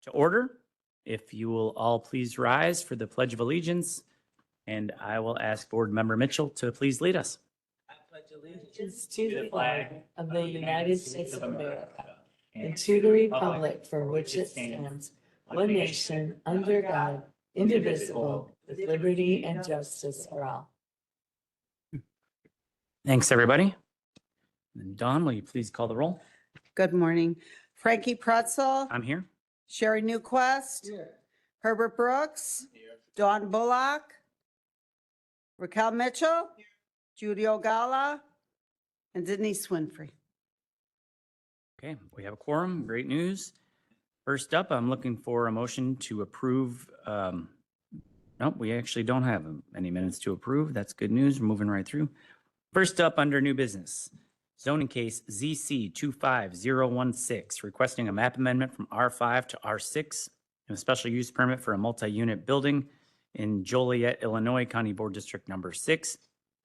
to order. If you will all please rise for the Pledge of Allegiance, and I will ask Board Member Mitchell to please lead us. I pledge allegiance to the flag of the United States of America and to the republic for which it stands, one nation, under God, indivisible, with liberty and justice for all. Thanks, everybody. And Dawn, will you please call the roll? Good morning. Frankie Pretzel, I'm here. Sherry Newquist, Herbert Brooks, Dawn Bullock, Raquel Mitchell, Judy Ogala, and Denise Winfrey. Okay, we have a quorum. Great news. First up, I'm looking for a motion to approve. Nope, we actually don't have any minutes to approve. That's good news. We're moving right through. First up, under new business, zoning case ZC 25016, requesting a map amendment from R5 to R6 and a special use permit for a multi-unit building in Joliet, Illinois, County Board District Number 6.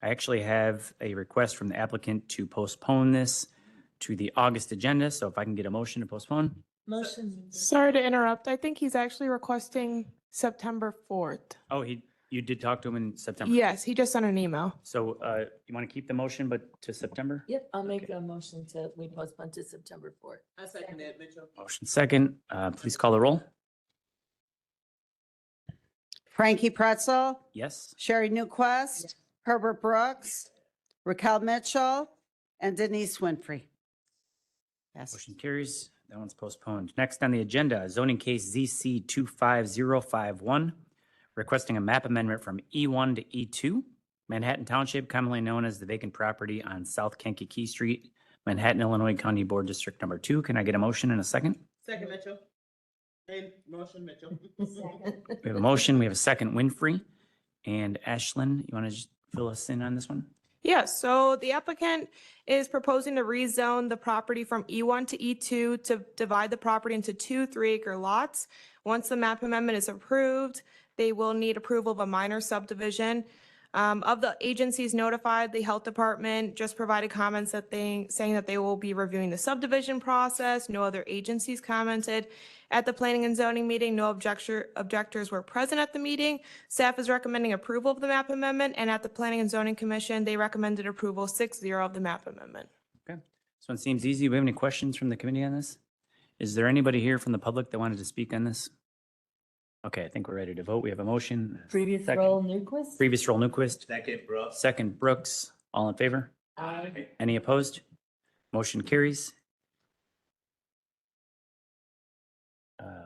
I actually have a request from the applicant to postpone this to the August agenda, so if I can get a motion to postpone. Motion. Sorry to interrupt. I think he's actually requesting September 4th. Oh, you did talk to him in September? Yes, he just sent an email. So you want to keep the motion, but to September? Yep, I'll make a motion to, we postpone to September 4th. I second that, Mitchell. Motion second. Please call the roll. Frankie Pretzel, Yes? Sherry Newquist, Herbert Brooks, Raquel Mitchell, and Denise Winfrey. Yes. Motion carries. That one's postponed. Next on the agenda, zoning case ZC 25051, requesting a map amendment from E1 to E2, Manhattan Township, commonly known as the vacant property on South Kankakee Street, Manhattan, Illinois, County Board District Number 2. Can I get a motion and a second? Second, Mitchell. And motion, Mitchell. We have a motion. We have a second, Winfrey. And Ashlyn, you want to just fill us in on this one? Yes, so the applicant is proposing to rezone the property from E1 to E2 to divide the property into two 3-acre lots. Once the map amendment is approved, they will need approval of a minor subdivision. Of the agencies notified, the health department just provided comments saying that they will be reviewing the subdivision process. No other agencies commented. At the planning and zoning meeting, no objectors were present at the meeting. Staff is recommending approval of the map amendment, and at the planning and zoning commission, they recommended approval 6-0 of the map amendment. Okay. This one seems easy. Do we have any questions from the committee on this? Is there anybody here from the public that wanted to speak on this? Okay, I think we're ready to vote. We have a motion. Previous Second. role, Newquist? Previous roll, Newquist. Second, Brooks. Second, Brooks. All in favor? Aye. Any opposed? Motion carries.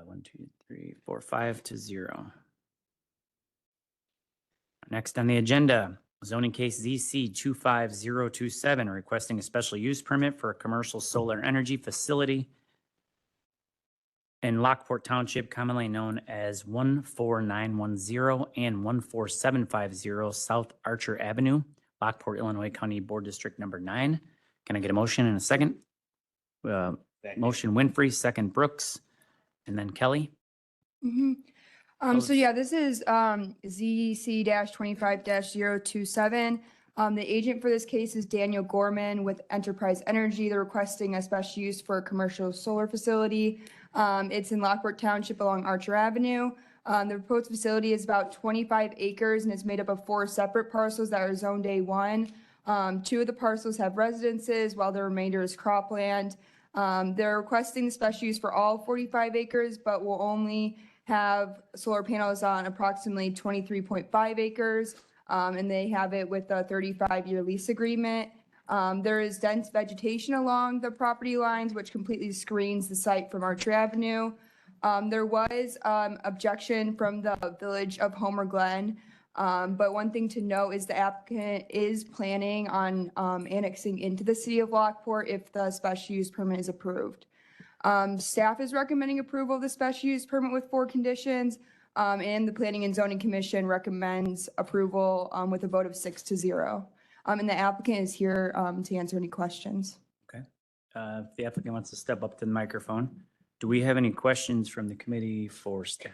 1, 2, 3, 4, 5-0. Next on the agenda, zoning case ZC 25027, requesting a special use permit for a commercial solar energy facility in Lockport Township, commonly known as 14910 and 14750 South Archer Avenue, Lockport, Illinois, County Board District Number 9. Can I get a motion and a second? Motion Winfrey, second Brooks, and then Kelly. So yeah, this is ZC-25-027. The agent for this case is Daniel Gorman with Enterprise Energy. They're requesting a special use for a commercial solar facility. It's in Lockport Township along Archer Avenue. The proposed facility is about 25 acres and is made up of 4 separate parcels that are zoned A1. 2 of the parcels have residences while the remainder is cropland. They're requesting the special use for all 45 acres, but will only have solar panels on approximately 23.5 acres. And they have it with a 35-year lease agreement. There is dense vegetation along the property lines, which completely screens the site from Archer Avenue. There was objection from the village of Homer Glen. But one thing to note is the applicant is planning on annexing into the city of Lockport if the special use permit is approved. Staff is recommending approval of the special use permit with 4 conditions, and the Planning and Zoning Commission recommends approval with a vote of 6-0. And the applicant is here to answer any questions. Okay. If the applicant wants to step up to the microphone, do we have any questions from the committee for staff?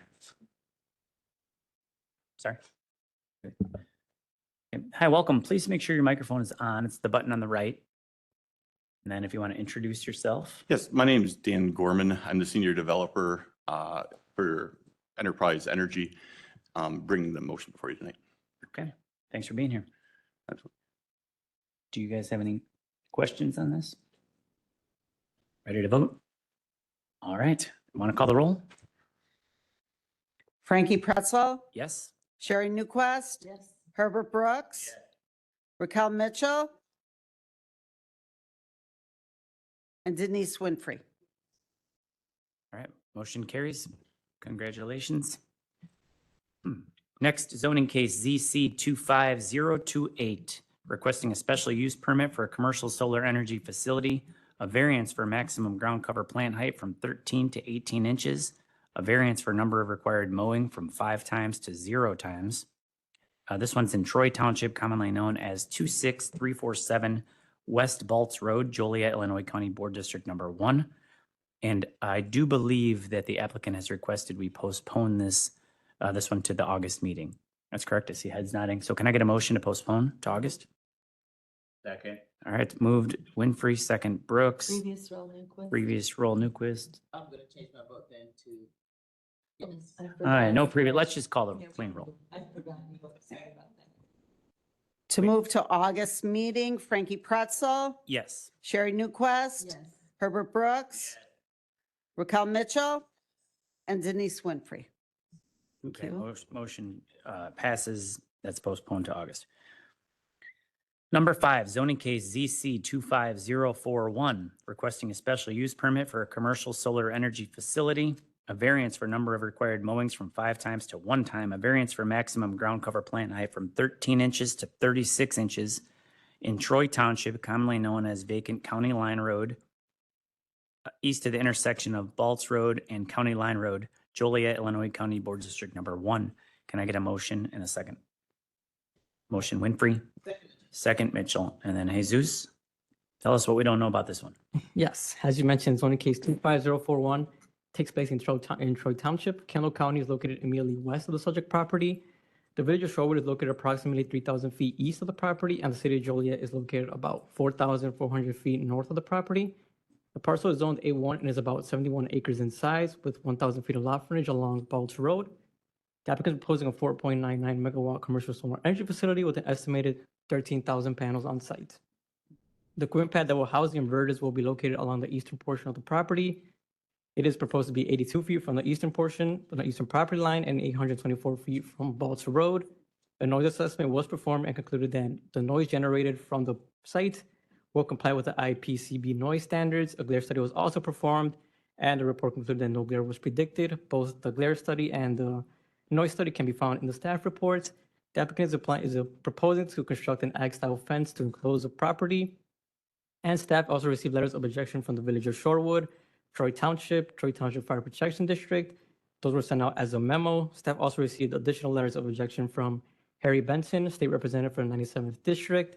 Sorry. Okay. Hi, welcome. Please make sure your microphone is on. It's the button on the right. And then if you want to introduce yourself. Yes, my name is Dan Gorman. I'm the senior developer for Enterprise Energy, bringing the motion before you tonight. Okay, thanks for being here. Absolutely. Do you guys have any questions on this? Ready to vote? All right, want to call the roll? Frankie Pretzel, Yes? Sherry Newquist, Yes. Herbert Brooks, Raquel Mitchell, and Denise Winfrey. All right, motion carries. Congratulations. Next, zoning case ZC 25028, requesting a special use permit for a commercial solar energy facility, a variance for maximum ground cover plant height from 13 to 18 inches, a variance for number of required mowing from 5 times to 0 times. This one's in Troy Township, commonly known as 26347 West Baltz Road, Joliet, Illinois County Board District Number 1. And I do believe that the applicant has requested we postpone this one to the August meeting. That's correct. I see heads nodding. So can I get a motion to postpone to August? Second. All right, moved Winfrey, second Brooks, Previous roll, Newquist. previous roll Newquist. I'm gonna change my vote then to. Yes. All right, no previous, let's just call the clean roll. I forgot. Sorry about that. To move to August meeting, Frankie Pretzel, Yes. Sherry Newquist, Yes. Herbert Brooks, Raquel Mitchell, and Denise Winfrey. Thank Okay, you. motion passes. That's postponed to August. Number 5, zoning case ZC 25041, requesting a special use permit for a commercial solar energy facility, a variance for number of required mowings from 5 times to 1 time, a variance for maximum ground cover plant height from 13 inches to 36 inches in Troy Township, commonly known as Vacant County Line Road, east of the intersection of Baltz Road and County Line Road, Joliet, Illinois County Board District Number 1. Can I get a motion and a second? Motion Winfrey, second Mitchell, and then Jesus. Tell us what we don't know about this one. Yes, as you mentioned, zoning case 25041 takes place in Troy Township. Kendall County is located immediately west of the subject property. The village of Shorewood is located approximately 3,000 feet east of the property, and the city of Joliet is located about 4,400 feet north of the property. The parcel is zoned A1 and is about 71 acres in size with 1,000 feet of lot frontage along Baltz Road. The applicant is proposing a 4.99 megawatt commercial solar energy facility with an estimated 13,000 panels on site. The equipment pad that will house the inverters will be located along the eastern portion of the property. It is proposed to be 82 feet from the eastern portion, from the eastern property line, and 824 feet from Baltz Road. A noise assessment was performed and concluded that the noise generated from the site will comply with the IPCB noise standards. A glare study was also performed, and the report concluded that no glare was predicted. Both the glare study and the noise study can be found in the staff reports. The applicant is proposing to construct an ag-style fence to enclose the property. And staff also received letters of objection from the village of Shorewood, Troy Township Fire Protection District. Those were sent out as a memo. Staff also received additional letters of objection from Harry Benson, State Representative for the 97th District,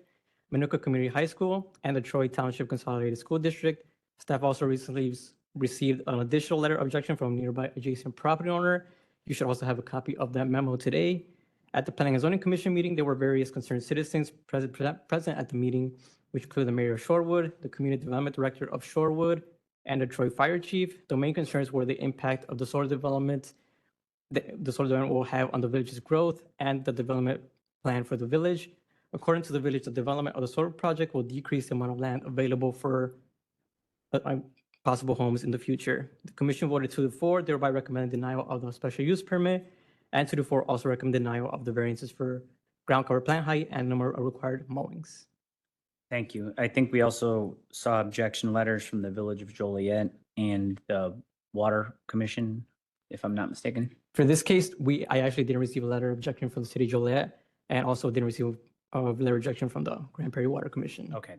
Minooka Community High School, and the Troy Township Consolidated School District. Staff also recently received an additional letter of objection from a nearby adjacent property owner. You should also have a copy of that memo today. At the Planning and Zoning Commission meeting, there were various concerned citizens present at the meeting, which include the Mayor of Shorewood, the Community Development Director of Shorewood, and the Troy Fire Chief. The main concerns were the impact of the solar development the solar development will have on the village's growth and the development plan for the village. According to the village, the development of the solar project will decrease the amount of land available for possible homes in the future. The commission voted 2-4, thereby recommending denial of the special use permit, and 2-4 also recommend denial of the variances for ground cover plant height and number of required mowings. Thank you. I think we also saw objection letters from the Village of Joliet and the Water Commission, if I'm not mistaken. For this case, I actually didn't receive a letter of objection from the city of Joliet, and also didn't receive a letter of objection from the Grand Prairie Water Commission. Okay.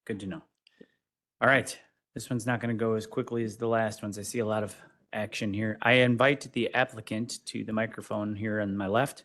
Good to know. All right. This one's not going to go as quickly as the last ones. I see a lot of action here. I invite the applicant to the microphone here on my left.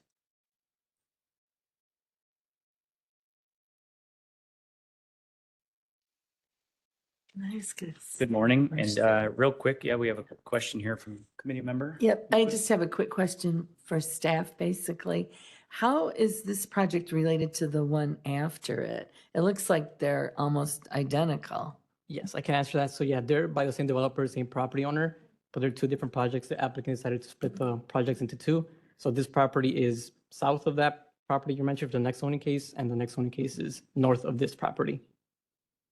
Nice. Good morning. And real quick, yeah, we have a question here from committee member. Yep, I just have a quick question for staff, basically. How is this project related to the one after it? It looks like they're almost identical. Yes, I can answer that. So yeah, they're by the same developer, same property owner, but they're two different projects. The applicant decided to split the projects into two. So this property is south of that property you mentioned for the next zoning case, and the next zoning case is north of this property.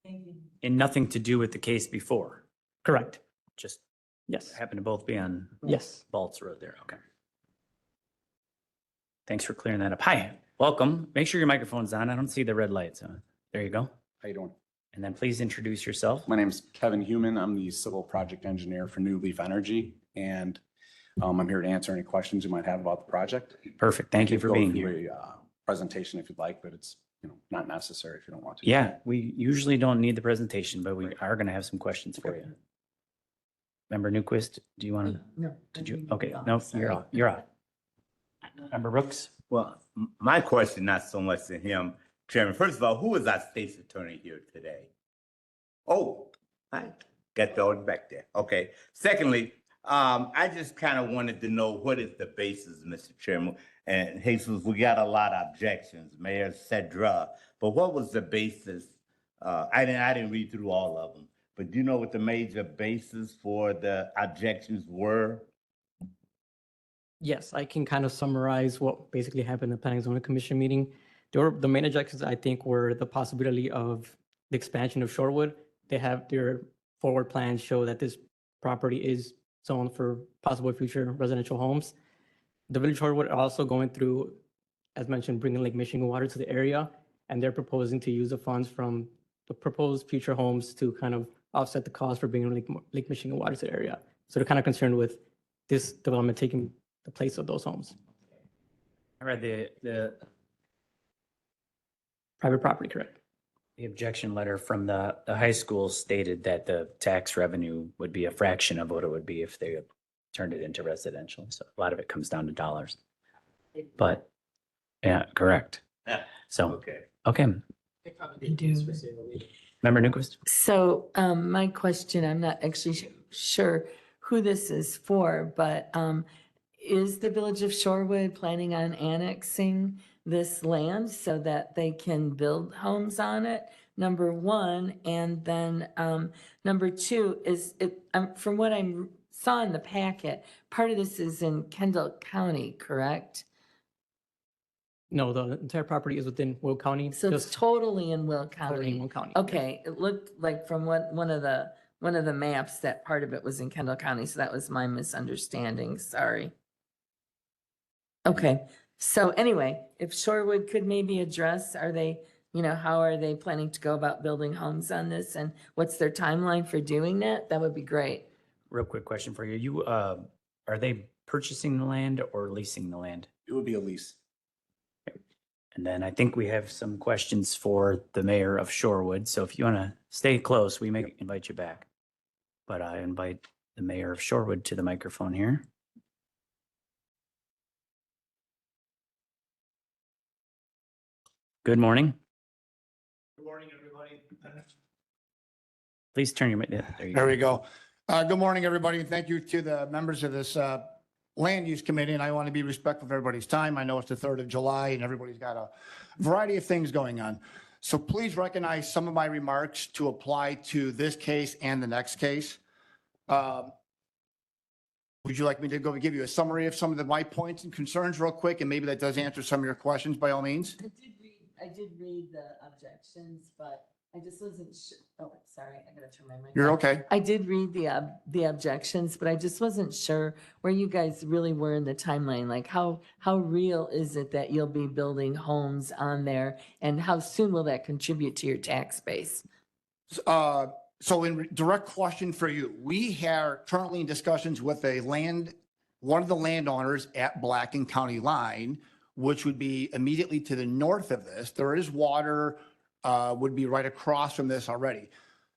And nothing to do with the case before, Correct. just Yes. happen to both be on Yes. Baltz Road there. Okay. Thanks for clearing that up. Hi, welcome. Make sure your microphone's on. I don't see the red lights on. There you go. How you doing? And then please introduce yourself. My name's Kevin Human. I'm the civil project engineer for New Leaf Energy, and I'm here to answer any questions you might have about the project. Perfect. Thank you Could for go being through here. a, Presentation if you'd like, but it's, not necessary if you don't want to. Yeah, we usually don't need the presentation, but we are going to have some questions for you. Member Newquist, do you want to, No. did you, okay, no, you're off, you're off. Member Brooks? Well, my question, not so much to him, Chairman. First of all, who is our state's attorney here today? Oh, I got the order back there. Okay. Secondly, I just kind of wanted to know what is the basis, Mr. Chairman? And Jesus, we got a lot of objections, Mayor Cedra, but what was the basis? I didn't read through all of them, but do you know what the major basis for the objections were? Yes, I can kind of summarize what basically happened in the Planning and Zoning Commission meeting. The main objections, I think, were the possibility of the expansion of Shorewood. They have their forward plans show that this property is zoned for possible future residential homes. The Village of Shorewood are also going through, as mentioned, bringing Lake Michigan water to the area, and they're proposing to use the funds from the proposed future homes to kind of offset the cost for bringing Lake Michigan water to the area. So they're kind of concerned with this development taking the place of those homes. I read the Private property, correct? The objection letter from the high school stated that the tax revenue would be a fraction of what it would be if they turned it into residential. So a lot of it comes down to dollars. But, yeah, correct. Yeah. So, Okay. okay. They do. Member Newquist? So my question, I'm not actually sure who this is for, but is the Village of Shorewood planning on annexing this land so that they can build homes on it? Number one, and then number two is it, from what I saw in the packet, part of this is in Kendall County, correct? No, the entire property is within Will County. So it's just totally in Will totally in County. Will County. Okay, it looked like from one of the maps that part of it was in Kendall County, so that was my misunderstanding, sorry. Okay, so anyway, if Shorewood could maybe address, are they, how are they planning to go about building homes on this, and what's their timeline for doing that? That would be great. Real quick question for you. You, are they purchasing the land or leasing the land? It would be a lease. And then I think we have some questions for the mayor of Shorewood. So if you want to stay close, we may invite you back. But I invite the mayor of Shorewood to the microphone here. Good morning. Good morning, everybody. Please turn your, there you There go. we go. Good morning, everybody, and thank you to the members of this Land Use Committee, and I want to be respectful of everybody's time. I know it's the 3rd of July, and everybody's got a variety of things going on. So please recognize some of my remarks to apply to this case and the next case. Would you like me to go give you a summary of some of my points and concerns real quick, and maybe that does answer some of your questions by all means? I did read the objections, but I just wasn't sure. Oh, sorry, I gotta turn my mic. You're on. okay. I did read the objections, but I just wasn't sure where you guys really were in the timeline. Like how real is it that you'll be building homes on there, and how soon will that contribute to your tax base? So in direct question for you, we are currently in discussions with one of the landowners at Blacken County line, which would be immediately to the north of this. There is water, would be right across from this already.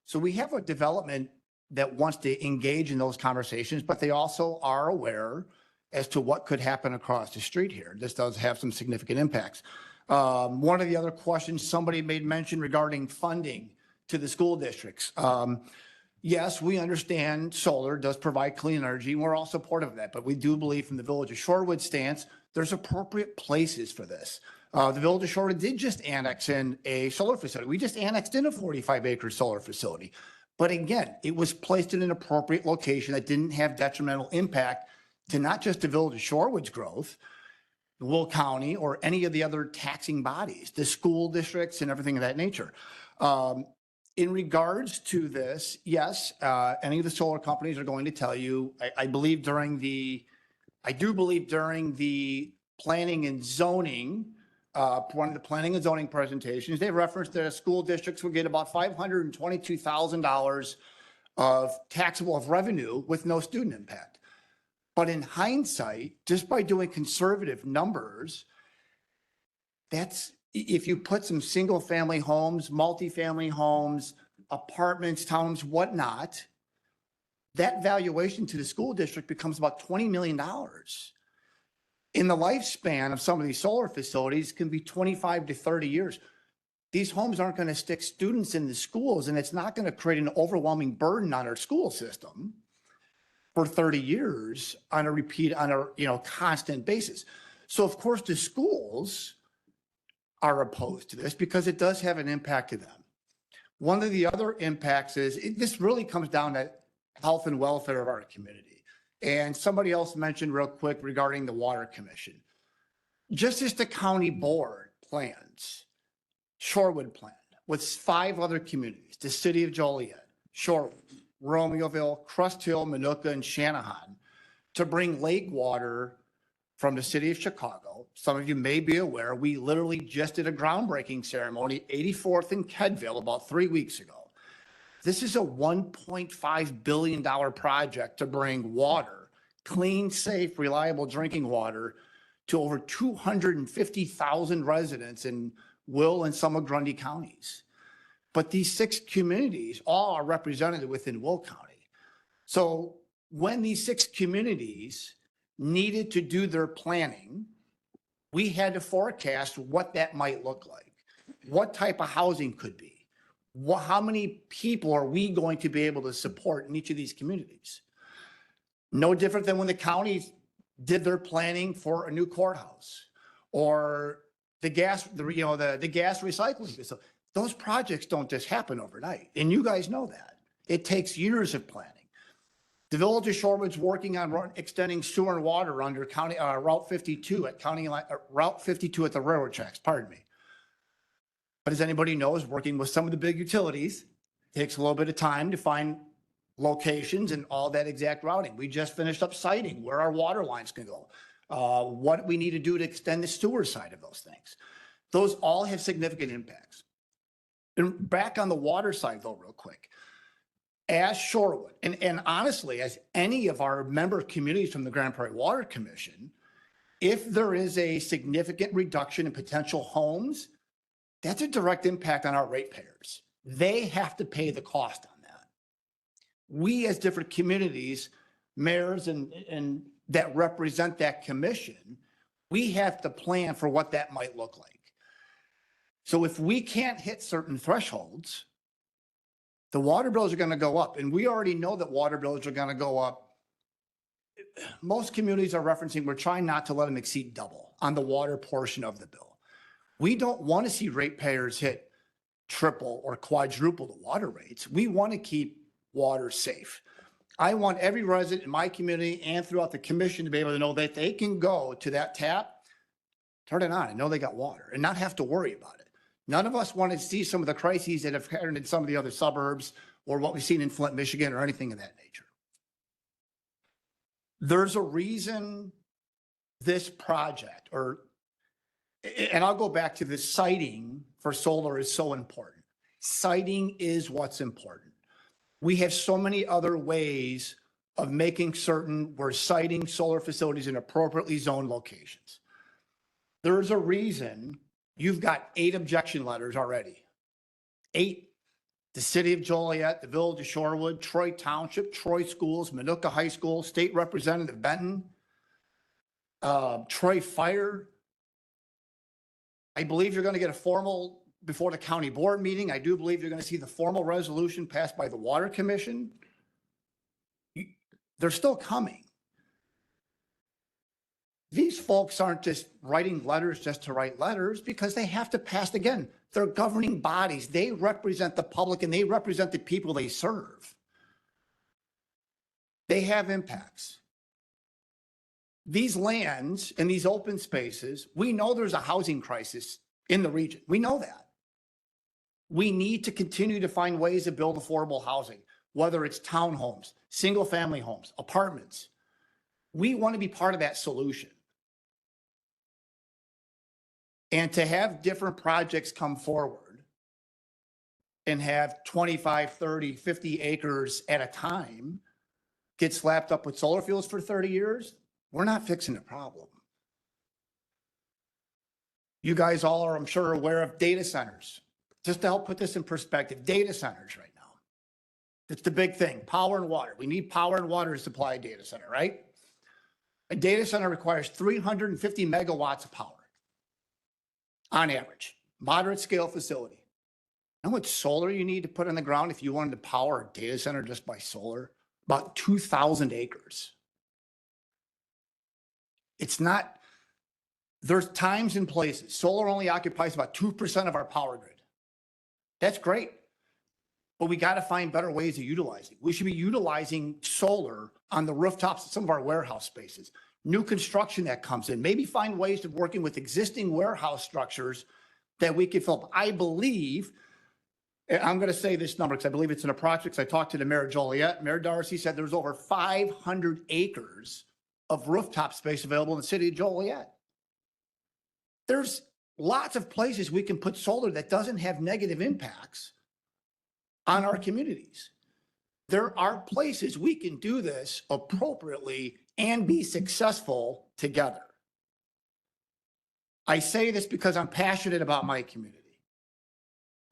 So we have a development that wants to engage in those conversations, but they also are aware as to what could happen across the street here. This does have some significant impacts. One of the other questions somebody made mention regarding funding to the school districts. Yes, we understand solar does provide clean energy, and we're all supportive of that, but we do believe from the Village of Shorewood stance, there's appropriate places for this. The Village of Shorewood did just annex in a solar facility. We just annexed in a 45-acre solar facility. But again, it was placed in an appropriate location that didn't have detrimental impact to not just the Village of Shorewood's growth, Will County, or any of the other taxing bodies, the school districts and everything of that nature. In regards to this, yes, any of the solar companies are going to tell you, I do believe during the planning and zoning, one of the planning and zoning presentations, they referenced that school districts would get about $522,000 of taxable of revenue with no student impact. But in hindsight, just by doing conservative numbers, that's, if you put some single family homes, multifamily homes, apartments, towns, whatnot, that valuation to the school district becomes about $20 million. In the lifespan of some of these solar facilities can be 25 to 30 years. These homes aren't going to stick students in the schools, and it's not going to create an overwhelming burden on our school system for 30 years on a constant basis. So of course the schools are opposed to this because it does have an impact to them. One of the other impacts is this really comes down to health and welfare of our community. And somebody else mentioned real quick regarding the Water Commission. Just as the county board plans, Shorewood planned with 5 other communities, the city of Joliet, Shorewood, Romeoville, Crust Hill, Minooka, and Shanahan, to bring lake water from the city of Chicago. Some of you may be aware, we literally just did a groundbreaking ceremony, 84th and Kedville, about 3 weeks ago. This is a $1.5 billion project to bring water, clean, safe, reliable drinking water to over 250,000 residents in Will and some of Grundy counties. But these 6 communities all are represented within Will County. So when these 6 communities needed to do their planning, we had to forecast what that might look like, what type of housing could be, how many people are we going to be able to support in each of these communities. No different than when the counties did their planning for a new courthouse or the gas recycling facility. Those projects don't just happen overnight, and you guys know that. It takes years of planning. The Village of Shorewood's working on extending sewer and water under county Route 52 at Route 52 at the railroad tracks. Pardon me. But as anybody knows, working with some of the big utilities takes a little bit of time to find locations and all that exact routing. We just finished up siting where our water lines can go, what we need to do to extend the sewer side of those things. Those all have significant impacts. And back on the water side, though, real quick, as Shorewood, and honestly, as any of our member communities from the Grand Prairie Water Commission, if there is a significant reduction in potential homes, that's a direct impact on our ratepayers. They have to pay the cost on that. We, as different communities, mayors and that represent that commission, we have to plan for what that might look like. So if we can't hit certain thresholds, the water bills are going to go up. And we already know that water bills are going to go up. Most communities are referencing, we're trying not to let them exceed double on the water portion of the bill. We don't want to see ratepayers hit triple or quadruple the water rates. We want to keep water safe. I want every resident in my community and throughout the commission to be able to know that they can go to that tap, turn it on and know they got water and not have to worry about it. None of us want to see some of the crises that have happened in some of the other suburbs or what we've seen in Flint, Michigan, or anything of that nature. There's a reason this project, and I'll go back to the siting for solar is so important. Siting is what's important. We have so many other ways of making certain we're siting solar facilities in appropriately zoned locations. There's a reason you've got 8 objection letters already. 8. The city of Joliet, the Village of Shorewood, Troy Township, Troy Schools, Minooka High School, State Representative Benton, Troy Fire. I believe you're going to get a formal before the county board meeting. I do believe you're going to see the formal resolution passed by the Water Commission. They're still coming. These folks aren't just writing letters just to write letters because they have to pass, again, they're governing bodies. They represent the public and they represent the people they serve. They have impacts. These lands and these open spaces, we know there's a housing crisis in the region. We know that. We need to continue to find ways to build affordable housing, whether it's townhomes, single-family homes, apartments. We want to be part of that solution. And to have different projects come forward and have 25, 30, 50 acres at a time get slapped up with solar fields for 30 years, we're not fixing the problem. You guys all are, I'm sure, aware of data centers. Just to help put this in perspective, data centers right now. It's the big thing, power and water. We need power and water to supply a data center, right? A data center requires 350 megawatts of power on average, moderate scale facility. You know what solar you need to put in the ground if you wanted to power a data center just by solar? About 2,000 acres. It's not, there's times and places. Solar only occupies about 2% of our power grid. That's great. But we got to find better ways to utilize it. We should be utilizing solar on the rooftops of some of our warehouse spaces. New construction that comes in, maybe find ways of working with existing warehouse structures that we can fill up. I believe, and I'm going to say this number because I believe it's an approximate. I talked to the Mayor Joliet. Mayor Darcy said there's over 500 acres of rooftop space available in the city of Joliet. There's lots of places we can put solar that doesn't have negative impacts on our communities. There are places we can do this appropriately and be successful together. I say this because I'm passionate about my community.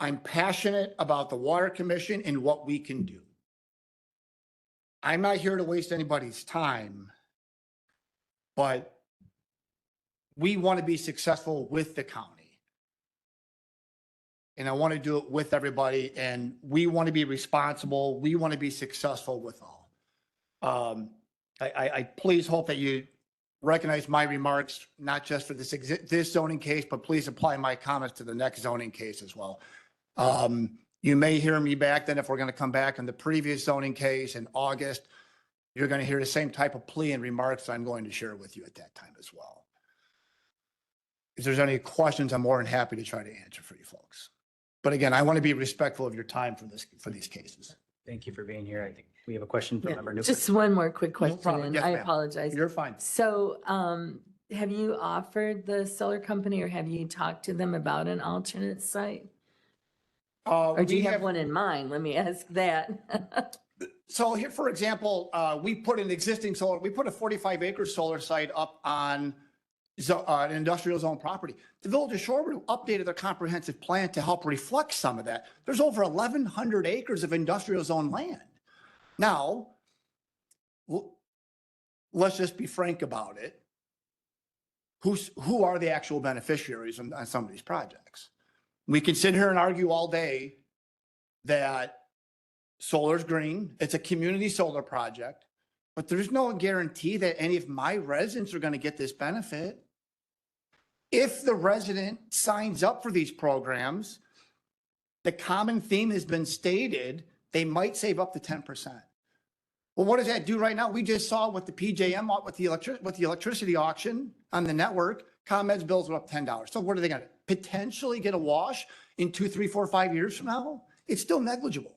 I'm passionate about the Water Commission and what we can do. I'm not here to waste anybody's time, but we want to be successful with the county. And I want to do it with everybody, and we want to be responsible. We want to be successful with all. I please hope that you recognize my remarks, not just for this zoning case, but please apply my comments to the next zoning case as well. You may hear me back then if we're going to come back on the previous zoning case in August. You're going to hear the same type of plea and remarks I'm going to share with you at that time as well. If there's any questions, I'm more than happy to try to answer for you folks. But again, I want to be respectful of your time for these cases. Thank you for being here. I think we have a question from Yeah, Member Newkirk. just one more quick question, problem. and Yes, I ma'am. apologize. You're fine. So, have you offered the solar company or have you talked to them about an alternate site? Or do you have one in mind? Let me ask that. So here, for example, we put an existing solar, we put a 45 acre solar site up on an industrial zone property. The Village of Shorewood updated their comprehensive plan to help reflect some of that. There's over 1,100 acres of industrial zone land. Now, let's just be frank about it. Who are the actual beneficiaries on some of these projects? We can sit here and argue all day that solar's green. It's a community solar project, but there's no guarantee that any of my residents are going to get this benefit. If the resident signs up for these programs, the common theme has been stated, they might save up to 10%. Well, what does that do right now? We just saw with the PJM, with the electricity auction on the network, ComEd's bills were up $10. So what are they going to potentially get a wash in 2, 3, 4, 5 years from now? It's still negligible.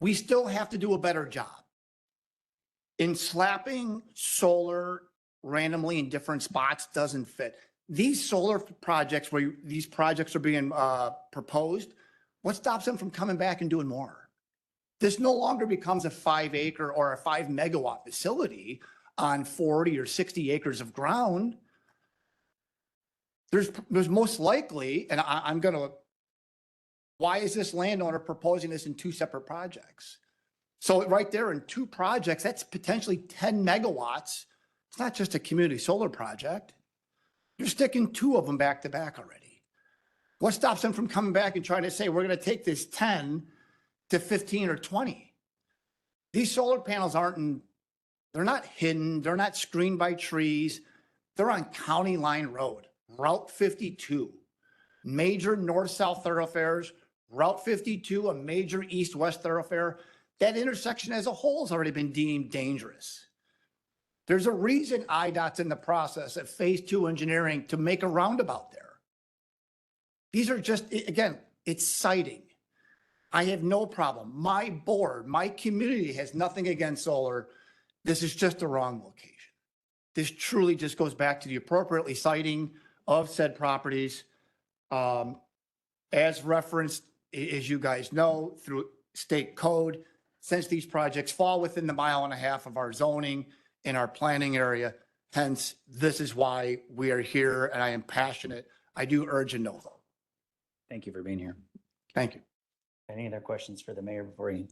We still have to do a better job in slapping solar randomly in different spots doesn't fit. These solar projects where these projects are being proposed, what stops them from coming back and doing more? This no longer becomes a 5 acre or a 5 megawatt facility on 40 or 60 acres of ground. There's most likely, and I'm going to, why is this landowner proposing this in 2 separate projects? So right there in 2 projects, that's potentially 10 megawatts. It's not just a community solar project. You're sticking 2 of them back to back already. What stops them from coming back and trying to say, we're going to take this 10 to 15 or 20? These solar panels they're not hidden. They're not screened by trees. They're on County Line Road, Route 52. Major north-south thoroughfares, Route 52, a major east-west thoroughfare. That intersection as a whole has already been deemed dangerous. There's a reason IDOT's in the process at Phase 2 engineering to make a roundabout there. These are just, again, it's siting. I have no problem. My board, my community has nothing against solar. This is just the wrong location. This truly just goes back to the appropriately siting of said properties. As referenced, as you guys know, through state code, since these projects fall within the 1.5 miles of our zoning in our planning area, hence, this is why we are here, and I am passionate. I do urge a no vote. Thank you for being here. Thank you. Any other questions for the mayor before you?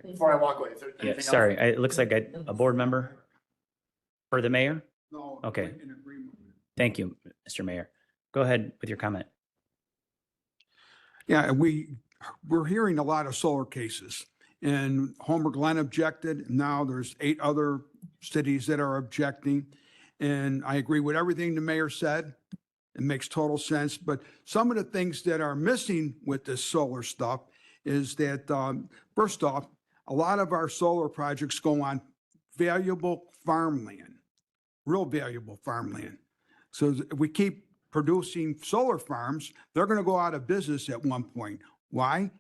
Before I walk away, is there Yeah, anything else? sorry, it looks like a board member for the mayor? No. Okay. In agreement with it. Thank you, Mr. Mayor. Go ahead with your comment. Yeah, and we're hearing a lot of solar cases, and Homer Glen objected. Now there's 8 other cities that are objecting. And I agree with everything the mayor said. It makes total sense. But some of the things that are missing with this solar stuff is that, first off, a lot of our solar projects go on valuable farmland, real valuable farmland. So if we keep producing solar farms, they're going to go out of business at one point. Why?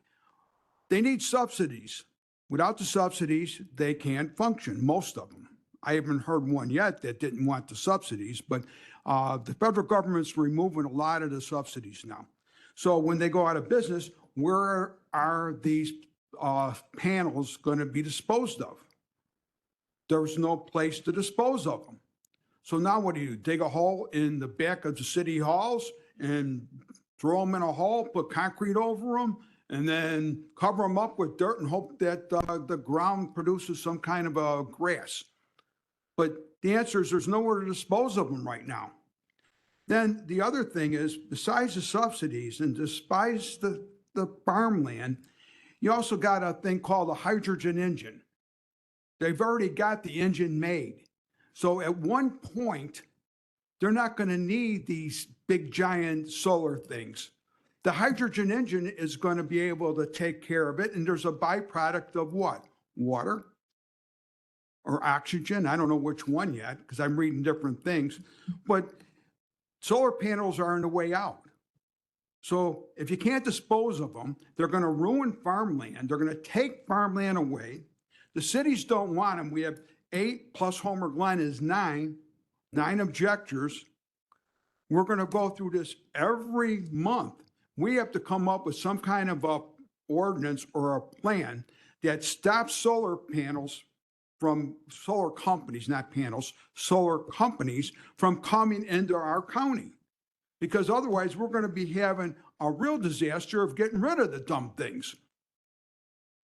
They need subsidies. Without the subsidies, they can't function, most of them. I haven't heard one yet that didn't want the subsidies, but the federal government's removing a lot of the subsidies now. So when they go out of business, where are these panels going to be disposed of? There's no place to dispose of them. So now what do? Dig a hole in the back of the city halls and throw them in a hole, put concrete over them, and then cover them up with dirt and hope that the ground produces some kind of a grass. But the answer is there's nowhere to dispose of them right now. Then the other thing is, besides the subsidies and despite the farmland, you also got a thing called a hydrogen engine. They've already got the engine made. So at one point, they're not going to need these big giant solar things. The hydrogen engine is going to be able to take care of it. And there's a byproduct of what? Water or oxygen. I don't know which one yet because I'm reading different things. But solar panels are on the way out. So if you can't dispose of them, they're going to ruin farmland. They're going to take farmland away. The cities don't want them. We have 8 plus Homer Glen is 9 objectors. We're going to go through this every month. We have to come up with some kind of a ordinance or a plan that stops solar panels from solar companies, not panels, solar companies from coming into our county. Because otherwise we're going to be having a real disaster of getting rid of the dumb things.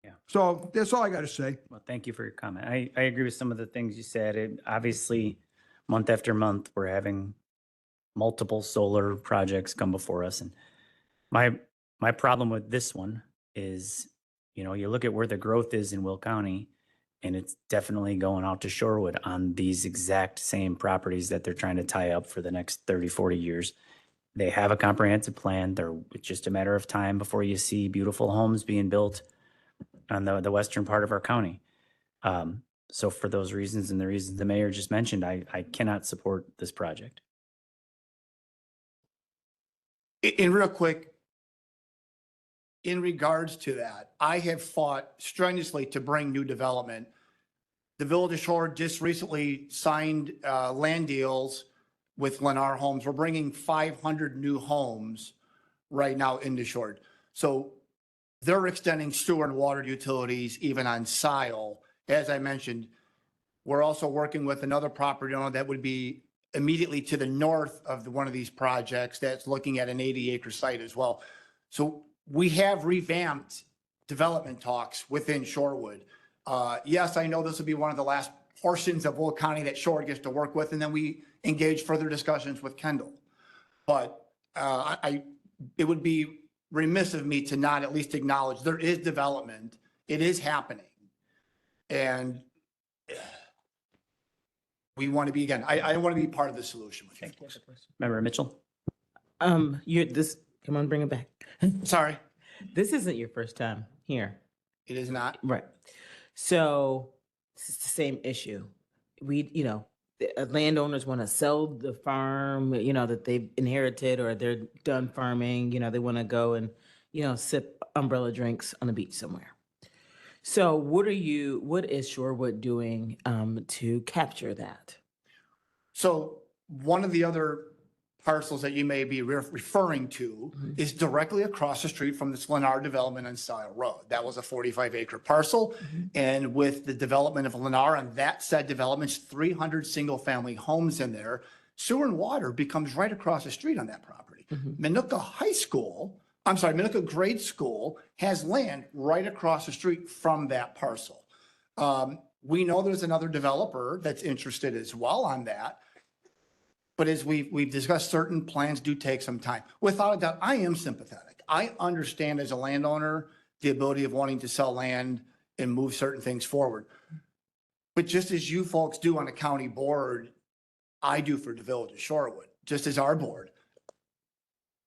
Yeah. So that's all I got to say. Well, thank you for your comment. I agree with some of the things you said. Obviously, month after month, we're having multiple solar projects come before us. And my problem with this one is, you look at where the growth is in Will County, and it's definitely going out to Shorewood on these exact same properties that they're trying to tie up for the next 30, 40 years. They have a comprehensive plan. It's just a matter of time before you see beautiful homes being built on the western part of our county. So for those reasons and the reasons the mayor just mentioned, I cannot support this project. And real quick, in regards to that, I have fought strenuously to bring new development. The Village of Shore just recently signed land deals with Lennar Homes. We're bringing 500 new homes right now into Shore. So they're extending sewer and water utilities even on Sile. As I mentioned, we're also working with another property owner that would be immediately to the north of one of these projects that's looking at an 80-acre site as well. So we have revamped development talks within Shorewood. Yes, I know this will be one of the last portions of Will County that Shorewood gets to work with, and then we engage further discussions with Kendall. But it would be remiss of me to not at least acknowledge there is development. It is happening. And we want to be, again, I want to be part of the solution with you folks. Member Mitchell? Come on, bring it back. Sorry, This isn't your first time here. it is not. Right. So it's the same issue. Landowners want to sell the farm, that they've inherited or they're done farming, they want to go and, sip umbrella drinks on the beach somewhere. So what is Shorewood doing to capture that? So one of the other parcels that you may be referring to is directly across the street from this Lennar development on Style Road. That was a 45-acre parcel. And with the development of Lennar on that said development's 300 single-family homes in there, sewer and water becomes right across the street on that property. Minooka Grade School has land right across the street from that parcel. We know there's another developer that's interested as well on that. But as we've discussed, certain plans do take some time. Without a doubt, I am sympathetic. I understand as a landowner, the ability of wanting to sell land and move certain things forward. But just as you folks do on a county board, I do for the village of Shorewood, just as our board.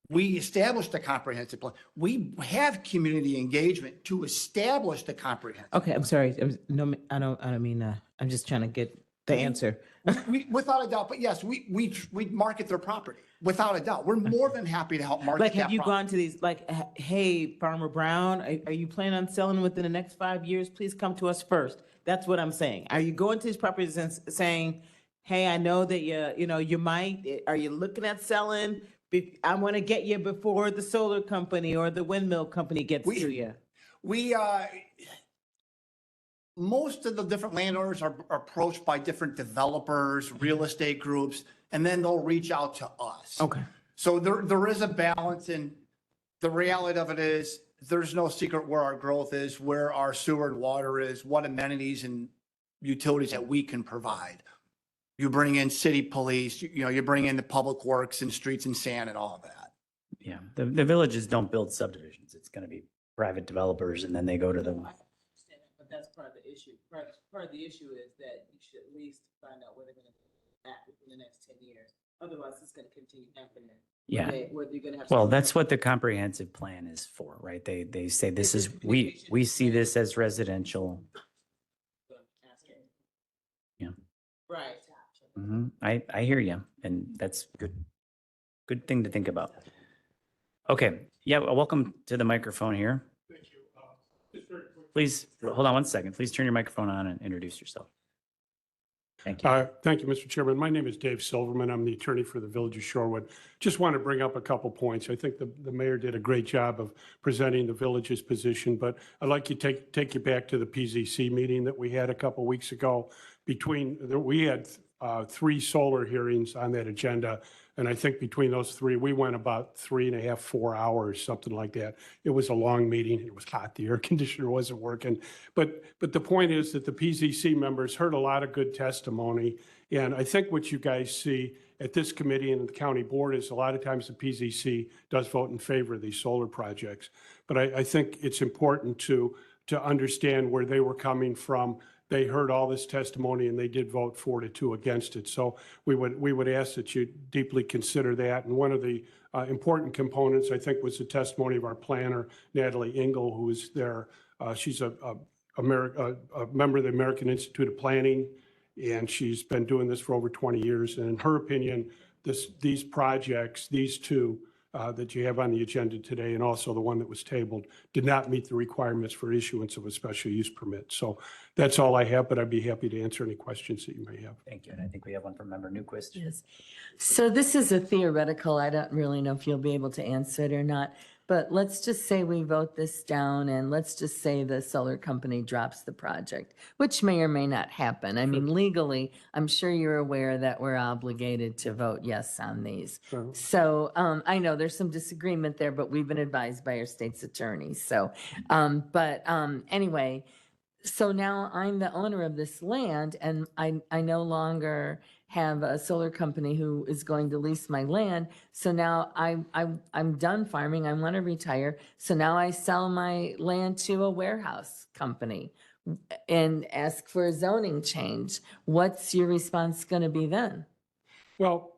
We established a comprehensive plan. We have community engagement to establish the comprehensive. Okay, I'm sorry. No, I don't mean, I'm just trying to get the answer. Without a doubt, but yes, we market their property, without a doubt. We're more than happy to help market Like, that have you property. gone to these, hey, Farmer Brown, are you planning on selling within the next 5 years? Please come to us first. That's what I'm saying. Are you going to these properties and saying, hey, I know that you might, are you looking at selling? I want to get you before the solar company or the windmill company gets to you. Most of the different landowners are approached by different developers, real estate groups, and then they'll reach out to us. Okay. So there is a balance, and the reality of it is there's no secret where our growth is, where our sewer and water is, what amenities and utilities that we can provide. You bring in city police, you bring in the public works and streets and sand and all of that. Yeah, the villages don't build subdivisions. It's going to be private developers and then they go to the, But that's part of the issue. Part of the issue is that you should at least find out where they're going to act within the next 10 years. Otherwise, it's going to continue happening. yeah. Whether you're going to have. Well, that's what the comprehensive plan is for, right? They say this is, we see this as residential. Yeah. Right. I hear you, and that's good thing to think about. Okay, yeah, well, welcome to the microphone here. Thank you. Please, hold on one second. Please turn your microphone on and introduce yourself. Thank you. Thank you, Mr. Chairman. My name is Dave Silverman. I'm the attorney for the Village of Shorewood. Just want to bring up a couple points. I think the mayor did a great job of presenting the village's position, but I'd like to take you back to the PZC meeting that we had a couple weeks ago. We had 3 solar hearings on that agenda. And I think between those 3, we went about 3.5, 4 hours, something like that. It was a long meeting. It was hot. The air conditioner wasn't working. But the point is that the PZC members heard a lot of good testimony. And I think what you guys see at this committee and the county board is a lot of times the PZC does vote in favor of these solar projects. But I think it's important to understand where they were coming from. They heard all this testimony and they did vote 4-2 against it. So we would ask that you deeply consider that. And one of the important components, I think, was the testimony of our planner, Natalie Engel, who was there. She's a member of the American Institute of Planning, and she's been doing this for over 20 years. And in her opinion, these projects, these 2 that you have on the agenda today, and also the one that was tabled, did not meet the requirements for issuance of a special use permit. So that's all I have, but I'd be happy to answer any questions that you may have. Thank you. And I think we have one from Member Newquist. Yes. So this is a theoretical. I don't really know if you'll be able to answer it or not. But let's just say we vote this down and let's just say the solar company drops the project, which may or may not happen. I mean, legally, I'm sure you're aware that we're obligated to vote yes on these. Sure. So I know there's some disagreement there, but we've been advised by our state's attorney. So, anyway, so now I'm the owner of this land and I no longer have a solar company who is going to lease my land. So now I'm done farming. I want to retire. So now I sell my land to a warehouse company. and ask for a zoning change, what's your response going to be then? Well,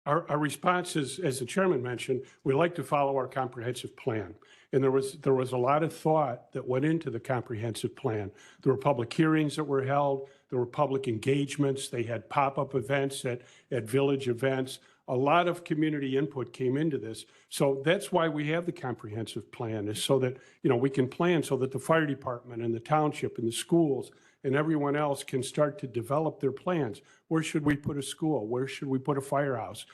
our response is, as the chairman mentioned, we like to follow our comprehensive plan. And there was a lot of thought that went into the comprehensive plan. There were public hearings that were held. There were public engagements. They had pop-up events at village events. A lot of community input came into this. So that's why we have the comprehensive plan, is so that, we can plan so that the fire department and the township and the schools and everyone else can start to develop their plans. Where should we put a school? Where should we put a firehouse?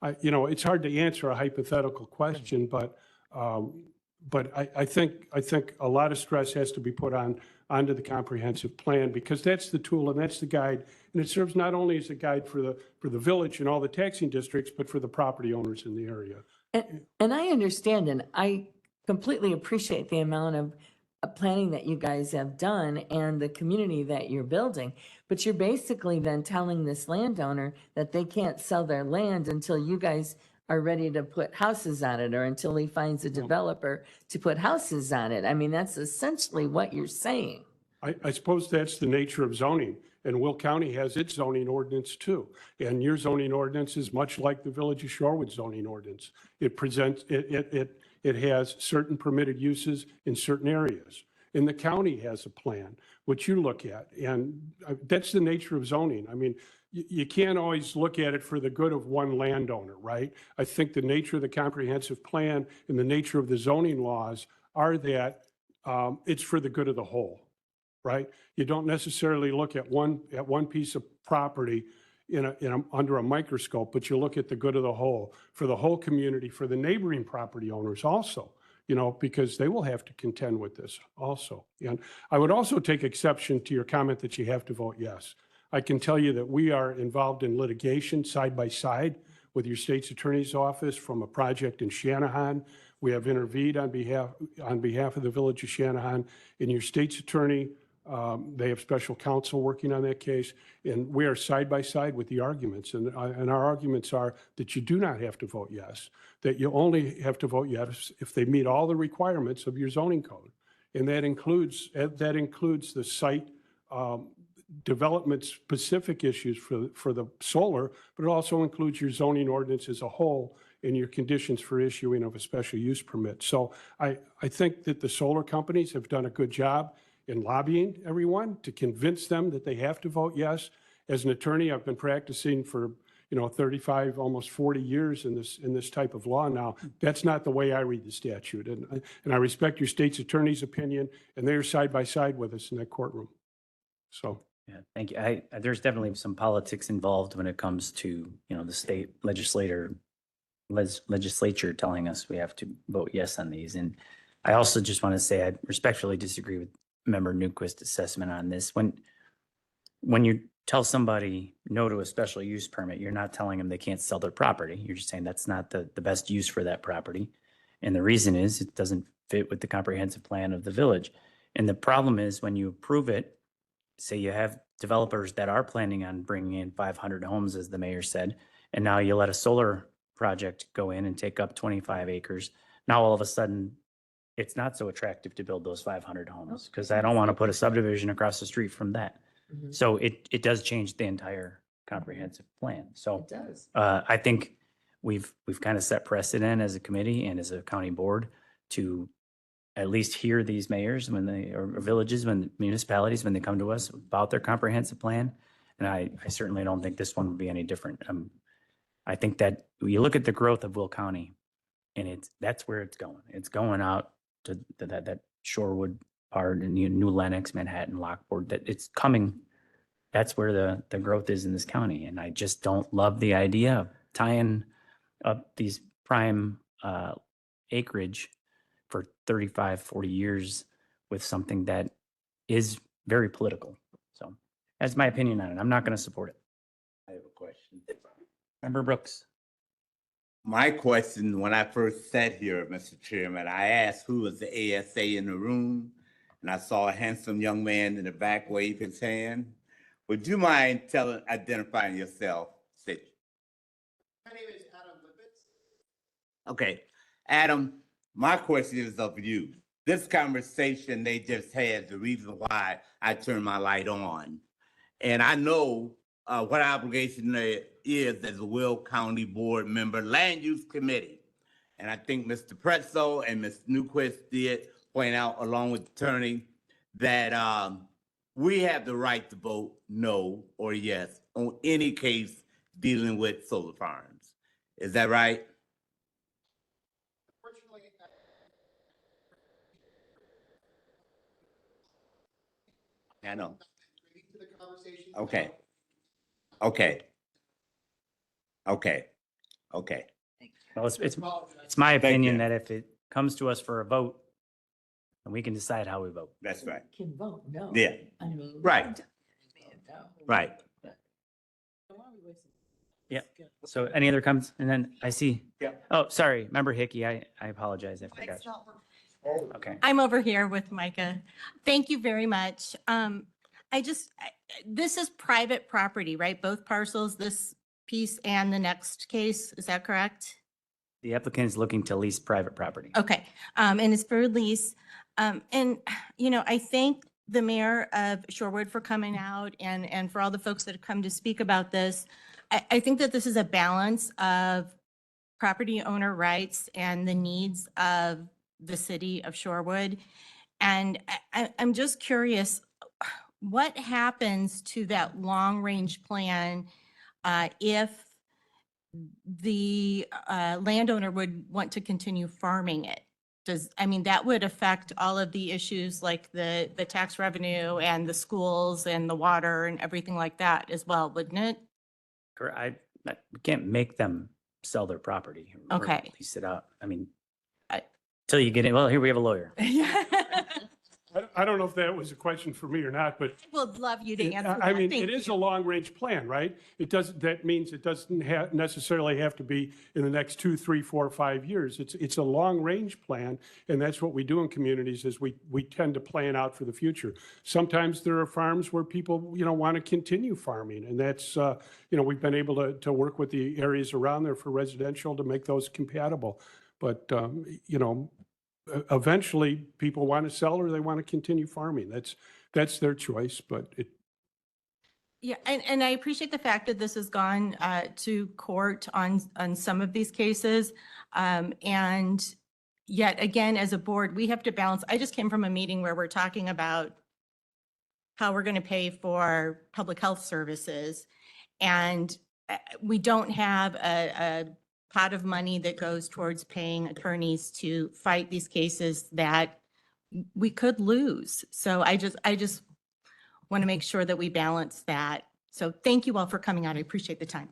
It's hard to answer a hypothetical question, but I think a lot of stress has to be put onto the comprehensive plan, because that's the tool and that's the guide. And it serves not only as a guide for the village and all the taxing districts, but for the property owners in the area. And I understand, and I completely appreciate the amount of planning that you guys have done and the community that you're building. But you're basically then telling this landowner that they can't sell their land until you guys are ready to put houses on it, or until he finds a developer to put houses on it. I mean, that's essentially what you're saying. I suppose that's the nature of zoning. And Will County has its zoning ordinance too. And your zoning ordinance is much like the Village of Shorewood zoning ordinance. It has certain permitted uses in certain areas. And the county has a plan, which you look at. And that's the nature of zoning. I mean, you can't always look at it for the good of one landowner, right? I think the nature of the comprehensive plan and the nature of the zoning laws are that it's for the good of the whole, right? You don't necessarily look at one piece of property under a microscope, but you look at the good of the whole, for the whole community, for the neighboring property owners also, because they will have to contend with this also. And I would also take exception to your comment that you have to vote yes. I can tell you that we are involved in litigation side by side with your state's attorney's office from a project in Shanahan. We have intervened on behalf of the Village of Shanahan. And your state's attorney, they have special counsel working on that case, and we are side by side with the arguments. And our arguments are that you do not have to vote yes, that you only have to vote yes if they meet all the requirements of your zoning code. And that includes the site development specific issues for the solar, but it also includes your zoning ordinance as a whole and your conditions for issuing of a special use permit. So I think that the solar companies have done a good job in lobbying everyone to convince them that they have to vote yes. As an attorney, I've been practicing for 35, almost 40 years in this type of law now. That's not the way I read the statute. And I respect your state's attorney's opinion, and they're side by side with us in that courtroom. So. Yeah, thank you. There's definitely some politics involved when it comes to, the state legislature telling us we have to vote yes on these. And I also just want to say I respectfully disagree with Member Newquist's assessment on this. When you tell somebody no to a special use permit, you're not telling them they can't sell their property. You're just saying that's not the best use for that property. And the reason is it doesn't fit with the comprehensive plan of the village. And the problem is when you approve it, say you have developers that are planning on bringing in 500 homes, as the mayor said, and now you let a solar project go in and take up 25 acres. Now, all of a sudden, it's not so attractive to build those 500 homes because I don't want to put a subdivision across the street from that. Mhm. So it does change the entire comprehensive plan. So It does. I think we've kind of set precedent as a committee and as a county board to at least hear these mayors or villages, municipalities, when they come to us about their comprehensive plan. And I certainly don't think this one would be any different. I think that you look at the growth of Will County and that's where it's going. It's going out to that Shorewood part and New Lenox, Manhattan, Lockport, that it's coming. That's where the growth is in this county. And I just don't love the idea of tying up these prime acreage for 35, 40 years with something that is very political. So that's my opinion on it. I'm not going to support it. I have a question. Member Brooks. My question, when I first sat here, Mr. Chairman, I asked who was the ASA in the room, and I saw a handsome young man in the back wave his hand. Would you mind identifying yourself? My name is Adam Lippitz. Okay, Adam, my question is of you. this conversation they just had is the reason why I turned my light on. And I know what obligation there is as a Will County Board member, Land Use Committee. And I think Mr. Pretzel and Ms. Newquist did point out, along with the attorney, that we have the right to vote no or yes on any case dealing with solar farms. Is that right? I know. Okay. Okay. Okay. Okay. Well, it's my opinion that if it comes to us for a vote, then we can decide how we vote. That's right. Can vote no. Yeah. I mean. Right. No. Right. Yeah. So any other comments? And then I see. Yeah. Oh, sorry. Member Hickey, I apologize. I forgot. Okay. I'm over here with Micah. Thank you very much. This is private property, right? Both parcels, this piece and the next case, is that correct? The applicant is looking to lease private property. Okay, and it's for lease. And, you know, I thank the mayor of Shorewood for coming out and for all the folks that have come to speak about this. I think that this is a balance of property owner rights and the needs of the city of Shorewood. And I'm just curious, what happens to that long-range plan if the landowner would want to continue farming it? That would affect all of the issues like the tax revenue and the schools and the water and everything like that as well, wouldn't it? We can't make them sell their property. or Okay. Lease it out. Till you get it. Well, here we have a lawyer. I don't know if that was a question for me or not, but I would love you to answer that. I mean, Thank it is you. a long-range plan, right? That means it doesn't necessarily have to be in the next 2, 3, 4, 5 years. It's a long-range plan, and that's what we do in communities is we tend to plan out for the future. Sometimes there are farms where people, want to continue farming, and that's, we've been able to work with the areas around there for residential to make those compatible. But, eventually people want to sell or they want to continue farming. That's their choice, but Yeah, and I appreciate the fact that this has gone to court on some of these cases. And yet again, as a board, we have to balance. I just came from a meeting where we're talking about how we're going to pay for public health services. And we don't have a pot of money that goes towards paying attorneys to fight these cases that we could lose. So I just want to make sure that we balance that. So thank you all for coming out. I appreciate the time.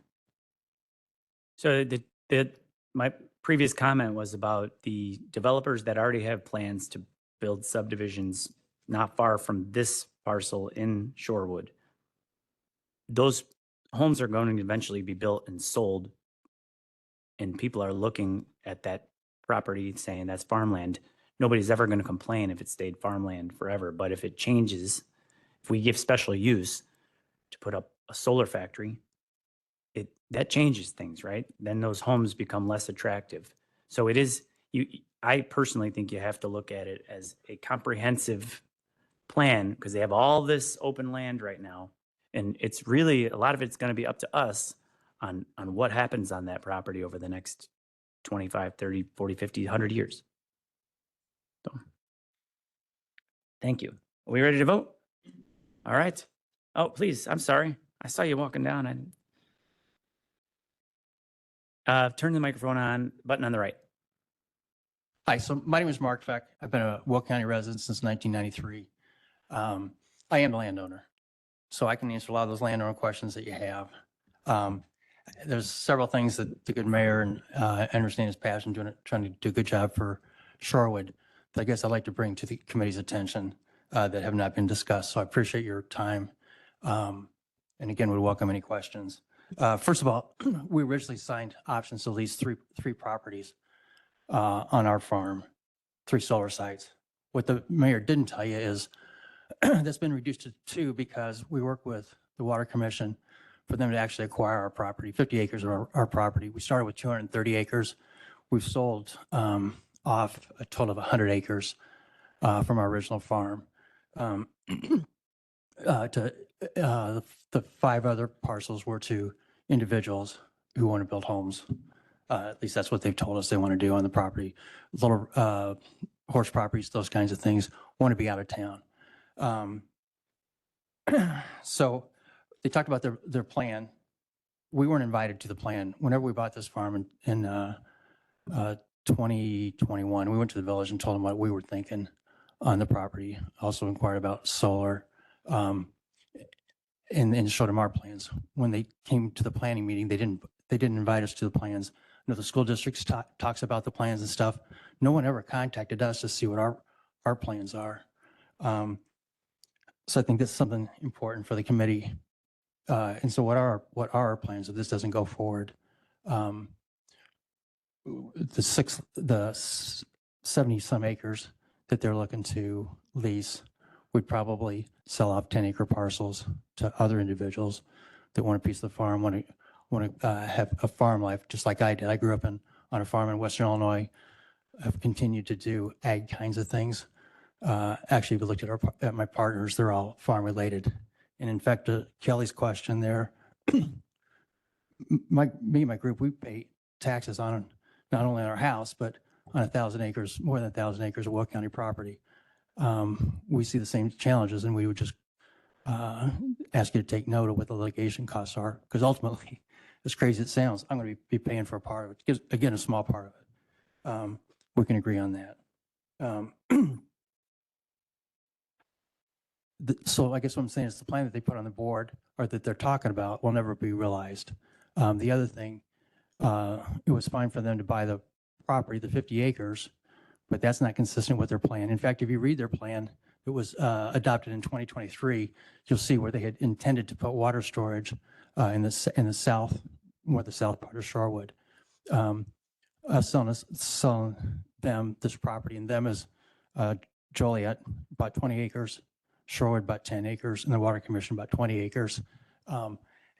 So my previous comment was about the developers that already have plans to build subdivisions not far from this parcel in Shorewood. Those homes are going to eventually be built and sold, and people are looking at that property saying that's farmland. Nobody's ever going to complain if it stayed farmland forever. But if it changes, if we give special use to put up a solar factory, that changes things, right? Then those homes become less attractive. So it is, I personally think you have to look at it as a comprehensive plan because they have all this open land right now. And it's really, a lot of it's going to be up to us on what happens on that property over the next 25, 30, 40, 50, 100 years. So, thank you. Are we ready to vote? All right. Oh, please, I'm sorry. I saw you walking down. Turn the microphone on, button on the right. Hi, so my name is Mark Feck. I've been a Will County resident since 1993. I am the landowner, so I can answer a lot of those landowner questions that you have. There's several things that the good mayor and I understand his passion trying to do a good job for Shorewood that I guess I'd like to bring to the committee's attention that have not been discussed. So I appreciate your time. And again, we welcome any questions. First of all, we originally signed options to lease three properties on our farm, 3 solar sites. What the mayor didn't tell you is that's been reduced to 2 because we work with the Water Commission for them to actually acquire our property, 50 acres of our property. We started with 230 acres. We've sold off a total of 100 acres. from our original farm. Um, the 5 other parcels were to individuals who want to build homes. At least that's what they've told us they want to do on the property. Little horse properties, those kinds of things, want to be out of town. So they talked about their plan. We weren't invited to the plan. Whenever we bought this farm in 2021, we went to the village and told them what we were thinking on the property. Also inquired about solar, and showed them our plans. When they came to the planning meeting, they didn't invite us to the plans. You know, the school districts talks about the plans and stuff. No one ever contacted us to see what our plans are. So I think that's something important for the committee. And so what are our plans if this doesn't go forward? The 70 some acres that they're looking to lease would probably sell off 10-acre parcels to other individuals that want a piece of the farm, want to have a farm life just like I did. I grew up on a farm in Western Illinois. I've continued to do ag kinds of things. Actually, if you looked at my partners, they're all farm related. And in fact, Kelly's question there, me and my group, we pay taxes on not only on our house, but on 1,000 acres, more than 1,000 acres of Will County property. We see the same challenges, and we would just ask you to take note of what the litigation costs are, because ultimately, as crazy as it sounds, I'm going to be paying for a part of it. Just, again, a small part of it. We can agree on that. So I guess what I'm saying is the plan that they put on the board or that they're talking about will never be realized. The other thing, it was fine for them to buy the property, the 50 acres, but that's not consistent with their plan. In fact, if you read their plan, it was adopted in 2023. You'll see where they had intended to put water storage in the south, more the south part of Shorewood. Selling them this property, and them as Joliet, about 20 acres, Shorewood about 10 acres, and the Water Commission about 20 acres.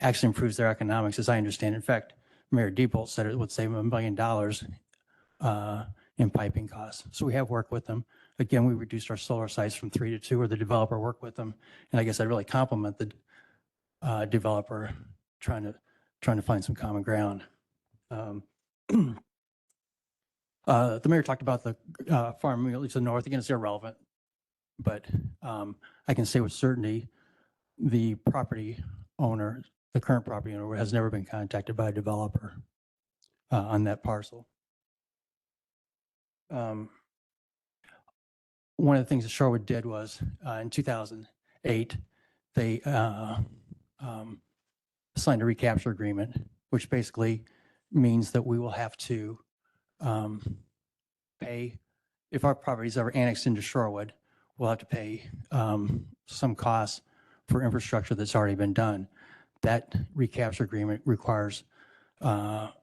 Actually improves their economics, as I understand. In fact, Mayor Diebold said it would save them $1 million in piping costs. So we have worked with them. Again, we reduced our solar sites from 3 to 2, or the developer worked with them. And I guess I'd really compliment the developer trying to find some common ground. The mayor talked about the farm immediately to the north. Again, it's irrelevant, but I can say with certainty the property owner, the current property owner, has never been contacted by a developer on that parcel. One of the things that Shorewood did was in 2008, they signed a recapture agreement, which basically means that we will have to pay, if our property is ever annexed into Shorewood, we'll have to pay some costs for infrastructure that's already been done. That recapture agreement requires for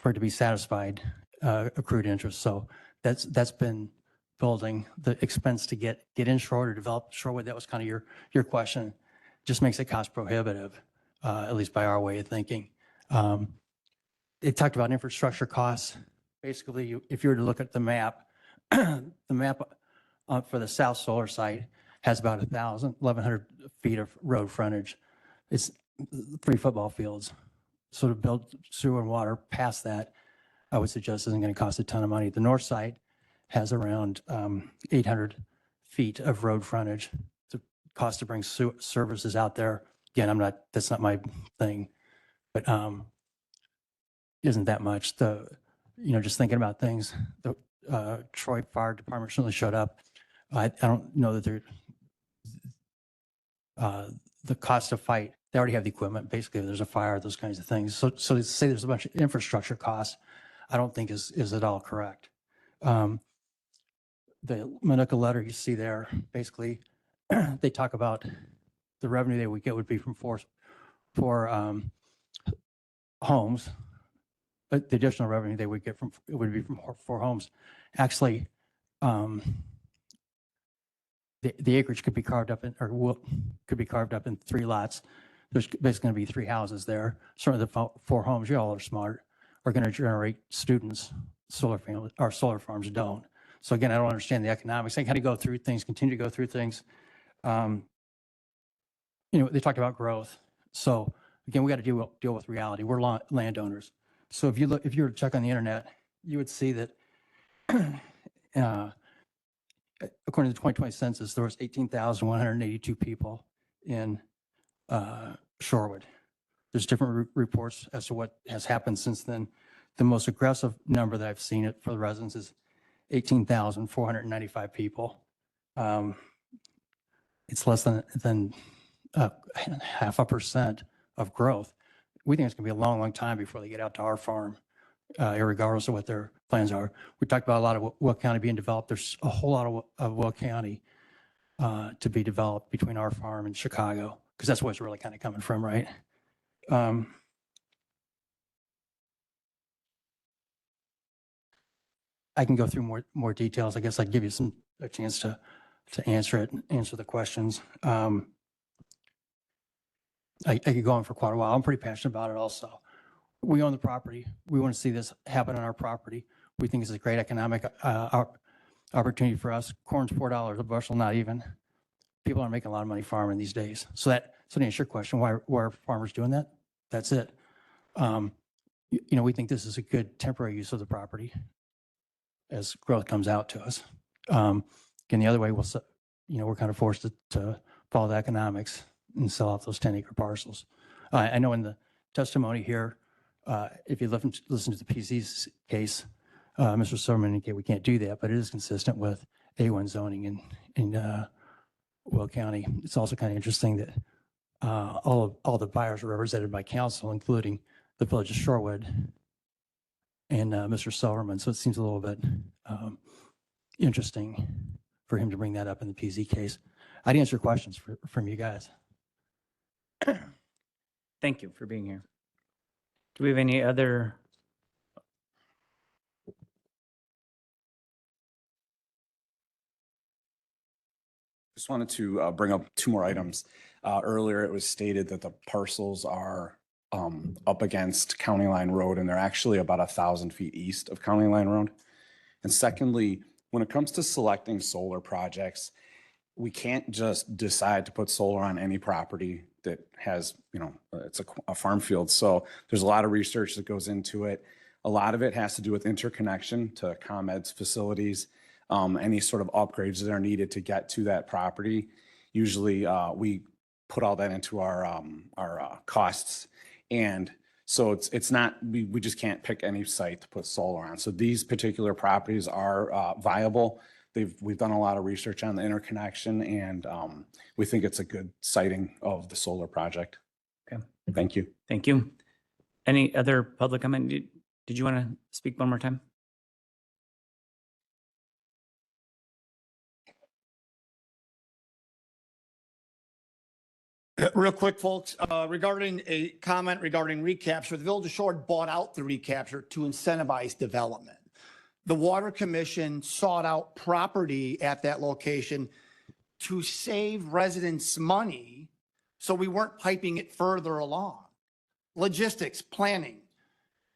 it to be satisfied accrued interest. So that's been building. The expense to get in Shorewood or develop Shorewood, that was kind of your question, just makes it cost prohibitive, at least by our way of thinking. It talked about infrastructure costs. Basically, if you were to look at the map, the map for the South Solar site has about 1,100 feet of road frontage. It's 3 football fields. So to build sewer and water past that, I would suggest isn't going to cost a ton of money. The north side has around 800 feet of road frontage. The cost to bring services out there, again, that's not my thing, but isn't that much. Just thinking about things, the Troy Fire Department certainly showed up. I don't know that the cost to fight, they already have the equipment. Basically, if there's a fire, those kinds of things. So to say there's a bunch of infrastructure costs, I don't think is at all correct. The Manuka letter you see there, basically, they talk about the revenue they would get would be from four homes, but the additional revenue they would get would be from 4 homes. Actually, the acreage could be carved up could be carved up in 3 lots. There's basically going to be 3 houses there. Certainly the 4 homes, you all are smart, are going to generate students. Solar farms don't. So again, I don't understand the economics. I kind of go through things, continue to go through things. They talk about growth. So again, we got to deal with reality. We're landowners. So if you were to check on the internet, you would see that according to the 2020 census, there was 18,182 people in Shorewood. There's different reports as to what has happened since then. The most aggressive number that I've seen it for the residents is 18,495 people. It's less than 0.5% of growth. We think it's going to be a long, long time before they get out to our farm, regardless of what their plans are. We talked about a lot of Will County being developed. There's a whole lot of Will County to be developed between our farm and Chicago, because that's where it's really kind of coming from, right? I can go through more details. I guess I'd give you a chance to answer the questions. I could go on for quite a while. I'm pretty passionate about it also. We own the property. We want to see this happen on our property. We think it's a great economic opportunity for us. Corn's $4 a bushel, not even. People are making a lot of money farming these days. So to answer your question, why are farmers doing that? That's it. We think this is a good temporary use of the property as growth comes out to us. Again, the other way, we're kind of forced to follow the economics and sell off those 10-acre parcels. I know in the testimony here, if you listen to the PC's case, Mr. Silverman indicated we can't do that, but it is consistent with A1 zoning in Will County. It's also kind of interesting that all the buyers are represented by council, including the Village of Shorewood and Mr. Silverman. So it seems a little bit interesting for him to bring that up in the PZ case. I'd answer questions from you guys. Thank you for being here. Do we have any other? Just wanted to bring up two more items. Earlier, it was stated that the parcels are up against County Line Road, and they're actually about 1,000 feet east of County Line Road. And secondly, when it comes to selecting solar projects, we can't just decide to put solar on any property that has, it's a farm field. So there's a lot of research that goes into it. A lot of it has to do with interconnection to ComEd's facilities, any sort of upgrades that are needed to get to that property. Usually we put all that into our costs. And so it's not, we just can't pick any site to put solar on. So these particular properties are viable. We've done a lot of research on the interconnection, and we think it's a good siting of the solar project. Okay. Thank you. Thank you. Any other public comment? Did you want to speak one more time? Real quick, folks, regarding a comment regarding recapture, the Village of Shorewood bought out the recapture to incentivize development. The Water Commission sought out property at that location to save residents money, so we weren't piping it further along. Logistics, planning.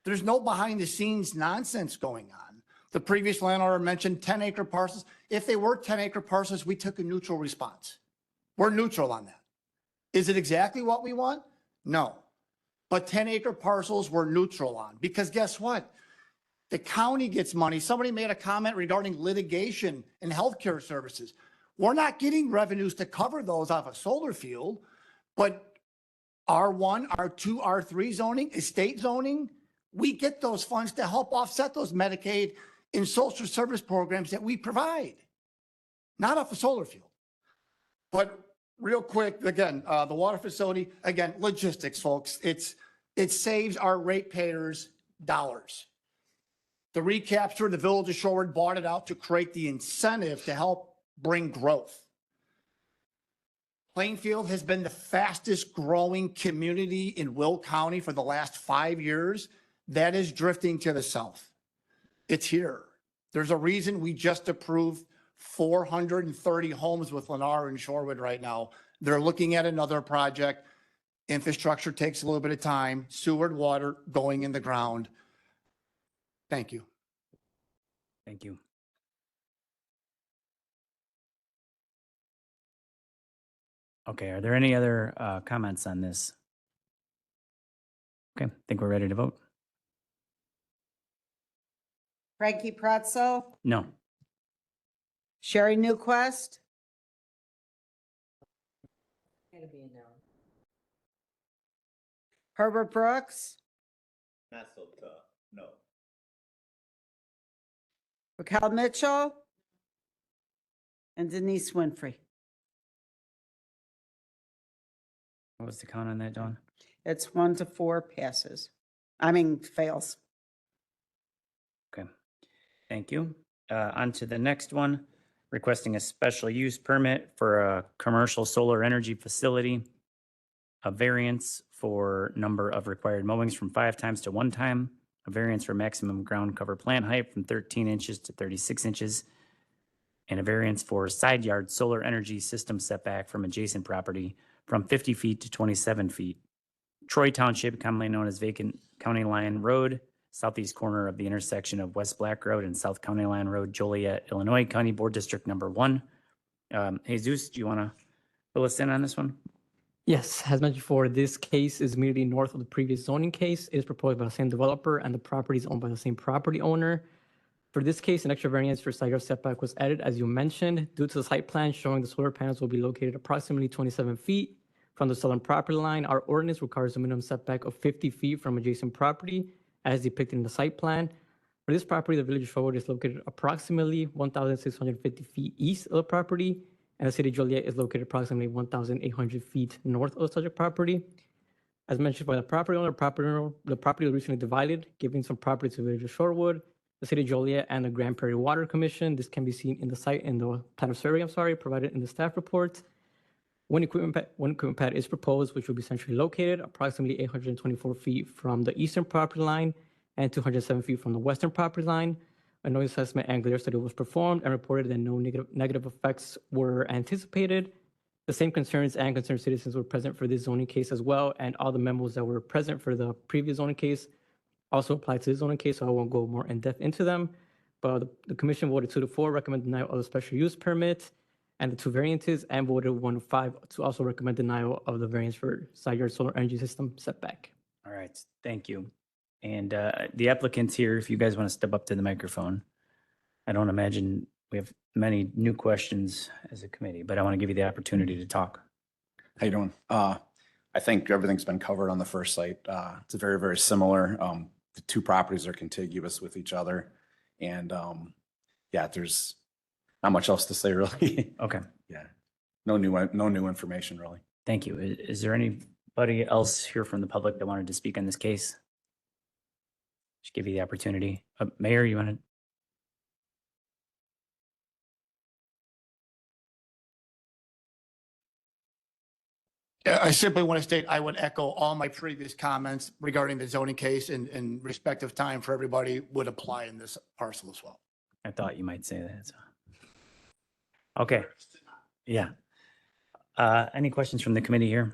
There's no behind the scenes nonsense going on. The previous landowner mentioned 10-acre parcels. If they were 10-acre parcels, we took a neutral response. We're neutral on that. Is it exactly what we want? No. But 10-acre parcels we're neutral on, because guess what? The county gets money. Somebody made a comment regarding litigation and healthcare services. We're not getting revenues to cover those off a solar field, but R1, R2, R3 zoning, estate zoning, we get those funds to help offset those Medicaid and social service programs that we provide, not off a solar field. But real quick, again, the water facility, again, logistics, folks. It saves our ratepayers dollars. The recapture, the Village of Shorewood bought it out to create the incentive to help bring growth. Plainfield has been the fastest growing community in Will County for the last 5 years. That is drifting to the south. It's here. There's a reason we just approved 430 homes with Lennar and Shorewood right now. They're looking at another project. Infrastructure takes a little bit of time. Sewer, water going in the ground. Thank you. Thank you. Okay, are there any other comments on this? Okay, I think we're ready to vote. Frankie Pretzel, No. Sherry Newquist, Gotta be a no. Herbert Brooks, Not so tough, no. Raquel Mitchell, and Denise Winfrey. What was the count on that, Dawn? It's 1-4 passes. Fails. Okay, thank you. On to the next one, requesting a special use permit for a commercial solar energy facility. A variance for number of required mowings from 5 times to 1 time. A variance for maximum ground cover plant height from 13 inches to 36 inches. And a variance for side yard solar energy system setback from adjacent property from 50 feet to 27 feet. Troy Township, commonly known as Vacant County Line Road, southeast corner of the intersection of West Black Road and South County Line Road, Joliet, Illinois, County Board District Number 1. Jesus, do you want to fill us in on this one? Yes, as mentioned before, this case is immediately north of the previous zoning case. It is proposed by the same developer and the property is owned by the same property owner. For this case, an extra variance for side yard setback was added, as you mentioned, due to the site plan showing the solar panels will be located approximately 27 feet from the southern property line. Our ordinance requires a minimum setback of 50 feet from adjacent property, as depicted in the site plan. For this property, the village of Shorewood is located approximately 1,650 feet east of the property, and the city of Joliet is located approximately 1,800 feet north of the subject property. As mentioned by the property owner, the property was recently divided, giving some property to the village of Shorewood, the city of Joliet, and the Grand Prairie Water Commission. This can be seen in the plan of survey, provided in the staff report. One equipment pad is proposed, which will be centrally located approximately 824 feet from the eastern property line and 207 feet from the western property line. A noise assessment and glare study was performed and reported that no negative effects were anticipated. The same concerns and concerned citizens were present for this zoning case as well, and all the memos that were present for the previous zoning case also apply to this zoning case, so I won't go more in depth into them. But the commission voted 2-4, recommend denial of the special use permit and the 2 variances, and voted 1-5 to also recommend denial of the variance for side yard solar energy system setback. All right, thank you. And the applicants here, if you guys want to step up to the microphone. I don't imagine we have many new questions as a committee, but I want to give you the opportunity to talk. How you doing? I think everything's been covered on the first site. It's very, very similar. The 2 properties are contiguous with each other. And yeah, there's not much else to say really. Okay, Yeah. No new information really. thank you. Is there anybody else here from the public that wanted to speak on this case? Just give you the opportunity. Mayor, you want to? I simply want to state, I would echo all my previous comments regarding the zoning case and respective time for everybody would apply in this parcel as well. I thought you might say that. So. Okay. Yeah. Any questions from the committee here?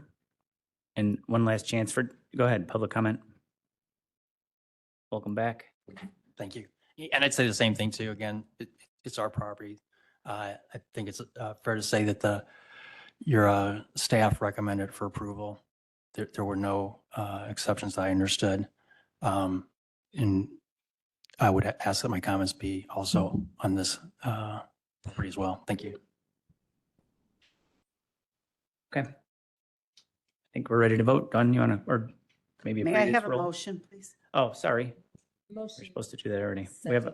And one last chance go ahead, public comment. Welcome back. Thank you. And I'd say the same thing too. Again, it's our property. I think it's fair to say that your staff recommended for approval. There were no exceptions that I understood. And I would ask that my comments be also on this property as well. Thank you. Okay. I think we're ready to vote. Dawn, you want to, or maybe a May I previous have a roll? motion, please? Oh, sorry. We're Motion. supposed to do that already. We have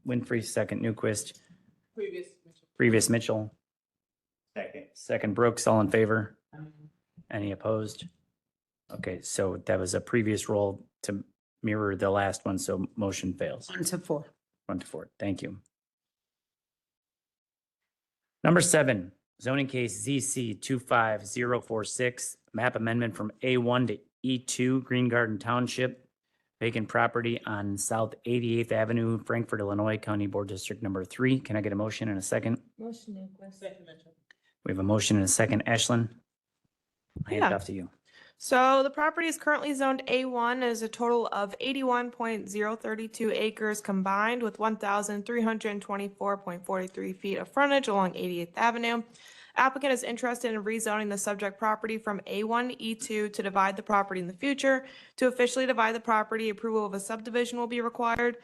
Winfrey, second, Newquist, Previous. previous Mitchell, second Brooks, all in favor? Any opposed? Okay, so that was a previous roll to mirror the last one, so motion fails. 1-4. 1-4, thank you. Number 7, zoning case ZC 25046, map amendment from A1 to E2, Green Garden Township. Vacant property on South 88th Avenue, Frankfort, Illinois, County Board District Number 3. Can I get a motion and a second? Motion Newquist. We have a motion and a second. Ashlyn, I hand it Yeah. off to you. So the property is currently zoned A1 as a total of 81.032 acres combined with 1,324.43 feet of frontage along 88th Avenue. Applicant is interested in rezoning the subject property from A1 to E2 to divide the property in the future. To officially divide the property, approval of a subdivision will be required.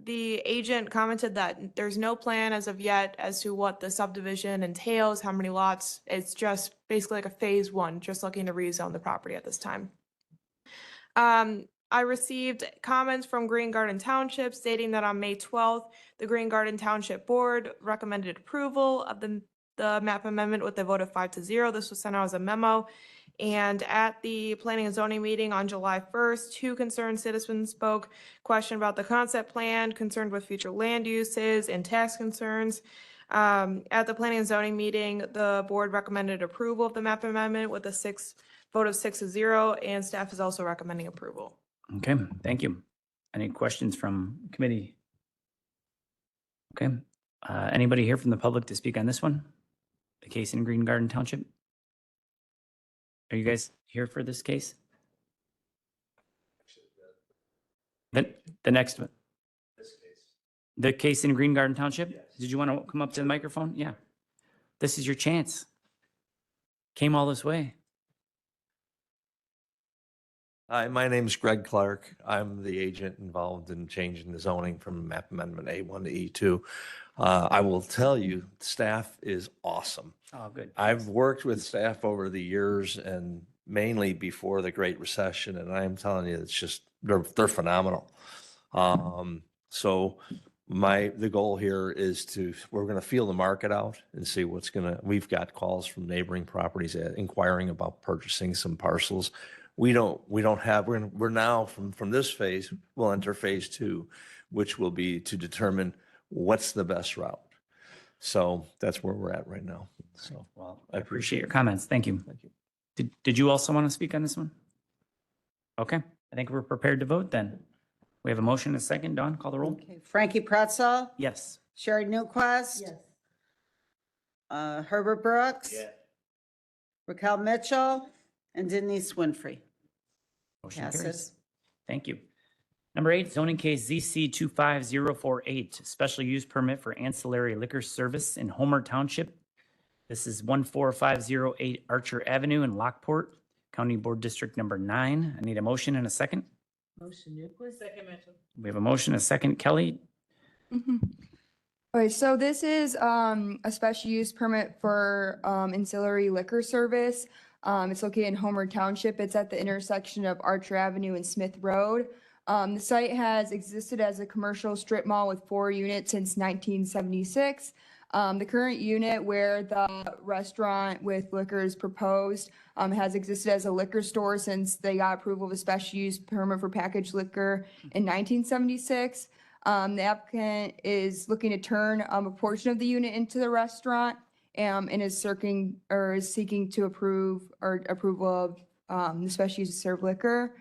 The agent commented that there's no plan as of yet as to what the subdivision entails, how many lots. It's just basically like a phase one, just looking to rezone the property at this time. I received comments from Green Garden Township stating that on May 12th, the Green Garden Township Board recommended approval of the map amendment with a vote of 5-0. This was sent out as a memo. And at the Planning and Zoning meeting on July 1st, 2 concerned citizens spoke, questioned about the concept plan, concerned with future land uses and tax concerns. At the Planning and Zoning meeting, the board recommended approval of the map amendment with a vote of 6-0, and staff is also recommending approval. Okay, thank you. Any questions from committee? Okay, anybody here from the public to speak on this one? The case in Green Garden Township? Are you guys here for this case? The next one? The case in Green Garden Township? Did you want to come up to the microphone? Yeah. This is your chance. Came all this way. Hi, my name is Greg Clark. I'm the agent involved in changing the zoning from map amendment A1 to E2. I will tell you, staff is awesome. Oh, good. I've worked with staff over the years and mainly before the Great Recession, and I'm telling you, it's just, they're phenomenal. So the goal here is we're going to feel the market out and see we've got calls from neighboring properties inquiring about purchasing some parcels. We're now from this phase, we'll enter phase 2, which will be to determine what's the best route. So that's where we're at right now. So, well, I appreciate your comments. Thank you. Thank you. Did you also want to speak on this one? Okay, I think we're prepared to vote then. We have a motion and a second. Dawn, call the roll. Okay, Frankie Pretzel, Yes. Sherry Newquist. Yes. Herbert Brooks. Raquel Mitchell and Denise Winfrey. Motion carries. Passes. Thank you. Number 8, zoning case ZC 25048, special use permit for ancillary liquor service in Homer Township. This is 14508 Archer Avenue in Lockport, County Board District number 9. I need a motion and a second. Motion Newquist. Second Mitchell. We have a motion, a second. Kelly? All right, so this is a special use permit for ancillary liquor service. It's located in Homer Township. It's at the intersection of Archer Avenue and Smith Road. The site has existed as a commercial strip mall with 4 units since 1976. The current unit where the restaurant with liquor is proposed has existed as a liquor store since they got approval of a special use permit for packaged liquor in 1976. The applicant is looking to turn a portion of the unit into the restaurant and is seeking to approval of the special use to serve liquor.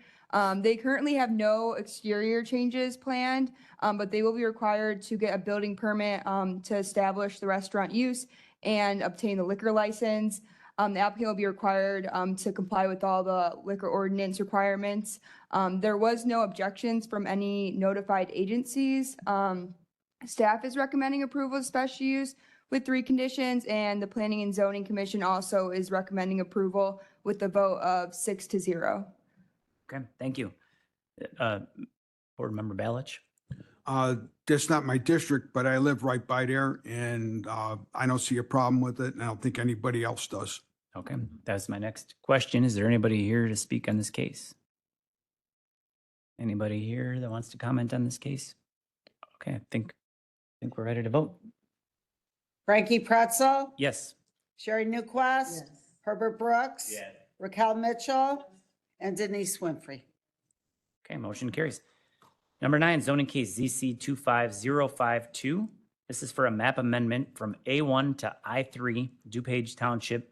They currently have no exterior changes planned, but they will be required to get a building permit to establish the restaurant use and obtain the liquor license. The applicant will be required to comply with all the liquor ordinance requirements. There was no objections from any notified agencies. Staff is recommending approval of special use with 3 conditions, and the Planning and Zoning Commission also is recommending approval with a vote of 6-0. Okay, thank you. Board Member Balich? That's not my district, but I live right by there and I don't see a problem with it and I don't think anybody else does. Okay, that's my next question. Is there anybody here to speak on this case? Anybody here that wants to comment on this case? Okay, I think we're ready to vote. Frankie Pretzel, Yes. Sherry Newquist. Yes. Herbert Brooks. Raquel Mitchell and Denise Winfrey. Okay, motion carries. Number 9, zoning case ZC 25052. This is for a map amendment from A1 to I3, DuPage Township,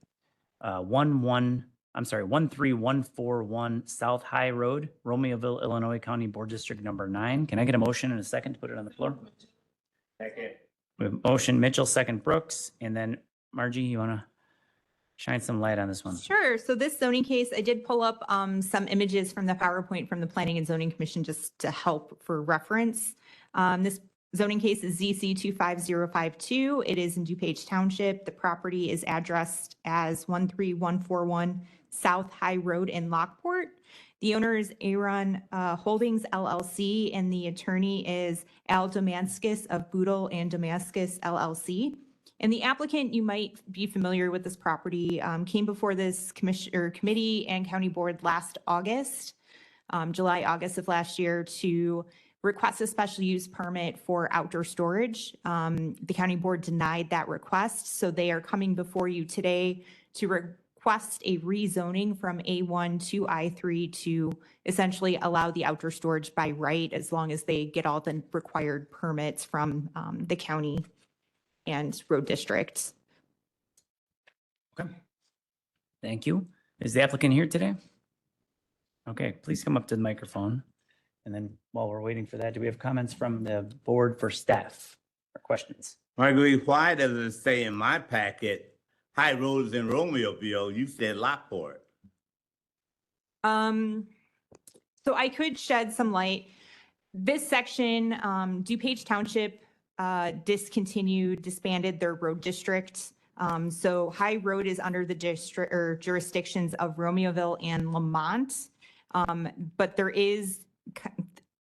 13141 South High Road, Romeoville, Illinois, County Board District number 9. Can I get a motion and a second to put it on the floor? Second. We have motion Mitchell, second Brooks, and then Margie, you want to shine some light on this one? Sure. So this zoning case, I did pull up some images from the PowerPoint from the Planning and Zoning Commission just to help for reference. This zoning case is ZC 25052. It is in DuPage Township. The property is addressed as 13141 South High Road in Lockport. The owner is Aaron Holdings LLC, and the attorney is Al Damascus of Boodle and Damascus LLC. And the applicant, you might be familiar with this property, came before this committee and county board last August, July, August of last year, to request a special use permit for outdoor storage. The county board denied that request, so they are coming before you today to request a rezoning from A1 to I3 to essentially allow the outdoor storage by right, as long as they get all the required permits from the county and road districts. Okay. Thank you. Is the applicant here today? Okay, please come up to the microphone. And then while we're waiting for that, do we have comments from the board for staff or questions? Marguerite, why does it say in my packet, High Roads in Romeoville? You said Lockport. So I could shed some light. This section, DuPage Township disbanded their road district. So High Road is under the district or jurisdictions of Romeoville and Lamont. But there is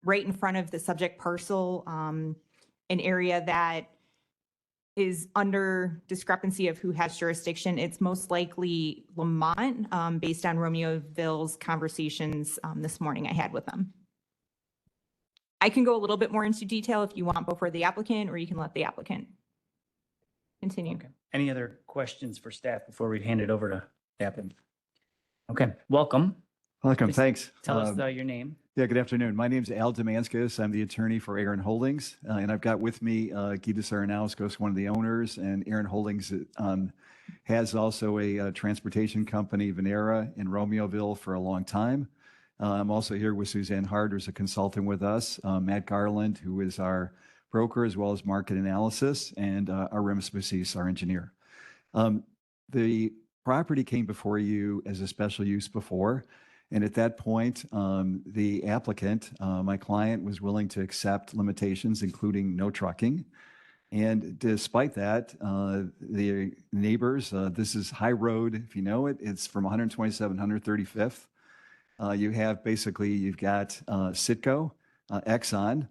right in front of the subject parcel, an area that is under discrepancy of who has jurisdiction. It's most likely Lamont, based on Romeoville's conversations this morning I had with them. I can go a little bit more into detail if you want before the applicant, or you can let the applicant continue. Okay. Any other questions for staff before we hand it over to the applicant? Okay, welcome. Welcome, Just thanks. Tell us your name. Yeah, good afternoon. My name's Al Damascus. I'm the attorney for Aaron Holdings, and I've got with me Gita Saranauskas, one of the owners, and Aaron Holdings has also a transportation company, Venera, in Romeoville for a long time. I'm also here with Suzanne Hart, who's a consultant with us, Matt Garland, who is our broker, as well as market analysis, and Aramis Basis, our engineer. The property came before you as a special use before. And at that point, the applicant, my client, was willing to accept limitations, including no trucking. And despite that, the neighbors, this is High Road, if you know it, it's from 127th, 135th. You have basically, you've got Citgo, Exxon.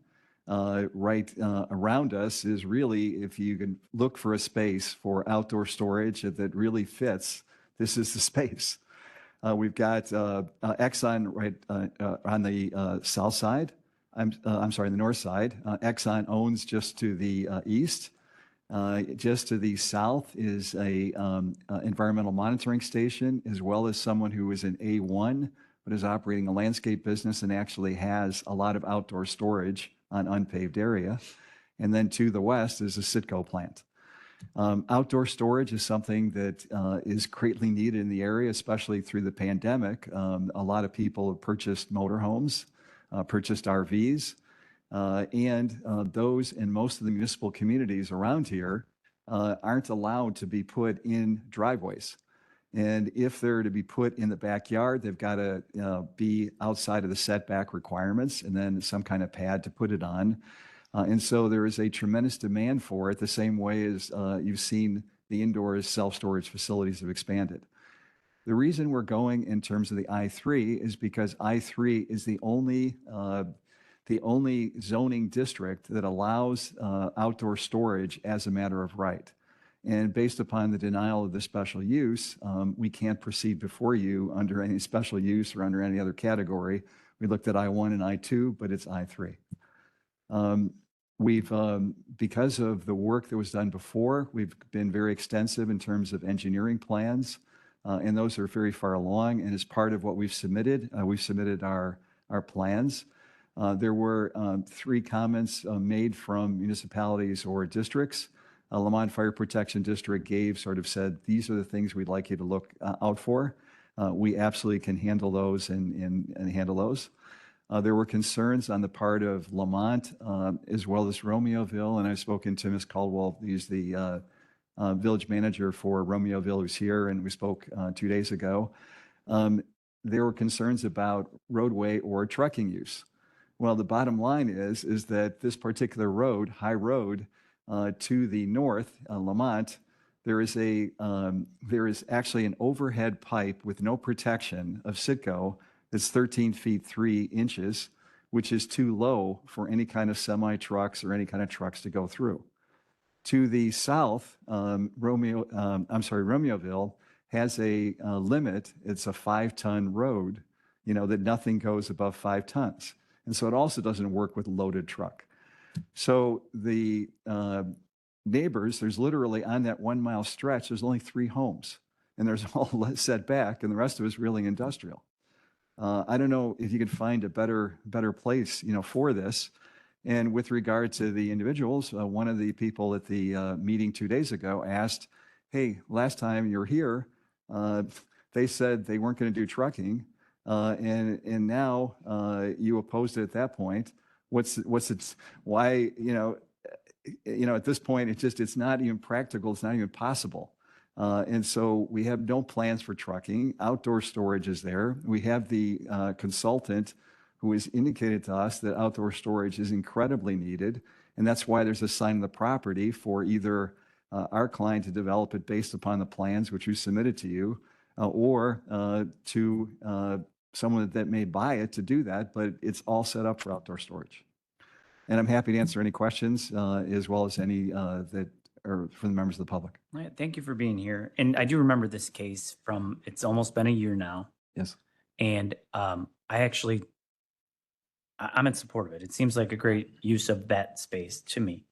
Right around us is really, if you can look for a space for outdoor storage that really fits, this is the space. We've got Exxon right on the south side. I'm sorry, the north side. Exxon owns just to the east. Just to the south is a environmental monitoring station, as well as someone who is an A1, but is operating a landscape business and actually has a lot of outdoor storage on unpaved area. And then to the west is a Citgo plant. Outdoor storage is something that is greatly needed in the area, especially through the pandemic. A lot of people have purchased motorhomes, purchased RVs, and those in most of the municipal communities around here aren't allowed to be put in driveways. And if they're to be put in the backyard, they've got to be outside of the setback requirements, and then some kind of pad to put it on. And so there is a tremendous demand for it, the same way as you've seen the indoor self-storage facilities have expanded. The reason we're going in terms of the I3 is because I3 is the only zoning district that allows outdoor storage as a matter of right. And based upon the denial of the special use, we can't proceed before you under any special use or under any other category. We looked at I1 and I2, but it's I3. We've, because of the work that was done before, we've been very extensive in terms of engineering plans, and those are very far along. And as part of what we've submitted our plans. There were 3 comments made from municipalities or districts. Lamont Fire Protection District said, these are the things we'd like you to look out for. We absolutely can handle those and handle those. There were concerns on the part of Lamont as well as Romeoville, and I've spoken to Ms. Caldwell, who's the village manager for Romeoville, who's here, and we spoke 2 days ago. There were concerns about roadway or trucking use. Well, the bottom line is that this particular road, High Road, to the north, Lamont, there is actually an overhead pipe with no protection of Citgo that's 13 feet 3 inches, which is too low for any kind of semi trucks or any kind of trucks to go through. To the south, Romeoville has a limit. It's a 5-ton road, that nothing goes above 5 tons. And so it also doesn't work with loaded truck. So the neighbors, there's literally on that 1 mile stretch, there's only 3 homes, and there's all set back, and the rest of it is really industrial. I don't know if you could find a better place, for this. And with regard to the individuals, one of the people at the meeting 2 days ago asked, hey, last time you were here, they said they weren't going to do trucking. And now you opposed it at that point. What's it, why, at this point, it's not even practical. It's not even possible. And so we have no plans for trucking. Outdoor storage is there. We have the consultant who has indicated to us that outdoor storage is incredibly needed. And that's why there's a sign on the property for either our client to develop it based upon the plans which we submitted to you, or to someone that may buy it to do that, but it's all set up for outdoor storage. And I'm happy to answer any questions as well as any that are from the members of the public. All right, thank you for being here. And I do remember this case from, it's almost been a year now. Yes. And I'm in support of it. It seems like a great use of that space to me.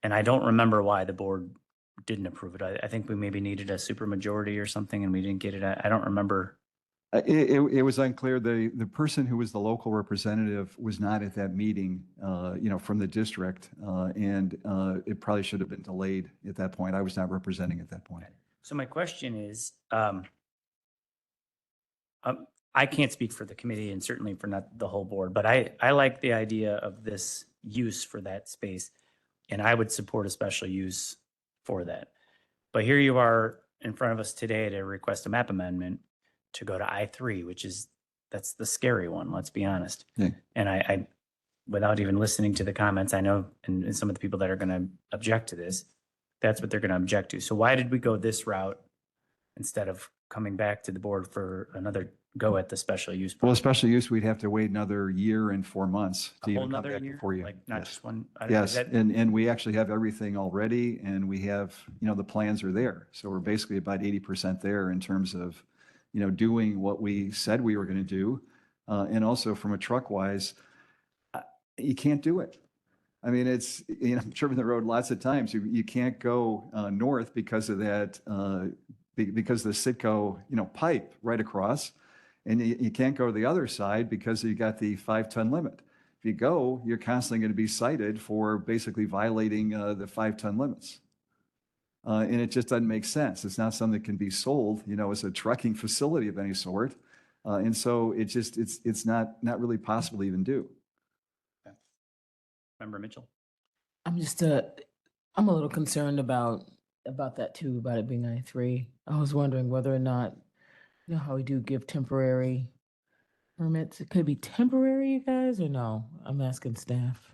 And I don't remember why the board didn't approve it. I think we maybe needed a supermajority or something and we didn't get it. I don't remember. It was unclear. The person who was the local representative was not at that meeting, from the district, and it probably should have been delayed at that point. I was not representing at that point. So my question is, I can't speak for the committee and certainly for not the whole board, but I like the idea of this use for that space, and I would support a special use for that. But here you are in front of us today to request a map amendment to go to I-3, that's the scary one, let's be honest. Yeah. And I, without even listening to the comments, I know, and some of the people that are going to object to this, that's what they're going to object to. So why did we go this route instead of coming back to the board for another go at the special use? Well, a special use, we'd have to wait another year and 4 months to A whole even come nother back year? before you. Like not Yes. just one? Yes, Is that- and we actually have everything already, and we have, the plans are there. So we're basically about 80% there in terms of, doing what we said we were going to do. And also from a truck wise, you can't do it. I mean, it's, I've driven the road lots of times. You can't go north because of that, because of the Citgo, pipe right across. And you can't go to the other side because you got the 5-ton limit. If you go, you're constantly going to be cited for basically violating the 5-ton limits. And it just doesn't make sense. It's not something that can be sold, as a trucking facility of any sort. And so it's not really possible to even do. Member Mitchell? I'm a little concerned about that too, about it being I-3. I was wondering whether or not, how we do give temporary permits. Could it be temporary, you guys, or no? I'm asking staff.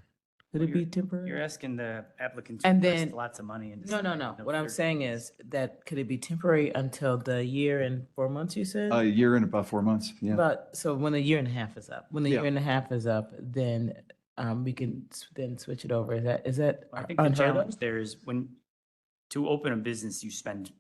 Could it be temporary? You're asking the applicant to And invest then- lots of money into. No. something. What I'm saying is that could it be temporary until the year and 4 months, you said? A year and about 4 months, yeah. But, so when the year and a half is up, Yeah. then we can then switch it over. Is that I think the unheard challenge of? there is to open a business, you spend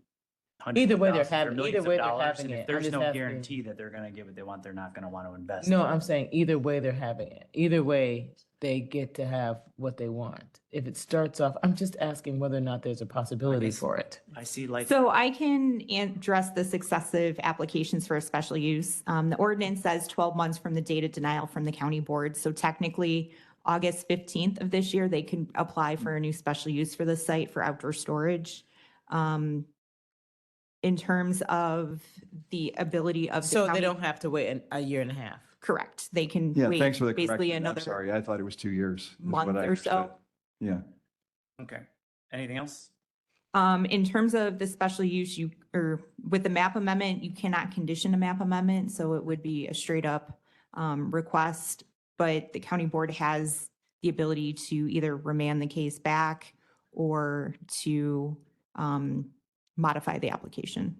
hundreds Either of way, they're thousands or having- millions either of way, they're dollars, having and it. if I'm there's just no asking- guarantee that they're going to get what they want, they're not going to want to invest. No, I'm saying either way they're having it. Either way, they get to have what they want. If it starts off, I'm just asking whether or not there's a possibility for it. I see like. So I can address the successive applications for a special use. The ordinance says 12 months from the date of denial from the county board. So technically, August 15th of this year, they can apply for a new special use for the site for outdoor storage. In terms of the ability of the So they county- don't have to wait a year and a half. Correct. They can Yeah, wait thanks for the basically correction. I'm another sorry, I thought it was 2 years. is month what I or so. understood. Yeah. Okay. Anything else? In terms of the special use, or with the map amendment, you cannot condition a map amendment, so it would be a straight up request but the county board has the ability to either remand the case back or to modify the application.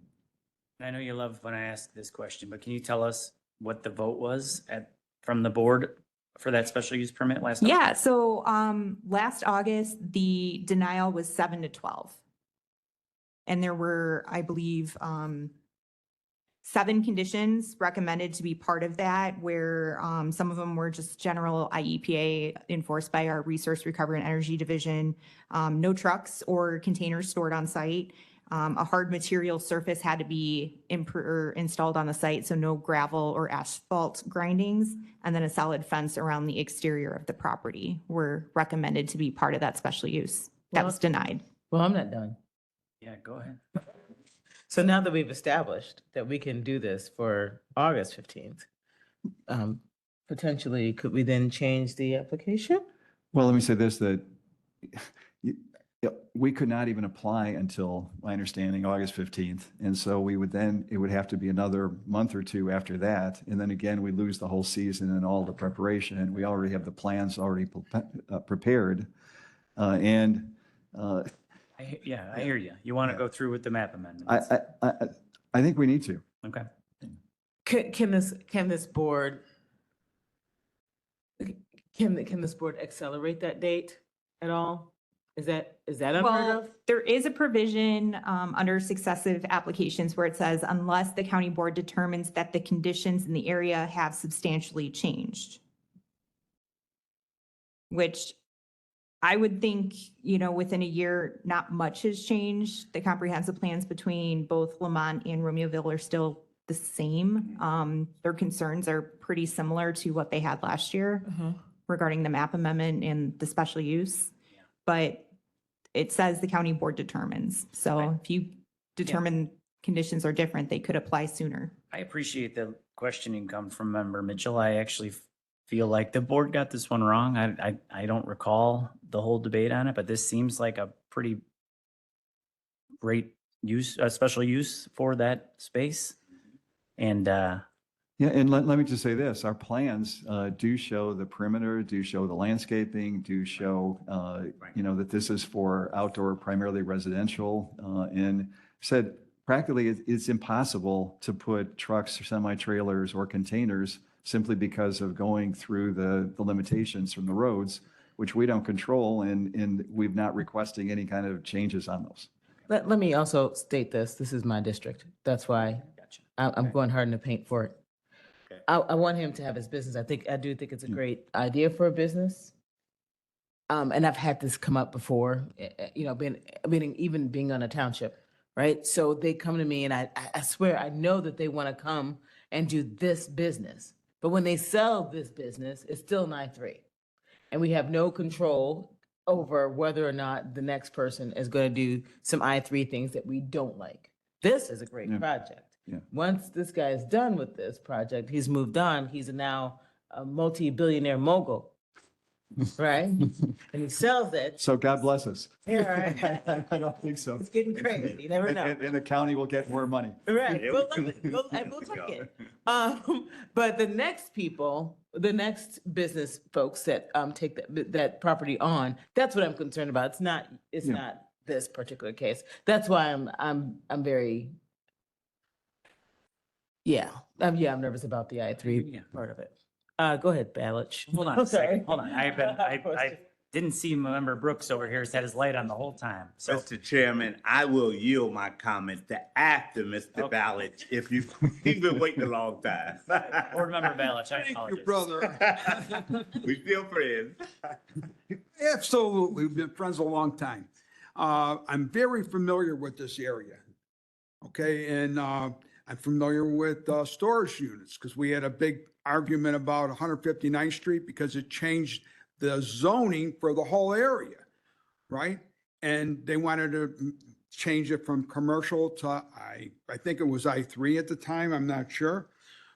I know you love when I ask this question, but can you tell us what the vote was from the board for that special use permit last? Yeah, so last August, the denial was 7-12. And there were, I believe, 7 conditions recommended to be part of that, where some of them were just general IEPA enforced by our Resource Recovery and Energy Division, no trucks or containers stored on site. A hard material surface had to be installed on the site, so no gravel or asphalt grindings, and then a solid fence around the exterior of the property were recommended to be part of that special use. That was denied. Well, I'm not done. Yeah, go ahead. So now that we've established that we can do this for August 15th, potentially, could we then change the application? Well, let me say this, that we could not even apply until, my understanding, August 15th. And so we would then, it would have to be another month or two after that. And then again, we lose the whole season and all the preparation. And we already have the plans already prepared. Yeah, I hear you. You want to go through with the map amendments? I think we need to. Okay. Can this board accelerate that date at all? Is that unheard Well, of? there is a provision under successive applications where it says, unless the county board determines that the conditions in the area have substantially changed. Which I would think, within a year, not much has changed. The comprehensive plans between both Lamont and Romeoville are still the same. Their concerns are pretty similar to what they had last year regarding the map amendment and the special use. But it says the county board determines. So if you determine conditions are different, they could apply sooner. I appreciate the questioning come from Member Mitchell. I actually feel like the board got this one wrong. I don't recall the whole debate on it, but this seems like a pretty great use, a special use for that space. And Yeah, and let me just say this, our plans do show the perimeter, do show the landscaping, do show, that this is for outdoor, primarily residential. And said, practically, it's impossible to put trucks, semi-trailers, or containers simply because of going through the limitations from the roads, which we don't control, and we're not requesting any kind of changes on those. Let me also state this. This is my district. That's why I'm going hard in the paint for it. I want him to have his business. I do think it's a great idea for a business. And I've had this come up before, being on a township, right? So they come to me and I swear, I know that they want to come and do this business. But when they sell this business, it's still an I-3. And we have no control over whether or not the next person is going to do some I-3 things that we don't like. This is a great project. Yeah. Once this guy is done with this project, he's moved on. He's now a multi-billionaire mogul, right? And he sells it. So God bless us. Yeah, right. I don't think so. It's getting crazy. You never know. And the county will get more money. Right. We'll take it. But the next business folks that take that property on, that's what I'm concerned about. It's not this particular case. That's why I'm very. I'm nervous about the I-3 part of it. Go ahead, Balich. hold on a second. Hold on. I didn't see Member Brooks over here. He's had his light on the whole time. So, Mr. Chairman, I will yield my comments to after Mr. Balich, if you've been waiting a long time. Board Member Balich, I apologize. Thank you, brother. We still friends. Absolutely. We've been friends a long time. I'm very familiar with this area. Okay, and I'm familiar with storage units because we had a big argument about 159th Street because it changed the zoning for the whole area, right? And they wanted to change it from commercial to I think it was I-3 at the time, I'm not sure.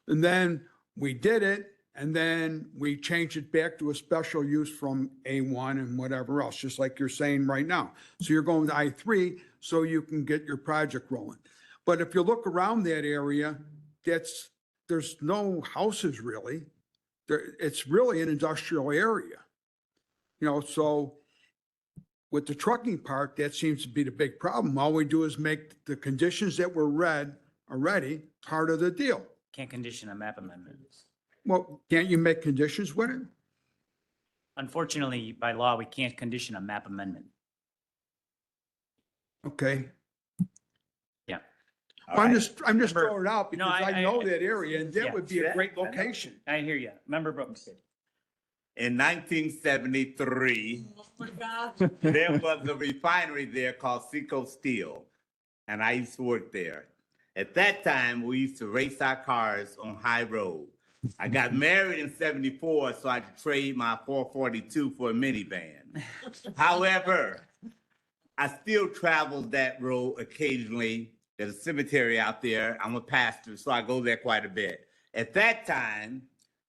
And then we did it, and then we changed it back to a special use from A1 and whatever else, just like you're saying right now. So you're going to I-3 so you can get your project rolling. But if you look around that area, there's no houses really. it's really an industrial area. You know, so with the trucking part, that seems to be the big problem. All we do is make the conditions that were read already part of the deal. Can't condition a map amendment. Well, can't you make conditions with it? Unfortunately, by law, we can't condition a map amendment. Okay. Yeah. I'm just throwing it out No, because I know that area and Yeah. that would be a great location. I hear you. Member Brooks. In 1973, there was a refinery there called Seco Steel, and I used to work there. At that time, we used to race our cars on High Road. I got married in 74, so I could trade my 442 for a minivan. However, I still traveled that road occasionally. There's a cemetery out there. I'm a pastor, so I go there quite a bit. At that time,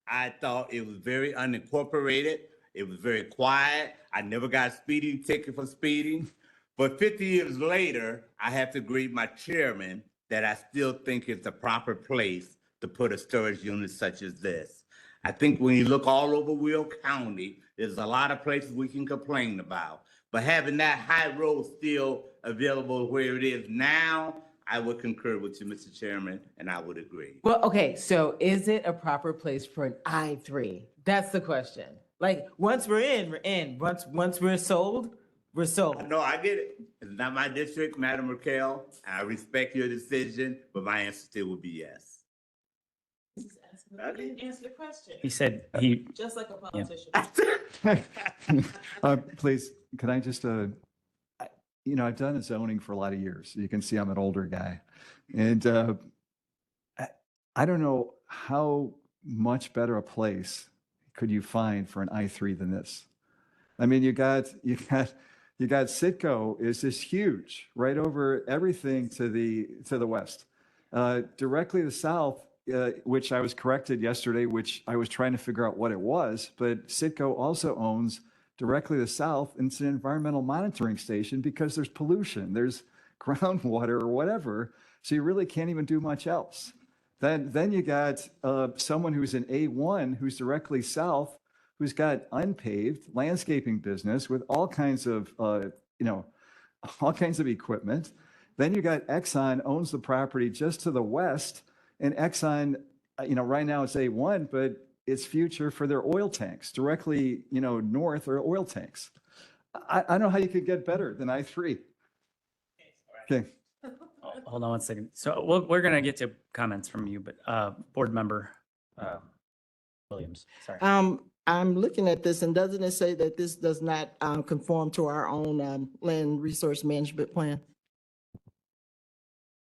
I thought it was very unincorporated. It was very quiet. I never got a speeding ticket for speeding. But 50 years later, I have to agree with my chairman that I still think it's the proper place to put a storage unit such as this. I think when you look all over Will County, there's a lot of places we can complain about. But having that high road still available where it is now, I would concur with you, Mr. Chairman, and I would agree. Well, okay, so is it a proper place for an I-3? That's the question. Like, once we're in, we're in. Once we're sold, we're sold. No, I get it. It's not my district, Madam Raquel. I respect your decision, but my answer still would be yes. I didn't answer the question. He said he. Just like a politician. Please, can I just, you know, I've done zoning for a lot of years. You can see I'm an older guy. And I don't know how much better a place could you find for an I-3 than this. I mean, you got Citgo is this huge right over everything to the west. Directly to the south, which I was corrected yesterday, which I was trying to figure out what it was, but Citgo also owns directly to the south, and it's an environmental monitoring station because there's pollution, there's groundwater or whatever, so you really can't even do much else. Then you got someone who's in A1 who's directly south, who's got unpaved landscaping business with all kinds of all kinds of equipment. Then you got Exxon owns the property just to the west, and Exxon, right now it's A1, but its future for their oil tanks directly, north are oil tanks. I don't know how you could get better than I-3. Okay. Hold on one second. So we're going to get to comments from you, but board member Williams, sorry. I'm looking at this, and doesn't it say that this does not conform to our own land resource management plan?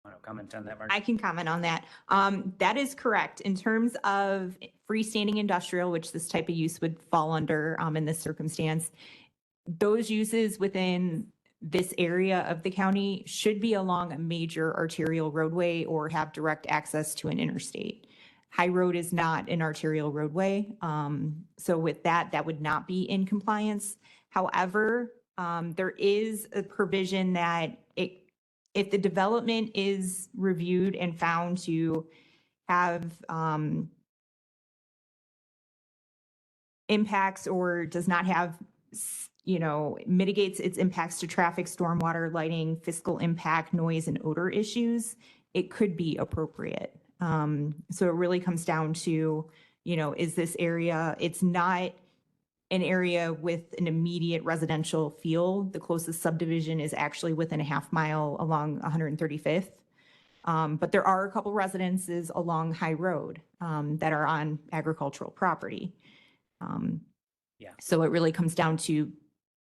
Want to comment on that, Mark? I can comment on that. That is correct. In terms of freestanding industrial, which this type of use would fall under in this circumstance, those uses within this area of the county should be along a major arterial roadway or have direct access to an interstate. High Road is not an arterial roadway. So with that, that would not be in compliance. However, there is a provision that if the development is reviewed and found to have impacts or does not have, mitigates its impacts to traffic, stormwater, lighting, fiscal impact, noise, and odor issues, it could be appropriate. So it really comes down to, is this area, it's not an area with an immediate residential feel. The closest subdivision is actually within a half mile along 135th. But there are a couple residences along High Road that are on agricultural property. So it really comes down to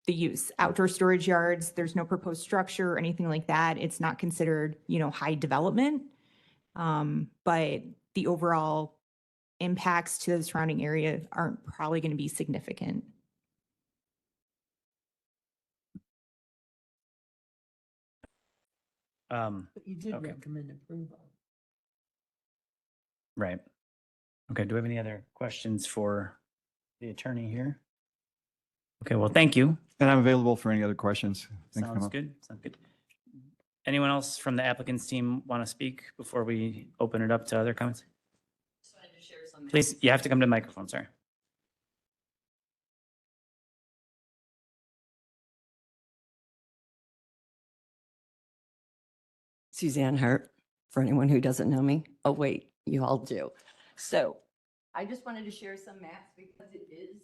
the use. Outdoor storage yards, there's no proposed structure or anything like that. It's not considered, high development. But the overall impacts to the surrounding area aren't probably going to be significant. But you did Okay. recommend approval. Right. Okay, do we have any other questions for the attorney here? Okay, well, thank you. And I'm available for any other questions. Thanks very Sounds much. good. Sounds good. Anyone else from the applicant's team want to speak before we open it up to other comments? Please, you have to come to the microphone, sorry. Suzanne Hart, for anyone who doesn't know me. Oh, wait, you all do. So I just wanted to share some maps because it is,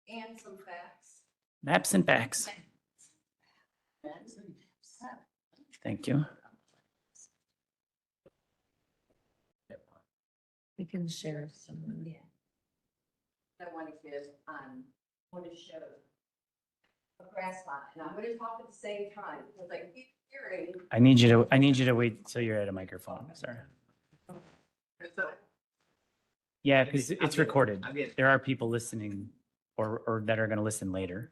and some facts. Maps and facts. Thank you. We can share some. I want to give, want to show a grass lot, and I'm going to talk at the same time because I keep hearing. I need you to wait till you're at a microphone, sir. Yeah, because it's recorded. There are people listening or that are going to listen later.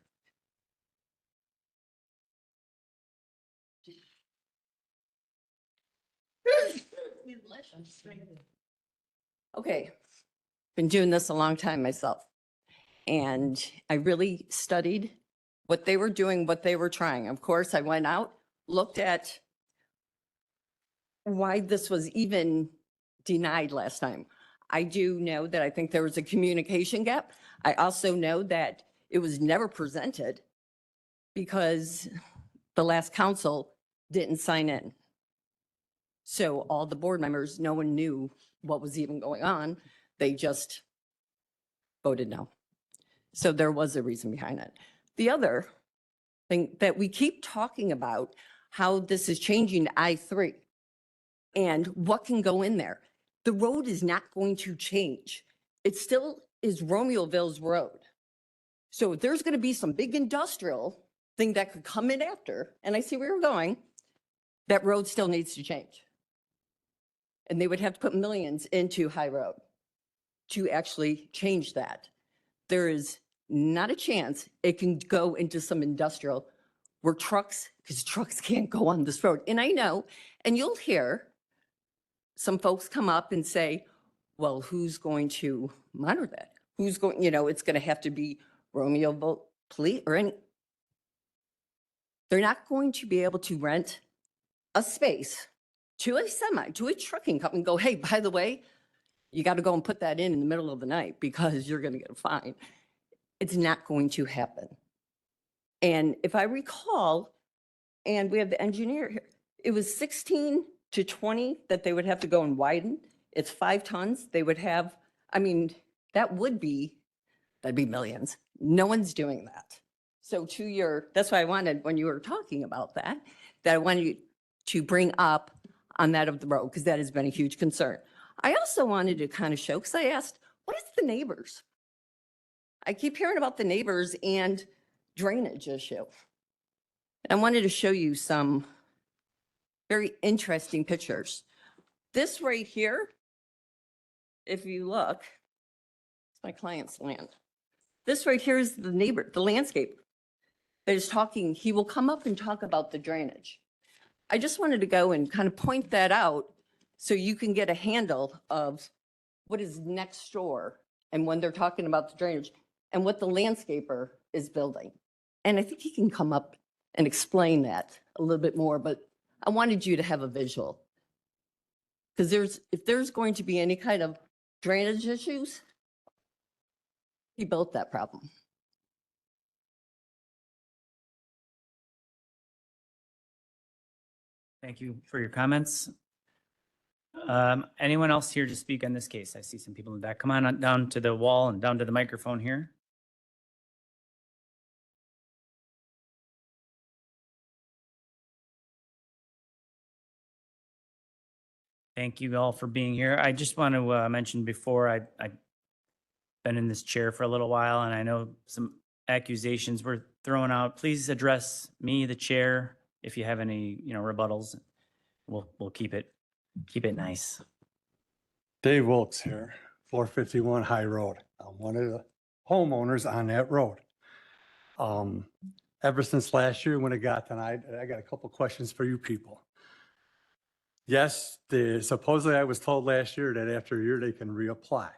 Okay, been doing this a long time myself. And I really studied what they were doing, what they were trying. Of course, I went out, looked at why this was even denied last time. I do know that I think there was a communication gap. I also know that it was never presented because the last council didn't sign in. So all the board members, no one knew what was even going on. They just voted no. So there was a reason behind it. The other thing that we keep talking about, how this is changing to I-3 and what can go in there. The road is not going to change. It still is Romeoville's road. So if there's going to be some big industrial thing that could come in after, and I see where you're going, that road still needs to change. And they would have to put millions into High Road to actually change that. There is not a chance it can go into some industrial where trucks, because trucks can't go on this road. And I know, and you'll hear some folks come up and say, well, who's going to monitor that? Who's going, it's going to have to be Romeo Police or any. They're not going to be able to rent a space to a semi, to a trucking company and go, hey, by the way, you got to go and put that in the middle of the night because you're going to get a fine. It's not going to happen. And if I recall, and we have the engineer here, it was 16 to 20 that they would have to go and widen. It's 5 tons. They would have, that'd be millions. No one's doing that. So that's why I wanted, when you were talking about that I wanted you to bring up on that of the road, because that has been a huge concern. I also wanted to kind of show, because I asked, what is the neighbors? I keep hearing about the neighbors and drainage issue. I wanted to show you some very interesting pictures. This right here, if you look, it's my client's land. This right here is the neighbor, the landscape that is talking. He will come up and talk about the drainage. I just wanted to go and kind of point that out so you can get a handle of what is next door and when they're talking about the drainage and what the landscaper is building. And I think he can come up and explain that a little bit more, but I wanted you to have a visual. Because if there's going to be any kind of drainage issues, he built that problem. Thank you for your comments. Anyone else here to speak on this case? I see some people in the back. Come on down to the wall and down to the microphone here. Thank you all for being here. I just want to mention before, I've been in this chair for a little while, and I know some accusations were thrown out. Please address me, the chair, if you have any, rebuttals. We'll keep it nice. Dave Wilkes here, 451 High Road. I'm one of the homeowners on that road. Ever since last year when it got denied, I got a couple questions for you people. Yes, supposedly I was told last year that after a year they can reapply.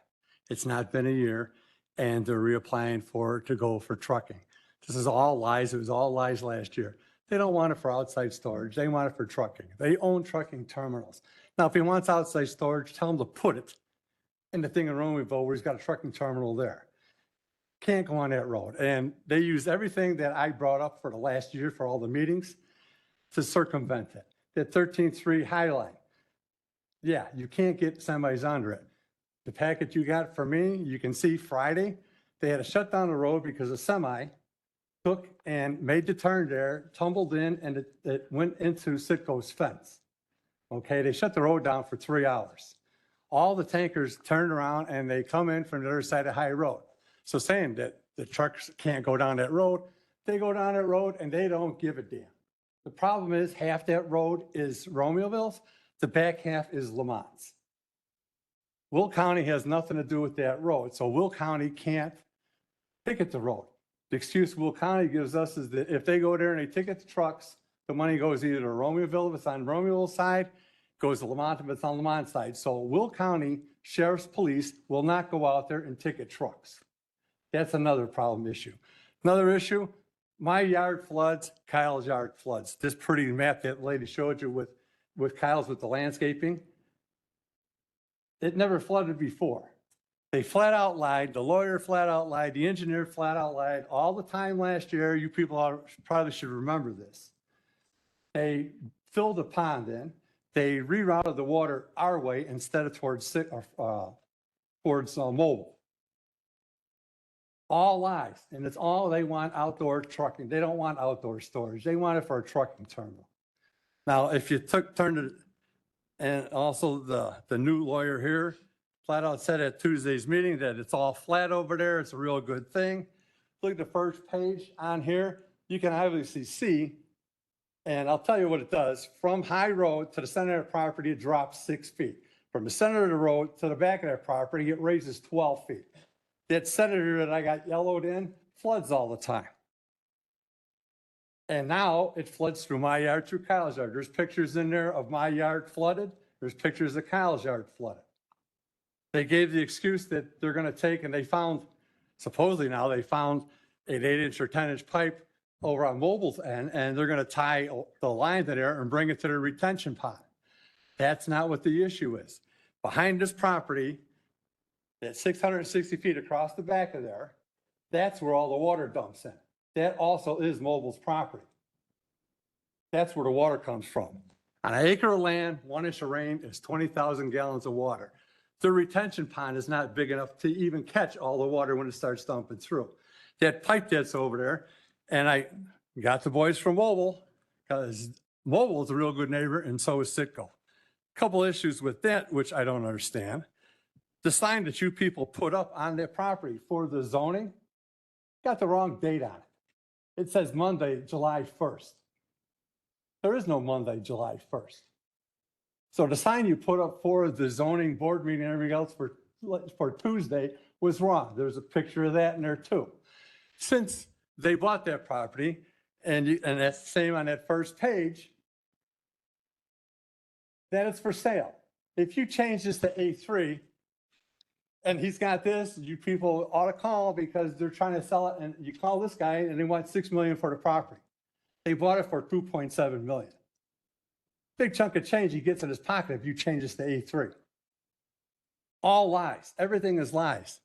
It's not been a year and they're reapplying to go for trucking. This is all lies. It was all lies last year. They don't want it for outside storage. They want it for trucking. They own trucking terminals. Now, if he wants outside storage, tell him to put it in the thing in Romeville where he's got a trucking terminal there. Can't go on that road. And they use everything that I brought up for the last year for all the meetings. to circumvent it. That 13.3 highline. Yeah, you can't get semis under it. The packet you got for me, you can see Friday, they had to shut down the road because a semi took and made the turn there, tumbled in, and it went into Sitco's fence. Okay, they shut the road down for 3 hours. All the tankers turned around and they come in from the other side of High Road. So saying that the trucks can't go down that road, they go down that road and they don't give a damn. The problem is half that road is Romeoville's, the back half is Lamont's. Will County has nothing to do with that road, so Will County can't ticket the road. The excuse Will County gives us is that if they go there and they ticket the trucks, the money goes either to Romeoville if it's on Romeoville's side, goes to Lamont if it's on Lamont's side. So Will County Sheriff's Police will not go out there and ticket trucks. That's another problem issue. Another issue, my yard floods, Kyle's yard floods. This pretty map that lady showed you with Kyle's with the landscaping, it never flooded before. They flat out lied, the lawyer flat out lied, the engineer flat out lied all the time last year. You people probably should remember this. They filled a pond in, they rerouted the water our way instead of towards Mobile. All lies, and it's all they want outdoor trucking. They don't want outdoor storage. They want it for a trucking terminal. Now, if you turned it, and also the new lawyer here flat out said at Tuesday's meeting that it's all flat over there. It's a real good thing. Look at the first page on here. You can obviously see, and I'll tell you what it does. From High Road to the center of the property, it drops 6 feet. From the center of the road to the back of that property, it raises 12 feet. That center that I got yellowed in floods all the time. And now it floods through my yard, through Kyle's yard. There's pictures in there of my yard flooded. There's pictures of Kyle's yard flooded. They gave the excuse that they're going to take, and they found, supposedly now they found an 8-inch or 10-inch pipe over on Mobile's end, and they're going to tie the line to there and bring it to the retention pond. That's not what the issue is. Behind this property, at 660 feet across the back of there, that's where all the water dumps in. That also is Mobile's property. That's where the water comes from. On an acre of land, 1 inch of rain is 20,000 gallons of water. The retention pond is not big enough to even catch all the water when it starts dumping through. That pipe that's over there, and I got the boys from Mobile, because Mobile is a real good neighbor, and so is Sitco. Couple issues with that, which I don't understand. The sign that you people put up on their property for the zoning got the wrong date on it. It says Monday, July 1st. There is no Monday, July 1st. So the sign you put up for the zoning board meeting and everything else for Tuesday was wrong. There's a picture of that in there too. Since they bought that property, and that's the same on that first page, that it's for sale. If you change this to A3, and he's got this, you people ought to call because they're trying to sell it, and you call this guy and they want $6 million for the property. They bought it for $2.7 million. Big chunk of change he gets in his pocket if you change this to A3. All lies. Everything is lies.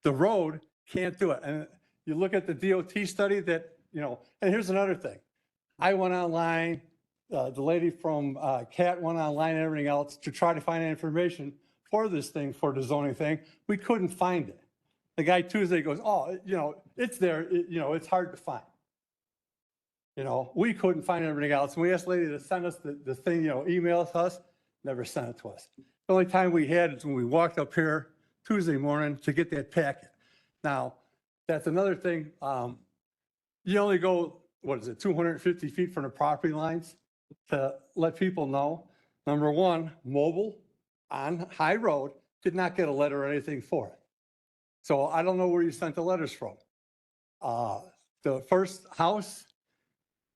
The road can't do it. And you look at the DOT study that, and here's another thing. I went online, the lady from CAT went online and everything else to try to find information for this thing, for the zoning thing. We couldn't find it. The guy Tuesday goes, oh, it's there, it's hard to find. We couldn't find everything else. And we asked the lady to send us the thing, email us, never sent it to us. The only time we had is when we walked up here Tuesday morning to get that packet. Now, that's another thing. You only go, 250 feet from the property lines to let people know. Number one, Mobile on High Road did not get a letter or anything for it. So I don't know where you sent the letters from. The first house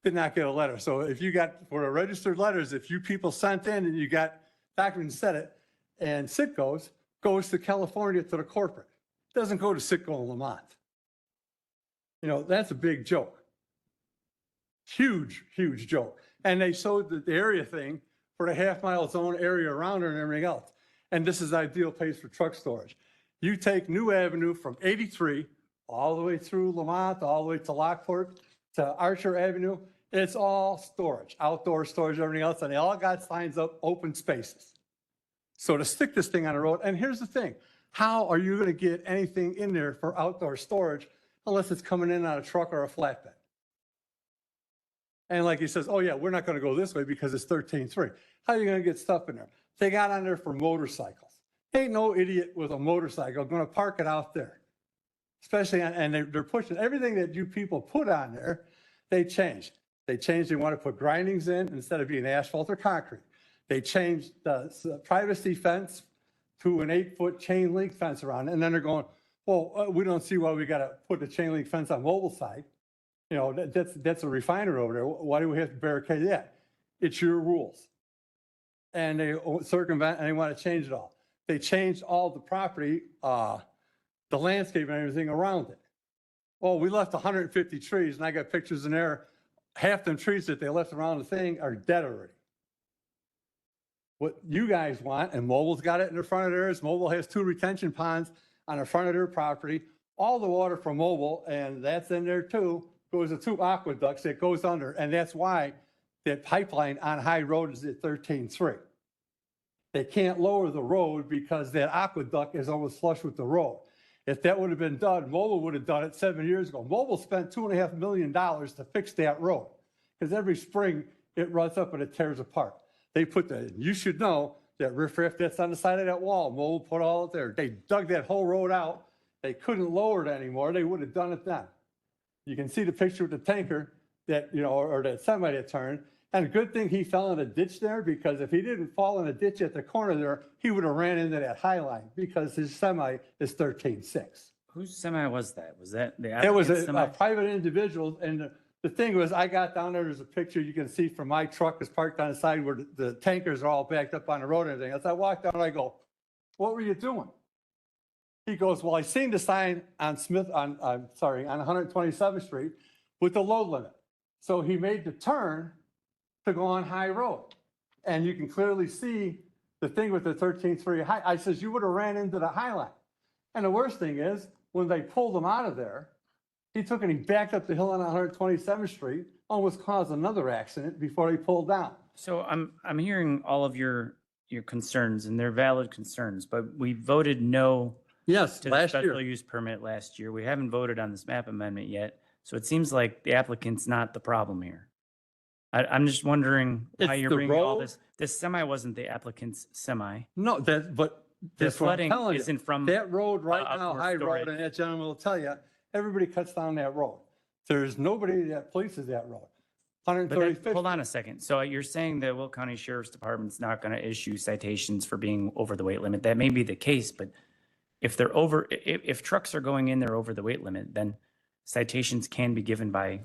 did not get a letter. So if you got, for the registered letters, if you people sent in and you got documents said it, and Sitco's goes to California to the corporate. It doesn't go to Sitco and Lamont. That's a big joke. Huge, huge joke. And they sold the area thing for the half-mile zone area around her and everything else. And this is ideal place for truck storage. You take New Avenue from 83 all the way through Lamont, all the way to Lockport, to Archer Avenue, It's all storage, outdoor storage, everything else, and they all got signs up, open spaces. So to stick this thing on the road, and here's the thing, how are you gonna get anything in there for outdoor storage unless it's coming in on a truck or a flatbed? And like he says, oh yeah, we're not gonna go this way because it's 13.3. How are you gonna get stuff in there? They got on there for motorcycles. Ain't no idiot with a motorcycle gonna park it out there. Especially, and they're pushing everything that you people put on there, they changed. They want to put grindings in instead of being asphalt or concrete. They changed the privacy fence to an 8-foot chain link fence around it. And then they're going, well, we don't see why we got to put the chain link fence on mobile side. You know, that's a refiner over there. Why do we have to barricade that? It's your rules. And they circumvent and they want to change it all. They changed all the property, the landscape and everything around it. Well, we left 150 trees and I got pictures in there. Half them trees that they left around the thing are dead already. What you guys want, and Mobile's got it in the front of theirs. Mobile has 2 retention ponds on the front of their property. All the water from Mobile, and that's in there too, goes to 2 aqueducts that goes under. And that's why that pipeline on High Road is at 13.3. They can't lower the road because that aqueduct is almost flush with the road. If that would have been done, Mobile would have done it 7 years ago. Mobile spent $2.5 million to fix that road because every spring it runs up and it tears apart. They put you should know that riffraff that's on the side of that wall, Mobile put all it there. They dug that whole road out. They couldn't lower it anymore. They would have done it then. You can see the picture with the tanker that, you know, or that semi that turned. And a good thing he fell in a ditch there because if he didn't fall in a ditch at the corner there, he would have ran into that high line because his semi is 13.6. Whose semi was that? Was that the It was applicant's semi? a private individual. And the thing was, I got down there, there's a picture you can see from my truck is parked on the side where the tankers are all backed up on the road and everything. As I walked down, I go, what were you doing? He goes, well, I seen the sign on on 127th Street with the load limit. So he made the turn to go on High Road. And you can clearly see the thing with the 13.3 high. I says, you would have ran into the High Line. And the worst thing is, when they pulled him out of there, he took and he backed up the hill on 127th Street, almost caused another accident before he pulled down. So I'm hearing all of your concerns, and they're valid concerns, but we voted no Yes, to the last special year. use permit last year. We haven't voted on this map amendment yet. So it seems like the applicant's not the problem here. I'm just wondering why It's you're the bringing all road. this. This semi wasn't the applicant's semi. No, but The that's what I'm flooding telling you. isn't from That road right now, outdoor High Road, storage. and that gentleman will tell you, everybody cuts down that road. There's nobody that polices that road. But then, 135th. hold on a second. So you're saying the Will County Sheriff's Department's not going to issue citations for being over the weight limit? That may be the case, but if they're over, if trucks are going in there over the weight limit, then citations can be given by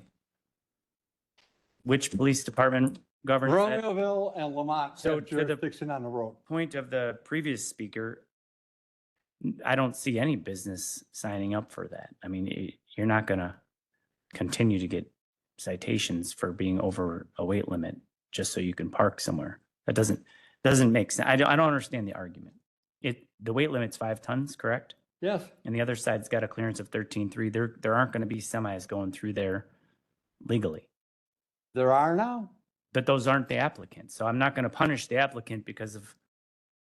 which police department governs that? Romeoville and Lamont So have to the jurisdiction on the road. point of the previous speaker, I don't see any business signing up for that. I mean, you're not going to continue to get citations for being over a weight limit just so you can park somewhere. That doesn't make sense. I don't understand the argument. The weight limit's 5 tons, correct? Yes, And the other side's got a clearance of 13.3. There aren't going to be semis going through there legally. there are now. But those aren't the applicants. So I'm not going to punish the applicant because of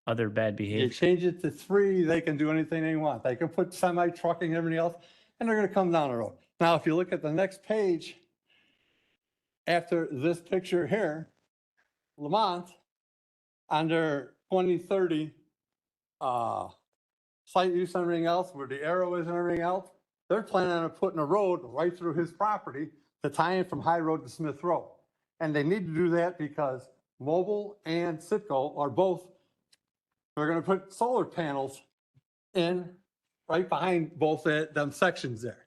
other bad You behavior. change it to 3, they can do anything they want. They can put semi-trucking and everything else, and they're gonna come down the road. Now, if you look at the next page, after this picture here, Lamont, under 2030, site use and everything else, where the arrow is and everything else, they're planning on putting a road right through his property to tie in from High Road to Smith Road. And they need to do that because Mobile and Citgo are both, they're gonna put solar panels in right behind both them sections there.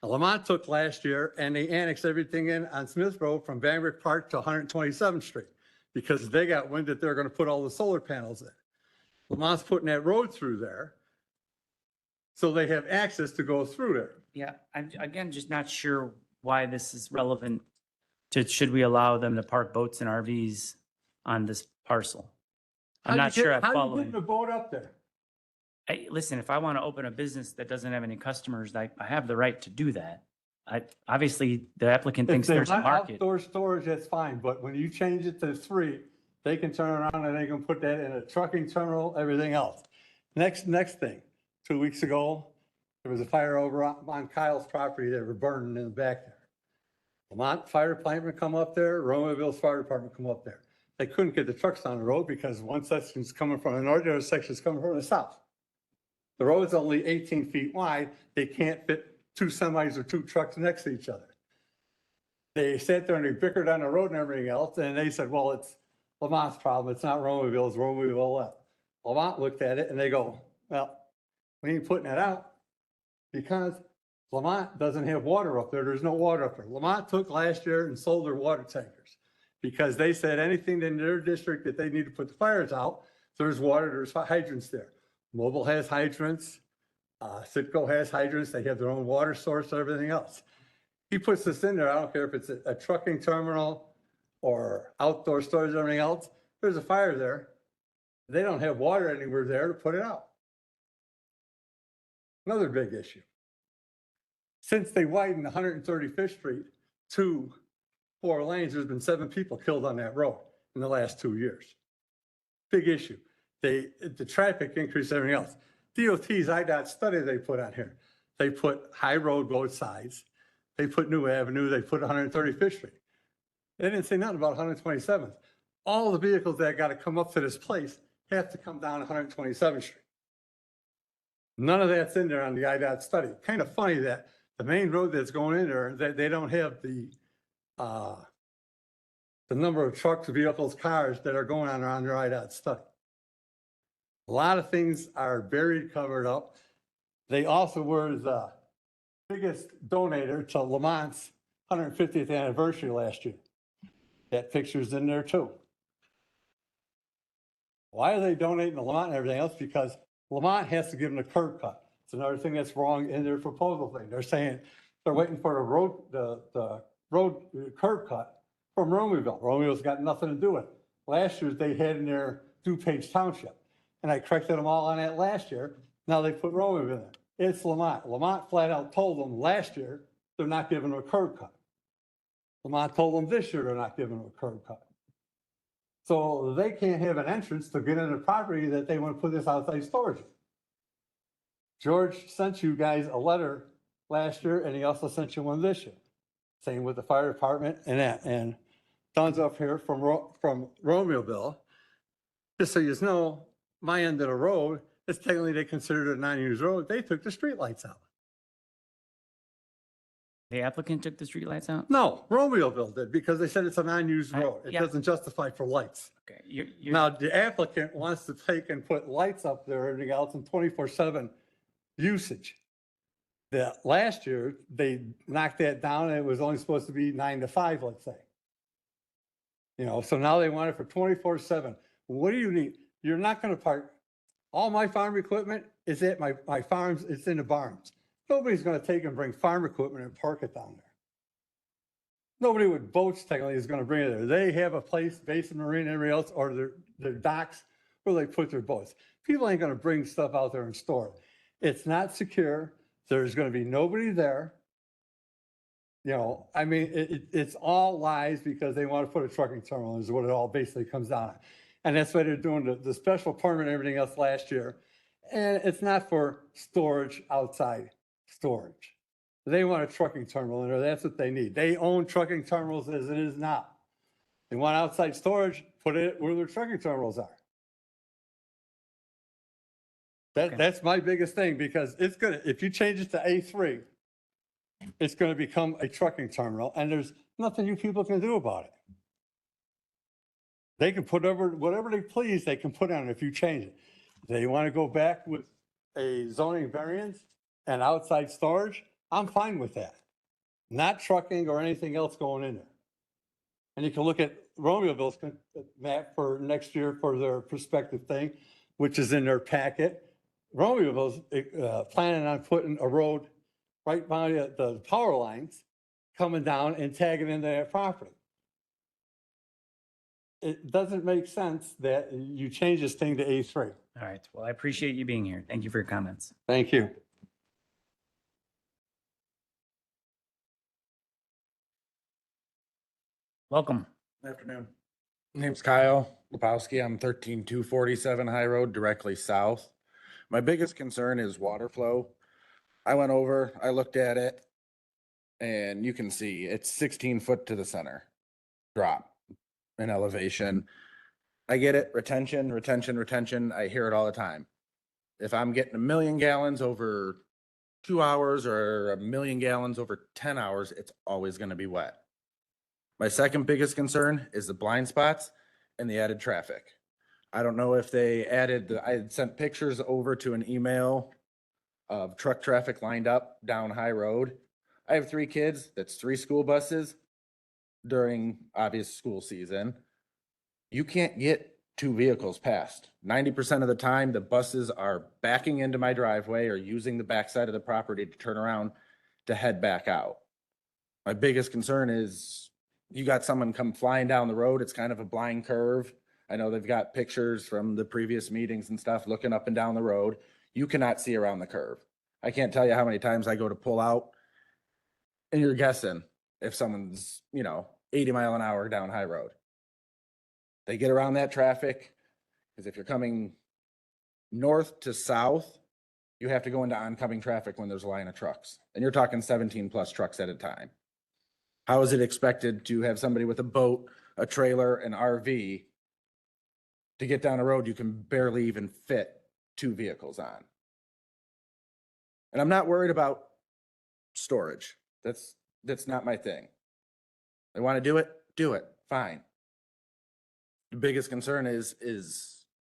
Now, Lamont took last year and they annexed everything in on Smith Road from Bambrick Park to 127th Street because they got wind that they're gonna put all the solar panels in. Lamont's putting that road through there so they have access to go through there. Yeah, I'm again just not sure why this is relevant to, should we allow them to park boats and RVs on this parcel? I'm not sure I'm How you following. getting the boat up there? Listen, if I want to open a business that doesn't have any customers, I have the right to do that. Obviously, the applicant If thinks they there's a want market. outdoor storage, that's fine, but when you change it to 3, they can turn around and they can put that in a trucking terminal, everything else. Next thing, 2 weeks ago, there was a fire over on Kyle's property. They were burning in the back there. Lamont Fire Department come up there, Romaville's Fire Department come up there. They couldn't get the trucks on the road because one section's coming from the north, the other section's coming from the south. The road's only 18 feet wide. They can't fit 2 semis or 2 trucks next to each other. They sat there and they bickered on the road and everything else, and they said, well, it's Lamont's problem. It's not Romaville's. Romaville left. Lamont looked at it and they go, well, we ain't putting that out because Lamont doesn't have water up there. There's no water up there. Lamont took last year and sold their water tankers because they said anything in their district that they need to put the fires out, there's water, there's hydrants there. Mobile has hydrants. Citgo has hydrants. They have their own water source and everything else. He puts this in there. I don't care if it's a trucking terminal or outdoor storage or everything else. There's a fire there. They don't have water anywhere there to put it out. Another big issue. Since they widened 135th Street to 4 lanes, there's been 7 people killed on that road in the last 2 years. Big issue. The traffic increase, everything else. DOT's IDOT study they put on here. They put high road both sides. They put New Avenue. They put 135th Street. They didn't say nothing about 127th. All the vehicles that got to come up to this place have to come down 127th Street. None of that's in there on the IDOT study. Kind of funny that the main road that's going in there, that they don't have the number of trucks, vehicles, cars that are going on their IDOT study. A lot of things are buried, covered up. They also were the biggest donor to Lamont's 150th anniversary last year. That picture's in there too. Why are they donating to Lamont and everything else? Because Lamont has to give them a curb cut. It's another thing that's wrong in their proposal thing. They're saying they're waiting for the road curb cut from Romaville. Romaville's got nothing to do with it. Last year they had in their DuPage Township, and I corrected them all on that last year. Now they put Romaville in. It's Lamont. Lamont flat out told them last year they're not giving them a curb cut. Lamont told them this year they're not giving them a curb cut. So they can't have an entrance to get in the property that they want to put this outside storage in. George sent you guys a letter last year, and he also sent you one this year. Same with the fire department and that. And Don's up here from Romaville. Just so you know, my end of the road, it's technically they considered it a non-used road. They took the streetlights out. The applicant took the streetlights out? No, Romaville did because they said it's a non-used road. It yeah. doesn't justify for lights. Okay. You're, Now, the applicant wants to take and put lights up there and everything else in 24/7 usage. That last year, they knocked that down and it was only supposed to be 9 to 5, let's say. You know, so now they want it for 24/7. What do you need? You're not going to park. All my farm equipment is at my farms. It's in the barns. Nobody's going to take and bring farm equipment and park it down there. Nobody with boats technically is going to bring it there. They have a place, Basin Marine and everybody else, or their docks where they put their boats. People ain't going to bring stuff out there and store it. It's not secure. There's going to be nobody there. You know, I mean, it's all lies because they want to put a trucking terminal is what it all basically comes down to. And that's why they're doing the special permit and everything else last year. And it's not for storage outside storage. They want a trucking terminal in there. That's what they need. They own trucking terminals as it is now. They want outside storage, put it where their trucking terminals are. That's my biggest thing because it's gonna, if you change it to A3, it's gonna become a trucking terminal and there's nothing you people can do about it. They can put whatever they please, they can put on it if you change it. They want to go back with a zoning variance and outside storage, I'm fine with that. Not trucking or anything else going in there. And you can look at Romaville's map for next year for their prospective thing, which is in their packet. Romaville's planning on putting a road right by the power lines coming down and tagging into that property. It doesn't make sense that you change this thing to A3. All right. Well, I appreciate you being here. Thank you for your comments. Thank you. Welcome. Afternoon. Name's Kyle Lepowski. I'm 13247 High Road, directly south. My biggest concern is water flow. I went over, I looked at it, and you can see it's 16 foot to the center drop in elevation. I get it, retention, retention, retention. I hear it all the time. If I'm getting 1 million gallons over 2 hours or 1 million gallons over 10 hours, it's always going to be wet. My second biggest concern is the blind spots and the added traffic. I don't know if they added, I had sent pictures over to an email of truck traffic lined up down High Road. I have 3 kids, that's 3 school buses during obvious school season. You can't get 2 vehicles past. 90% of the time, the buses are backing into my driveway or using the backside of the property to turn around to head back out. My biggest concern is you got someone come flying down the road. It's kind of a blind curve. I know they've got pictures from the previous meetings and stuff looking up and down the road. You cannot see around the curve. I can't tell you how many times I go to pull out and you're guessing if someone's, 80 mile an hour down High Road. They get around that traffic because if you're coming north to south, you have to go into oncoming traffic when there's a line of trucks. And you're talking 17 plus trucks at a time. How is it expected to have somebody with a boat, a trailer, an RV to get down a road you can barely even fit 2 vehicles on? And I'm not worried about storage. That's not my thing. They want to do it, fine. The biggest concern is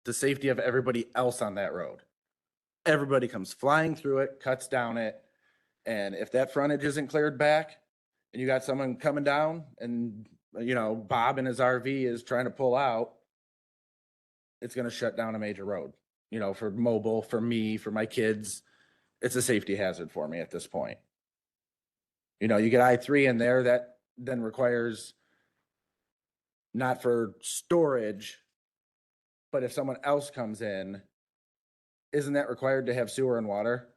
the safety of everybody else on that road. Everybody comes flying through it, cuts down it, and if that frontage isn't cleared back, and you got someone coming down and, Bob in his RV is trying to pull out, it's going to shut down a major road, for mobile, for me, for my kids. It's a safety hazard for me at this point. You get I-3 in there that then requires not for storage, but if someone else comes in, isn't that required to have sewer and water?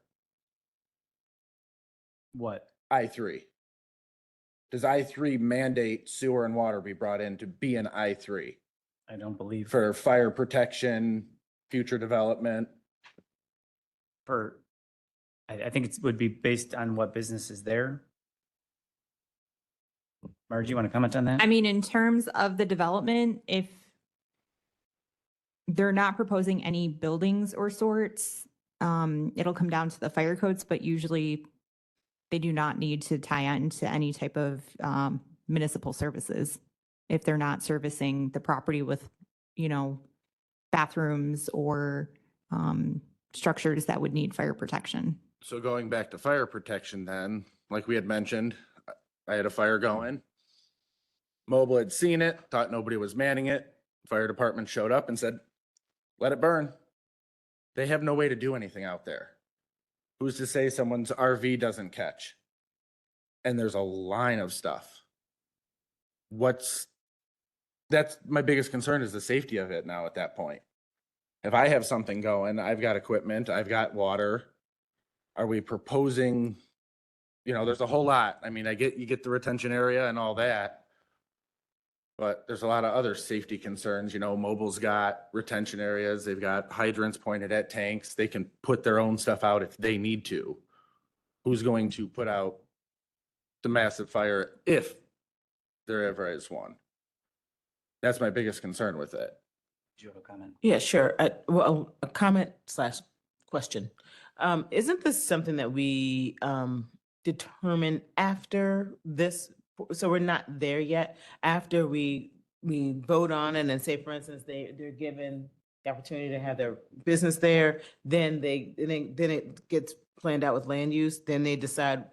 What? I-3. Does I-3 mandate sewer and water be brought in to be an I-3 I don't believe for fire protection, future development? I think it would be based on what business is there. Margie, you want to comment on that? I mean, in terms of the development, if they're not proposing any buildings or sorts, it'll come down to the fire codes, but usually they do not need to tie into any type of municipal services if they're not servicing the property with, bathrooms or structures that would need fire protection. So going back to fire protection then, like we had mentioned, I had a fire going. Mobile had seen it, thought nobody was manning it. Fire department showed up and said, let it burn. They have no way to do anything out there. Who's to say someone's RV doesn't catch? And there's a line of stuff. That's my biggest concern is the safety of it now at that point. If I have something going, I've got equipment, I've got water. Are we proposing, there's a whole lot. I mean, you get the retention area and all that. But there's a lot of other safety concerns. Mobile's got retention areas. They've got hydrants pointed at tanks. They can put their own stuff out if they need to. Who's going to put out the massive fire if there ever is one? That's my biggest concern with it. Do you have a comment? Yeah, sure. Well, a comment / question. Isn't this something that we determine after this? So we're not there yet. After we vote on it and say, for instance, they're given the opportunity to have their business there, then it gets planned out with land use. Then they decide,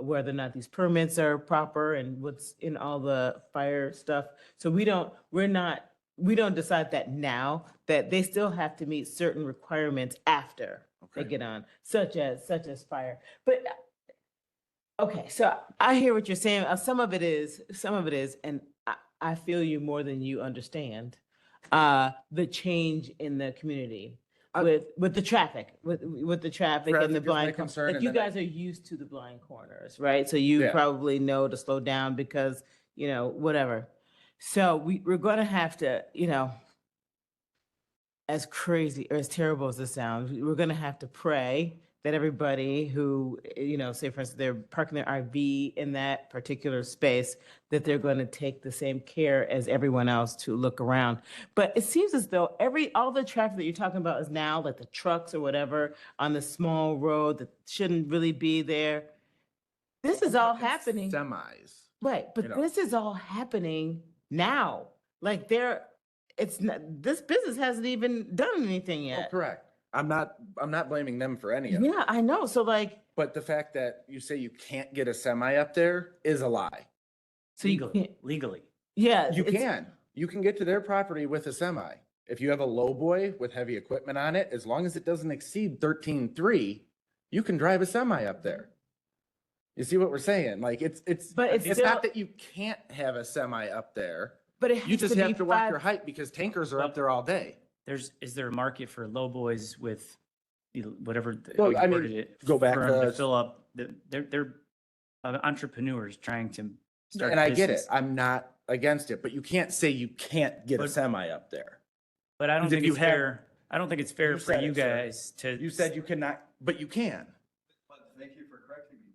whether or not these permits are proper and what's in all the fire stuff. So we don't decide that now, that they still have to meet certain requirements after they get on, such as fire. But okay, so I hear what you're saying. Some of it is, and I feel you more than you understand. The change in the community with the traffic, with the traffic and the blind concern. Like you guys are used to the blind corners, right? So you probably know to slow down because whatever. So we're gonna have to, as crazy or as terrible as this sounds, we're gonna have to pray that everybody who, say for instance, they're parking their RV in that particular space, that they're going to take the same care as everyone else to look around. But it seems as though all the traffic that you're talking about is now like the trucks or whatever on the small road that shouldn't really be there. This is all happening. Semis. Right, but this is all happening now. Like this business hasn't even done anything Oh, yet. correct. I'm not blaming them for any of it. Yeah, I know. So like, But the fact that you say you can't get a semi up there is a lie. so you can't, Legally. yeah. You it's- can. You can get to their property with a semi. If you have a low boy with heavy equipment on it, as long as it doesn't exceed 13.3, you can drive a semi up there. You see what we're saying? Like But it's it's still- not that you can't have a semi up there. But it You has just to have be to watch 5 your height because tankers are up there all day. Is there a market for low boys with whatever? Well, you I mean, worded it, go back for 'em to to- fill up, they're entrepreneurs trying to start. And I get it. business. I'm not against it, but you can't say you can't get a But- semi up there. But I don't Because if think you it's have- fair. I don't think it's fair You for said you it, sir. guys to. You said you cannot, but you can. Thank you for correcting me,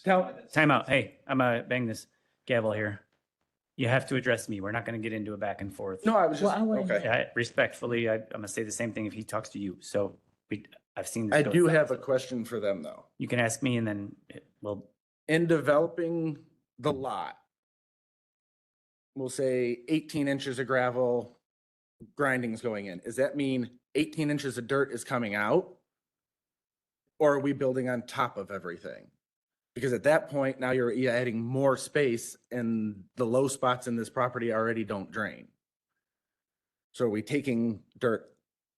but Time out. Hey, I'm gonna bang this gavel here. You have to address me. We're not gonna get into a back and forth. No, I was just, Well, I wanna- okay. Respectfully, I'm gonna say the same thing if he talks to you. So I've seen this. I go do south. have a question for them though. You can ask me and then we'll, In developing the lot, we'll say 18 inches of gravel grindings going in. Does that mean 18 inches of dirt is coming out? Or are we building on top of everything? Because at that point, now you're adding more space and the low spots in this property already don't drain. So are we taking dirt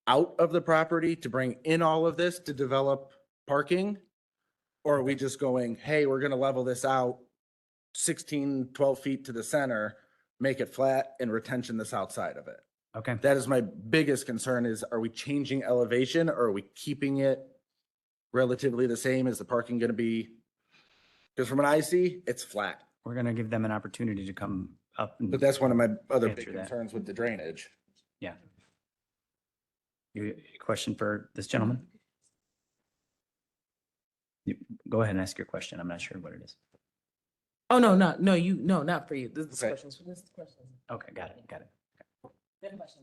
out of the property to bring in all of this to develop parking? Or are we just going, hey, we're gonna level this out 16, 12 feet to the center, make it flat and retention this outside of it? okay. That is my biggest concern is, are we changing elevation or are we keeping it relatively the same? Is the parking gonna be? Because from what I see, it's flat. We're gonna give them an opportunity to come up. and But that's one of my other Answer big that. concerns with the drainage. Yeah. You, a question for this gentleman? Go ahead and ask your question. I'm not sure what it is. Oh, no, not for you. This is Okay. questions. This is questions. Okay, got it.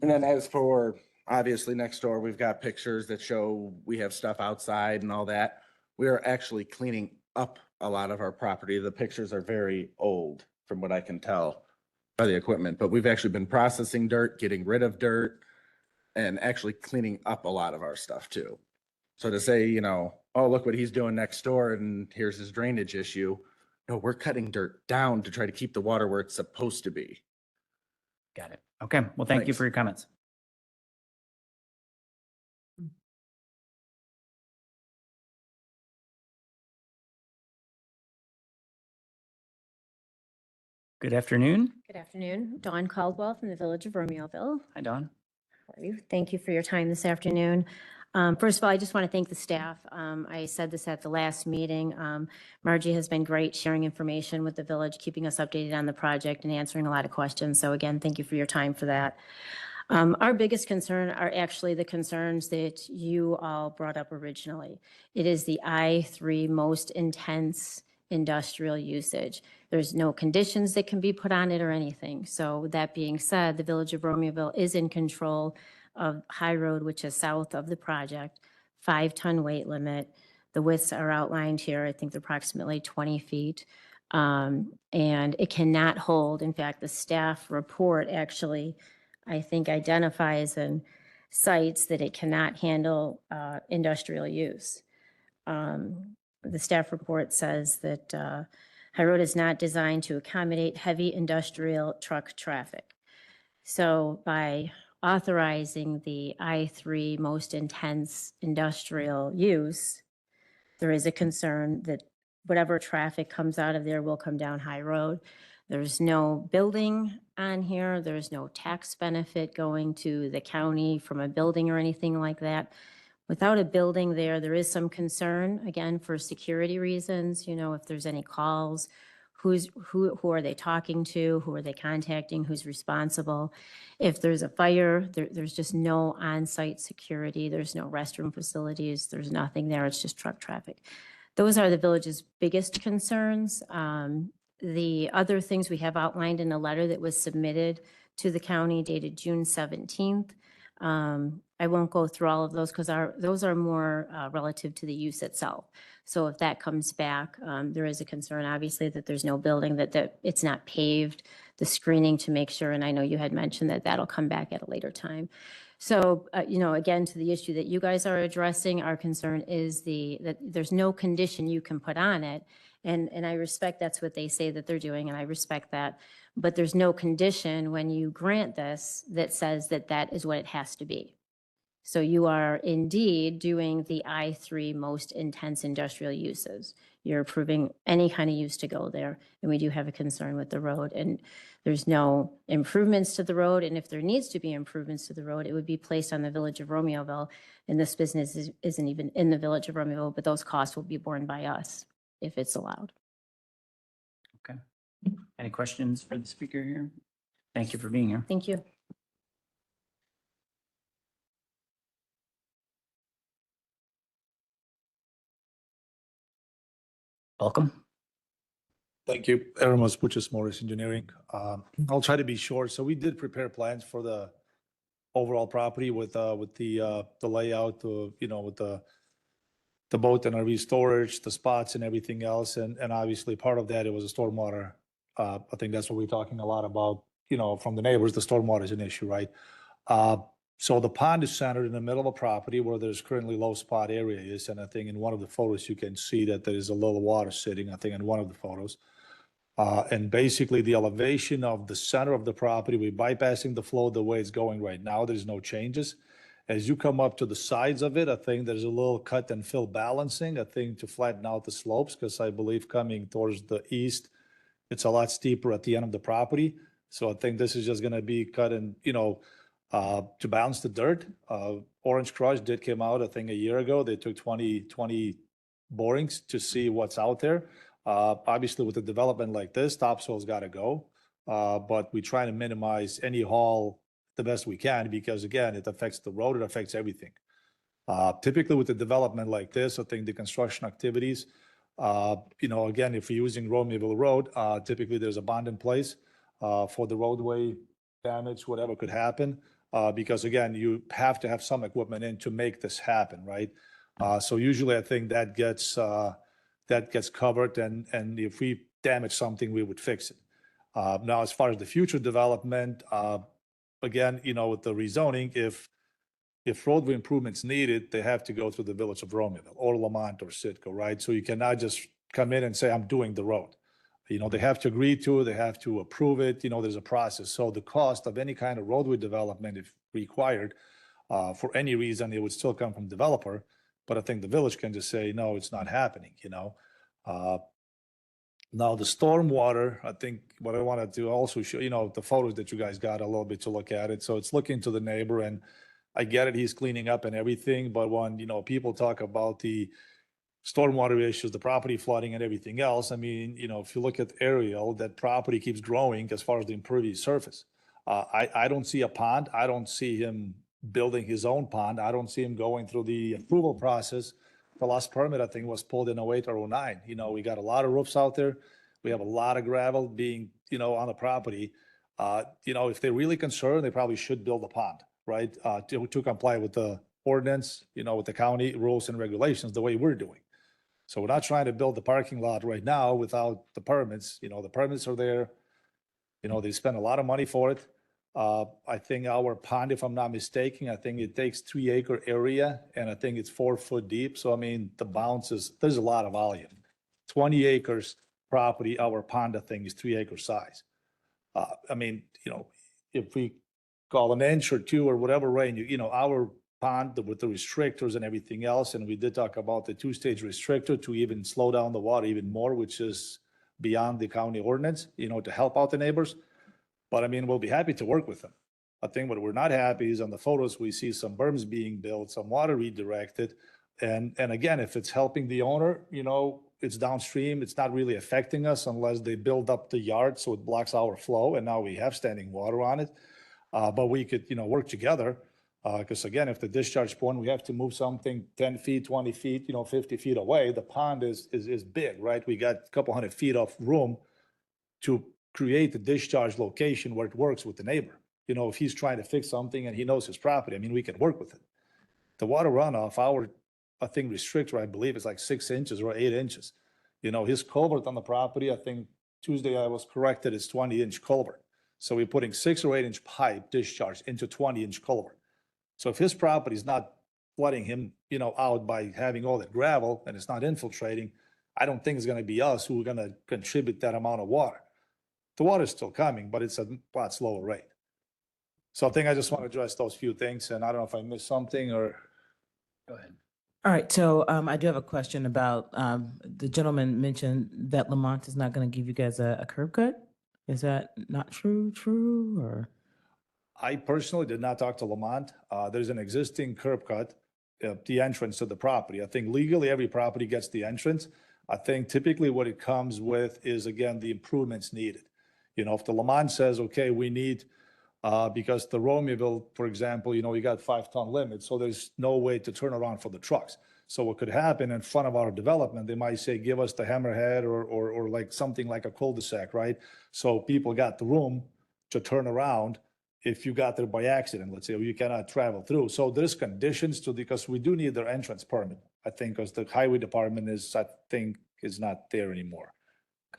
And then as for, obviously next door, we've got pictures that show we have stuff outside and all that. We are actually cleaning up a lot of our property. The pictures are very old from what I can tell by the equipment, but we've actually been processing dirt, getting rid of dirt and actually cleaning up a lot of our stuff too. So to say, oh, look what he's doing next door and here's his drainage issue. No, we're cutting dirt down to try to keep the water where it's supposed to be. Got it. Okay, well, thank you Thanks. for your comments. Good afternoon. Good afternoon. Dawn Caldwell from the Village of Romeoville. Hi, Dawn. How are you? Thank you for your time this afternoon. First of all, I just want to thank the staff. I said this at the last meeting. Margie has been great sharing information with the village, keeping us updated on the project and answering a lot of questions. So again, thank you for your time for that. Our biggest concern are actually the concerns that you all brought up originally. It is the I-3 most intense industrial usage. There's no conditions that can be put on it or anything. So that being said, the Village of Romeoville is in control of High Road, which is south of the project, 5-ton weight limit. The widths are outlined here. I think they're approximately 20 feet. And it cannot hold. In fact, the staff report actually, I think, identifies and cites that it cannot handle industrial use. The staff report says that High Road is not designed to accommodate heavy industrial truck traffic. So by authorizing the I-3 most intense industrial use, there is a concern that whatever traffic comes out of there will come down High Road. There's no building on here. There's no tax benefit going to the county from a building or anything like that. Without a building there, there is some concern, again, for security reasons, if there's any calls, who are they talking to? Who are they contacting? Who's responsible? If there's a fire, there's just no on-site security. There's no restroom facilities. There's nothing there. It's just truck traffic. Those are the village's biggest concerns. The other things we have outlined in a letter that was submitted to the county dated June 17th. I won't go through all of those because those are more relative to the use itself. So if that comes back, there is a concern, obviously, that there's no building, that it's not paved, the screening to make sure, and I know you had mentioned that that'll come back at a later time. So, again, to the issue that you guys are addressing, our concern is that there's no condition you can put on it. And I respect that's what they say that they're doing, and I respect that. But there's no condition when you grant this that says that that is what it has to be. So you are indeed doing the I3 most intense industrial uses. You're approving any kind of use to go there. And we do have a concern with the road. And there's no improvements to the road. And if there needs to be improvements to the road, it would be placed on the Village of Romeoville. And this business isn't even in the Village of Romeoville, but those costs will be borne by us if it's allowed. Okay. Any questions for the speaker here? Thank you for being here. Thank you. Welcome. Thank you. Aaron Maspuchis, Morris Engineering. I'll try to be short. So we did prepare plans for the overall property with the layout, with the boat and RV storage, the spots and everything else. And obviously part of that, it was a stormwater. I think that's what we're talking a lot about, from the neighbors, the stormwater is an issue, right? So the pond is centered in the middle of a property where there's currently low spot area is. And I think in one of the photos, you can see that there is a little water sitting, I think in one of the photos. And basically the elevation of the center of the property, we're bypassing the flow the way it's going right now. There's no changes. As you come up to the sides of it, I think there's a little cut and fill balancing, I think, to flatten out the slopes, because I believe coming towards the east, it's a lot steeper at the end of the property. So I think this is just gonna be cut and, to balance the dirt. Orange Crush did come out, I think, a year ago. They took 20 borings to see what's out there. Obviously, with a development like this, topsoil's got to go. But we try to minimize any haul the best we can because, again, it affects the road, it affects everything. Typically, with a development like this, I think the construction activities, again, if you're using Romeoville Road, typically there's a bond in place for the roadway damage, whatever could happen. Because again, you have to have some equipment in to make this happen, right? So usually I think that gets covered, and if we damage something, we would fix it. Now, as far as the future development, again, with the rezoning, if roadway improvements needed, they have to go through the Village of Romeoville or Lamont or Sitco, right? So you cannot just come in and say, I'm doing the road. They have to agree to it, they have to approve it, there's a process. So the cost of any kind of roadway development, if required, for any reason, it would still come from developer. But I think the village can just say, no, it's not happening, Now, the stormwater, I think what I wanted to also show, the photos that you guys got a little bit to look at it. So it's looking to the neighbor, and I get it, he's cleaning up and everything. But when, people talk about the stormwater issues, the property flooding and everything else. I mean, if you look at aerial, that property keeps growing as far as the impervious surface. I don't see a pond. I don't see him building his own pond. I don't see him going through the approval process. The last permit, I think, was pulled in 08 or 09. We got a lot of roofs out there. We have a lot of gravel being, on the property. If they're really concerned, they probably should build a pond, right? To comply with the ordinance, with the county rules and regulations, the way we're doing. So we're not trying to build the parking lot right now without the permits. The permits are there. They spend a lot of money for it. I think our pond, if I'm not mistaken, I think it takes 3-acre area, and I think it's 4 foot deep. So, I mean, the bounces, there's a lot of volume. 20 acres property, our pond, I think, is 3-acre size. I mean, if we call an inch or 2 or whatever range, our pond with the restrictors and everything else. And we did talk about the 2-stage restrictor to even slow down the water even more, which is beyond the county ordinance, to help out the neighbors. But I mean, we'll be happy to work with them. I think what we're not happy is on the photos, we see some berms being built, some water redirected. And again, if it's helping the owner, it's downstream. It's not really affecting us unless they build up the yard, so it blocks our flow, and now we have standing water on it. But we could, work together, because again, if the discharge point, we have to move something 10 feet, 20 feet, 50 feet away, the pond is big, right? We got a couple 100 feet of room to create a discharge location where it works with the neighbor. If he's trying to fix something and he knows his property, I mean, we can work with it. The water runoff, I think restrictor, I believe, is like 6 inches or 8 inches. His culvert on the property, I think Tuesday I was corrected, is 20-inch culvert. So we're putting 6 or 8 inch pipe discharge into 20-inch culvert. So if his property is not flooding him, out by having all that gravel and it's not infiltrating, I don't think it's going to be us who are going to contribute that amount of water. The water is still coming, but it's a lot slower rate. So I think I just want to address those few things, and I don't know if I missed something or. Go ahead. All right, so I do have a question about, the gentleman mentioned that Lamont is not going to give you guys a curb cut. Is that not true, or? I personally did not talk to Lamont. There's an existing curb cut at the entrance to the property. I think legally every property gets the entrance. I think typically what it comes with is, again, the improvements needed. If the Lamont says, okay, we need, because the Romeoville, for example, you got 5-ton limit, so there's no way to turn around for the trucks. So what could happen in front of our development, they might say, give us the hammerhead or like something like a cul-de-sac, right? So people got the room to turn around if you got there by accident, let's say, or you cannot travel through. So there's conditions because we do need their entrance permit, I think, because the highway department is not there anymore.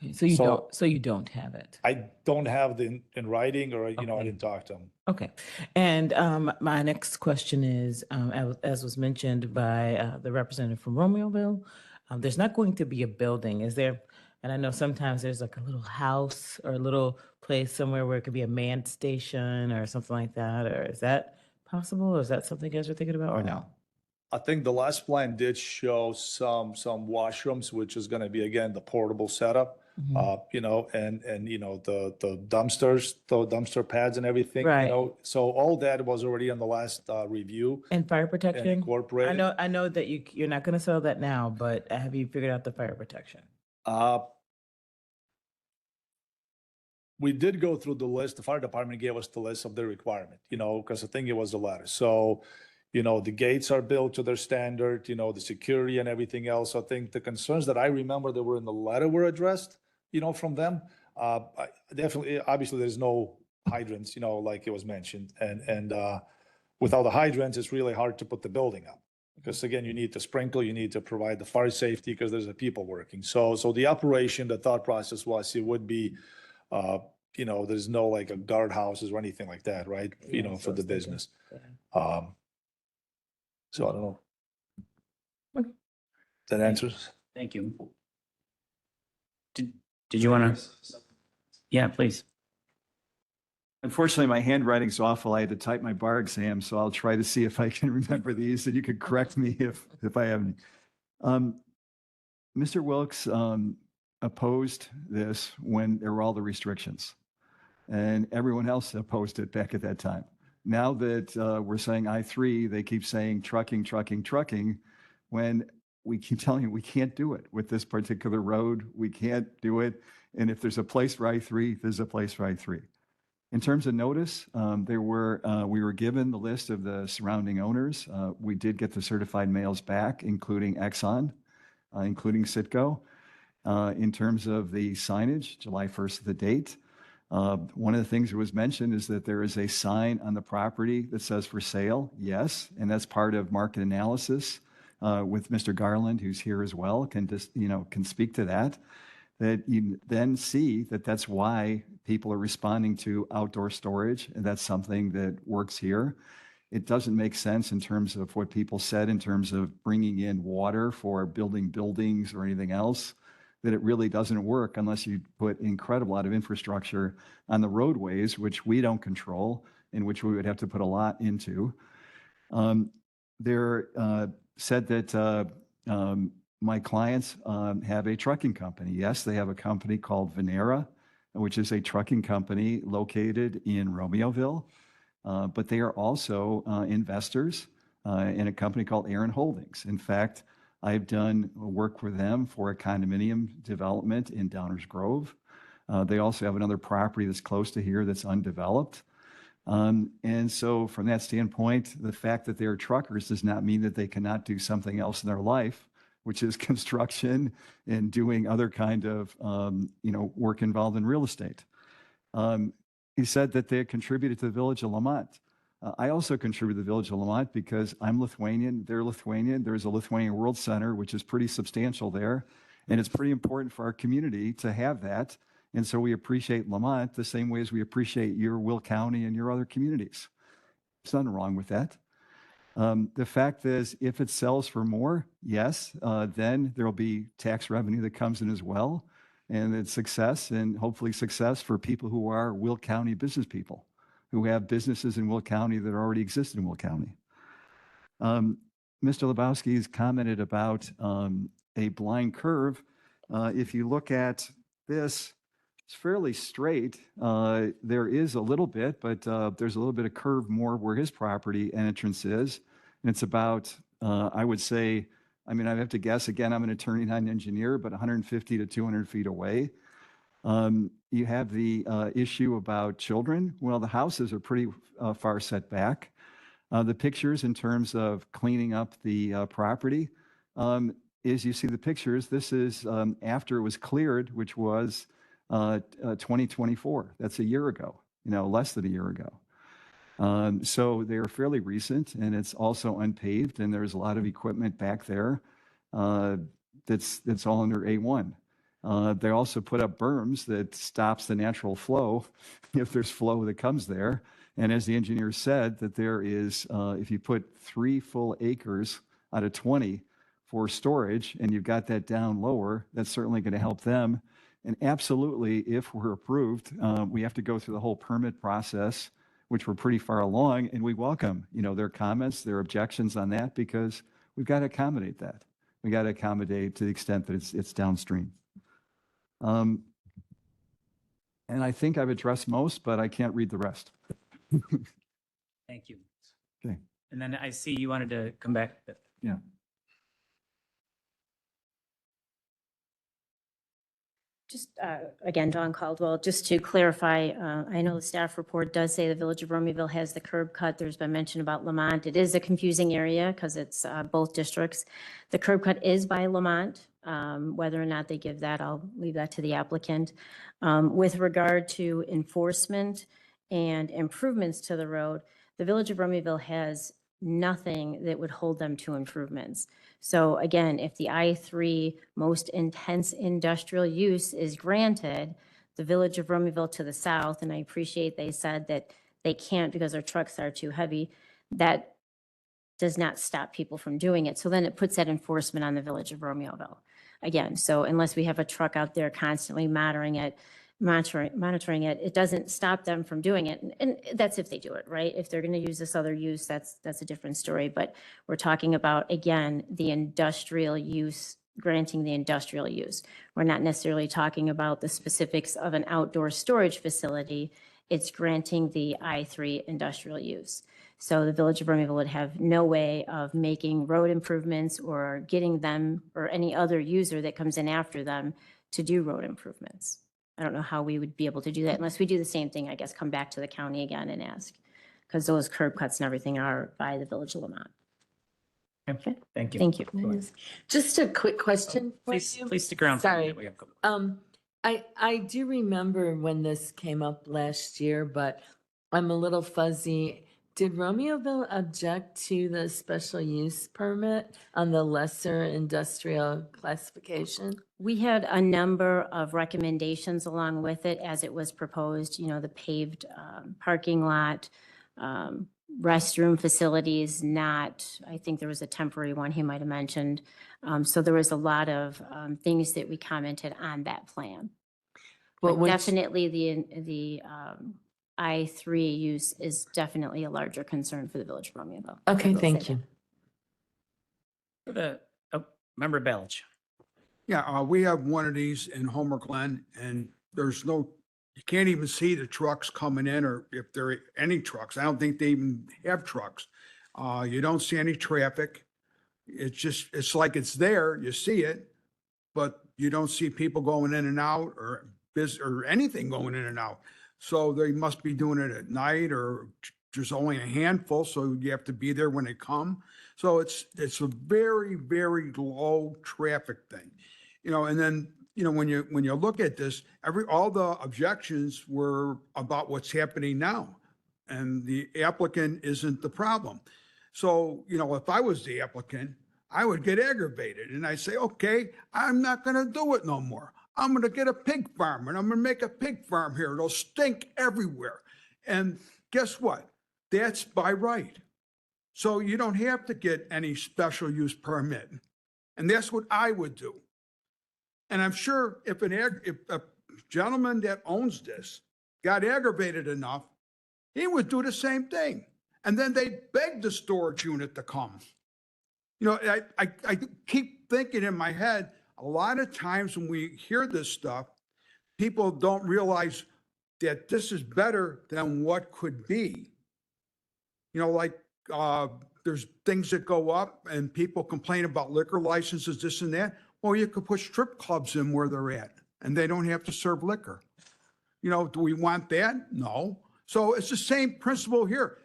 Okay, so you don't have it. I don't have the in writing, or, I didn't talk to them. Okay, and my next question is, as was mentioned by the representative from Romeoville, there's not going to be a building, is there? And I know sometimes there's like a little house or a little place somewhere where it could be a manned station or something like that, or is that possible? Or is that something you guys are thinking about, or no? I think the last plan did show some washrooms, which is going to be, again, the portable setup. And the dumpsters, the dumpster pads and everything. Right. So all that was already on the last review. And fire protection? Incorporated. I know that you're not going to sell that now, but have you figured out the fire protection? We did go through the list. The fire department gave us the list of their requirement, because I think it was a letter. So, the gates are built to their standard, the security and everything else. I think the concerns that I remember that were in the letter were addressed, from them. Definitely, obviously, there's no hydrants, like it was mentioned. And without the hydrants, it's really hard to put the building up. Because again, you need to sprinkle, you need to provide the fire safety because there's people working. So the operation, the thought process was it would be, there's no like a guardhouses or anything like that, right? For the business. So I don't know. Okay. That answers? Thank you. Did you want to? Yeah, please. Unfortunately, my handwriting's awful. I had to type my bar exam, so I'll try to see if I can remember these, and you could correct me if I have any. Mr. Wilkes opposed this when there were all the restrictions, and everyone else opposed it back at that time. Now that we're saying I-3, they keep saying trucking, when we keep telling you we can't do it with this particular road. We can't do it. And if there's a place for I-3, there's a place for I-3. In terms of notice, we were given the list of the surrounding owners. We did get the certified mails back, including Exxon, including Citgo. In terms of the signage, July 1st is the date. One of the things that was mentioned is that there is a sign on the property that says for sale. Yes, and that's part of market analysis with Mr. Garland, who's here as well, can speak to that. That you then see that that's why people are responding to outdoor storage, and that's something that works here. It doesn't make sense in terms of what people said in terms of bringing in water for building buildings or anything else, that it really doesn't work unless you put incredible amount of infrastructure on the roadways, which we don't control, and which we would have to put a lot into. They're said that my clients have a trucking company. Yes, they have a company called Venera, which is a trucking company located in Romeoville, but they are also investors in a company called Aaron Holdings. In fact, I've done work with them for a condominium development in Downers Grove. They also have another property that's close to here that's undeveloped. And so from that standpoint, the fact that they're truckers does not mean that they cannot do something else in their life, which is construction and doing other kind of, work involved in real estate. He said that they contributed to the village of Lamont. I also contribute to the village of Lamont because I'm Lithuanian, they're Lithuanian. There's a Lithuanian World Center, which is pretty substantial there. And it's pretty important for our community to have that. And so we appreciate Lamont the same way as we appreciate your Will County and your other communities. There's nothing wrong with that. The fact is, if it sells for more, yes, then there'll be tax revenue that comes in as well. And it's success, and hopefully success for people who are Will County business people, who have businesses in Will County that already exist in Will County. Mr. Lebowski has commented about a blind curve. If you look at this, it's fairly straight. There is a little bit, but there's a little bit of curve more where his property entrance is. And it's about, I would say, I mean, I have to guess, again, I'm an attorney, not an engineer, but 150 to 200 feet away. You have the issue about children. Well, the houses are pretty far set back. The pictures in terms of cleaning up the property, is you see the pictures, this is after it was cleared, which was 2024. That's a year ago, less than a year ago. So they are fairly recent, and it's also unpaved, and there's a lot of equipment back there that's all under A1. They also put up berms that stops the natural flow if there's flow that comes there. And as the engineer said, that there is, if you put 3 full acres out of 20 for storage, and you've got that down lower, that's certainly going to help them. And absolutely, if we're approved, we have to go through the whole permit process, which we're pretty far along, and we welcome, their comments, their objections on that, because we've got to accommodate that. We got to accommodate to the extent that it's downstream. And I think I've addressed most, but I can't read the rest. Thank you. Okay. And then I see you wanted to come back. Yeah. Just, again, Dawn Caldwell, just to clarify, I know the staff report does say the Village of Romeoville has the curb cut. There's been mention about Lamont. It is a confusing area because it's both districts. The curb cut is by Lamont. Whether or not they give that, I'll leave that to the applicant. With regard to enforcement and improvements to the road, the Village of Romeoville has nothing that would hold them to improvements. So again, if the I-3 most intense industrial use is granted, the Village of Romeoville to the south, and I appreciate they said that they can't because their trucks are too heavy, that does not stop people from doing it. So then it puts that enforcement on the Village of Romeoville. Again, so unless we have a truck out there constantly monitoring it, it doesn't stop them from doing it. And that's if they do it, right? If they're going to use this other use, that's a different story. But we're talking about, again, the industrial use, granting the industrial use. We're not necessarily talking about the specifics of an outdoor storage facility. It's granting the I-3 industrial use. So the Village of Romeoville would have no way of making road improvements or getting them or any other user that comes in after them to do road improvements. I don't know how we would be able to do that unless we do the same thing, I guess, come back to the county again and ask, because those curb cuts and everything are by the Village of Lamont. Okay, thank you. Thank you. Just a quick question for Please, you. please stick around. for a Sorry. minute. We have a couple- I do remember when this came up last year, but I'm a little fuzzy. Did Romeoville object to the special use permit on the lesser industrial classification? We had a number of recommendations along with it as it was proposed, the paved parking lot, restroom facilities, I think there was a temporary one he might have mentioned. So there was a lot of things that we commented on that plan. But definitely the I-3 use is definitely a larger concern for the Village of Romeoville. Okay, I will thank say you. Member Belch. Yeah, we have one of these in Homer Glen, and you can't even see the trucks coming in, or if there are any trucks. I don't think they even have trucks. You don't see any traffic. It's just, it's like it's there, you see it, but you don't see people going in and out or or anything going in and out. So they must be doing it at night or there's only a handful, so you have to be there when they come. So it's a very, very low traffic thing. And then, when you look at this, all the objections were about what's happening now. And the applicant isn't the problem. So, if I was the applicant, I would get aggravated and I'd say, okay, I'm not going to do it no more. I'm going to get a pig farm and I'm going to make a pig farm here. It'll stink everywhere. And guess what? That's by right. So you don't have to get any special use permit. And that's what I would do. And I'm sure if a gentleman that owns this got aggravated enough, he would do the same thing. And then they'd beg the storage unit to come. I keep thinking in my head, a lot of times when we hear this stuff, people don't realize that this is better than what could be. There's things that go up and people complain about liquor licenses, this and that. Well, you could put strip clubs in where they're at and they don't have to serve liquor. Do we want that? No. So it's the same principle here.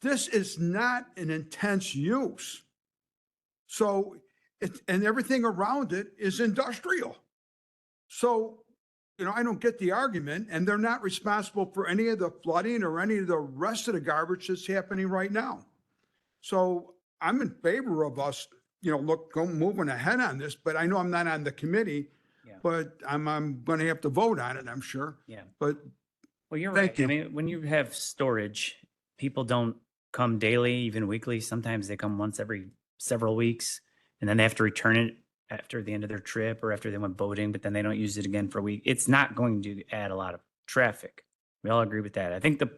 This is not an intense use. So and everything around it is industrial. So, I don't get the argument, and they're not responsible for any of the flooding or any of the rest of the garbage that's happening right now. So I'm in favor of us, moving ahead on this, but I know I'm not on the committee, Yeah. but I'm going to have to vote on it, I'm sure. Yeah. But Well, you're Thank right. you. I mean, when you have storage, people don't come daily, even weekly. Sometimes they come once every several weeks and then they have to return it after the end of their trip or after they went boating, but then they don't use it again for a week. It's not going to add a lot of traffic. We all agree with that. I think the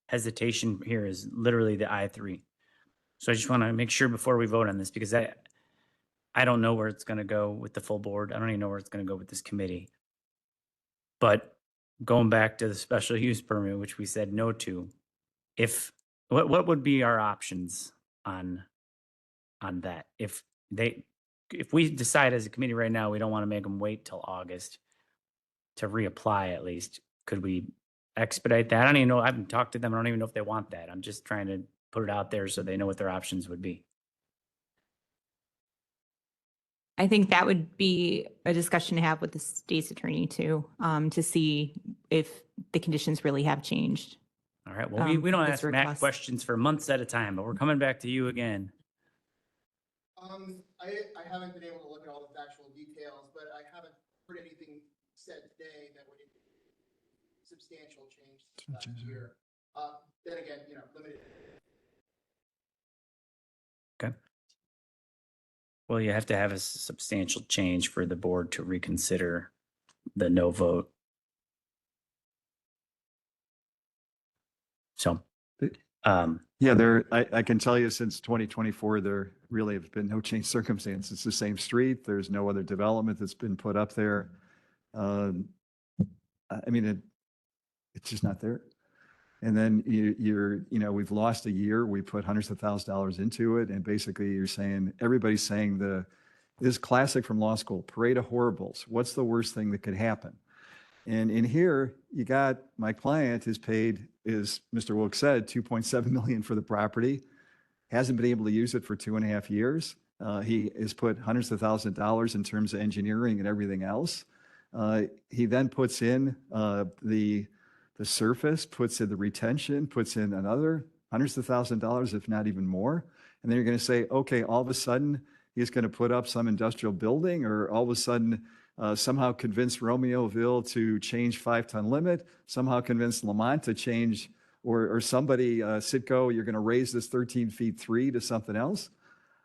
hesitation here is literally the I-3. So I just want to make sure before we vote on this, because I don't know where it's going to go with the full board. I don't even know where it's going to go with this committee. But going back to the special use permit, which we said no to, what would be our options on that? If we decide as a committee right now, we don't want to make them wait till August to reapply at least, could we expedite that? I don't even know. I haven't talked to them. I don't even know if they want that. I'm just trying to put it out there so they know what their options would be. I think that would be a discussion to have with the state's attorney too, to see if the conditions really have changed. All right. Well, we don't this ask Matt request. questions for months at a time, but we're coming back to you again. I haven't been able to look at all the factual details, but I haven't heard anything said today that would indicate substantial change here. Then again, limited. Okay. Well, you have to have a substantial change for the board to reconsider the no vote. So, Yeah, I can tell you since 2024, there really have been no change circumstances. It's the same street. There's no other development that's been put up there. I mean, it's just not there. And then we've lost a year. We put hundreds of thousands of dollars into it. And basically everybody's saying this is classic from law school, parade of horribles. What's the worst thing that could happen? And in here, you got my client is paid, as Mr. Wilk said, $2.7 million for the property, hasn't been able to use it for 2.5 years. He has put hundreds of thousands of dollars in terms of engineering and everything else. He then puts in the surface, puts in the retention, puts in another hundreds of thousands of dollars, if not even more. And then you're going to say, okay, all of a sudden he's going to put up some industrial building, or all of a sudden somehow convince Romeoville to change 5-ton limit, somehow convince Lamont to change, or somebody, Citgo, you're going to raise this 13 feet 3 to something else.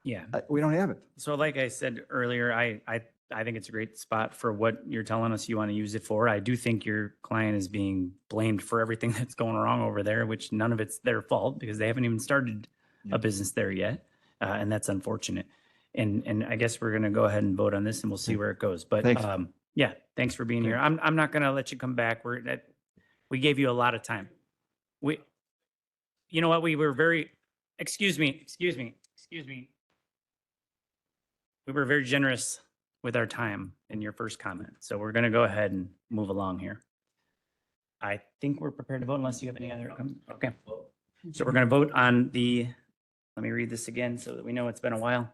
yeah. We don't have it. So like I said earlier, I think it's a great spot for what you're telling us you want to use it for. I do think your client is being blamed for everything that's going wrong over there, which none of it's their fault because they haven't even started a business there yet. And that's unfortunate. And I guess we're going to go ahead and vote on this and we'll see where it goes. But Thanks. yeah, thanks for being here. I'm not going to let you come back. We gave you a lot of time. You know what? We were very, excuse me. we were very generous with our time in your first comment. So we're going to go ahead and move along here. I think we're prepared to vote unless you have any other. Okay. So we're going to vote on let me read this again so that we know it's been a while.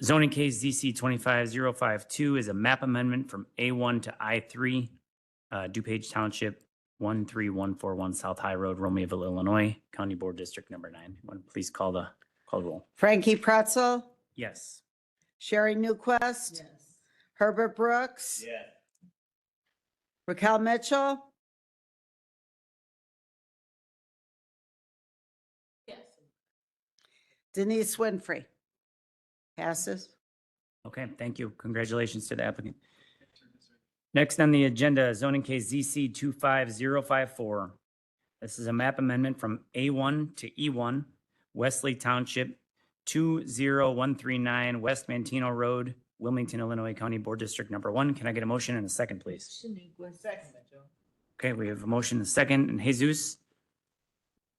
Zoning case ZC 25052 is a map amendment from A1 to I3, DuPage Township, 13141 South High Road, Romeoville, Illinois, County Board District Number 9. Please call the roll. Frankie Pretzel, Yes. Sherry Newquist, Herbert Brooks, Yes. Raquel Mitchell, Yes. Denise Winfrey. Passes. Okay, thank you. Congratulations to the applicant. Next on the agenda, zoning case ZC 25054. This is a map amendment from A1 to E1, Wesley Township, 20139 West Mantino Road, Wilmington, Illinois, County Board District Number 1. Can I get a motion and a second, please? Second, Mitchell. Okay, we have a motion and a second. And Jesus?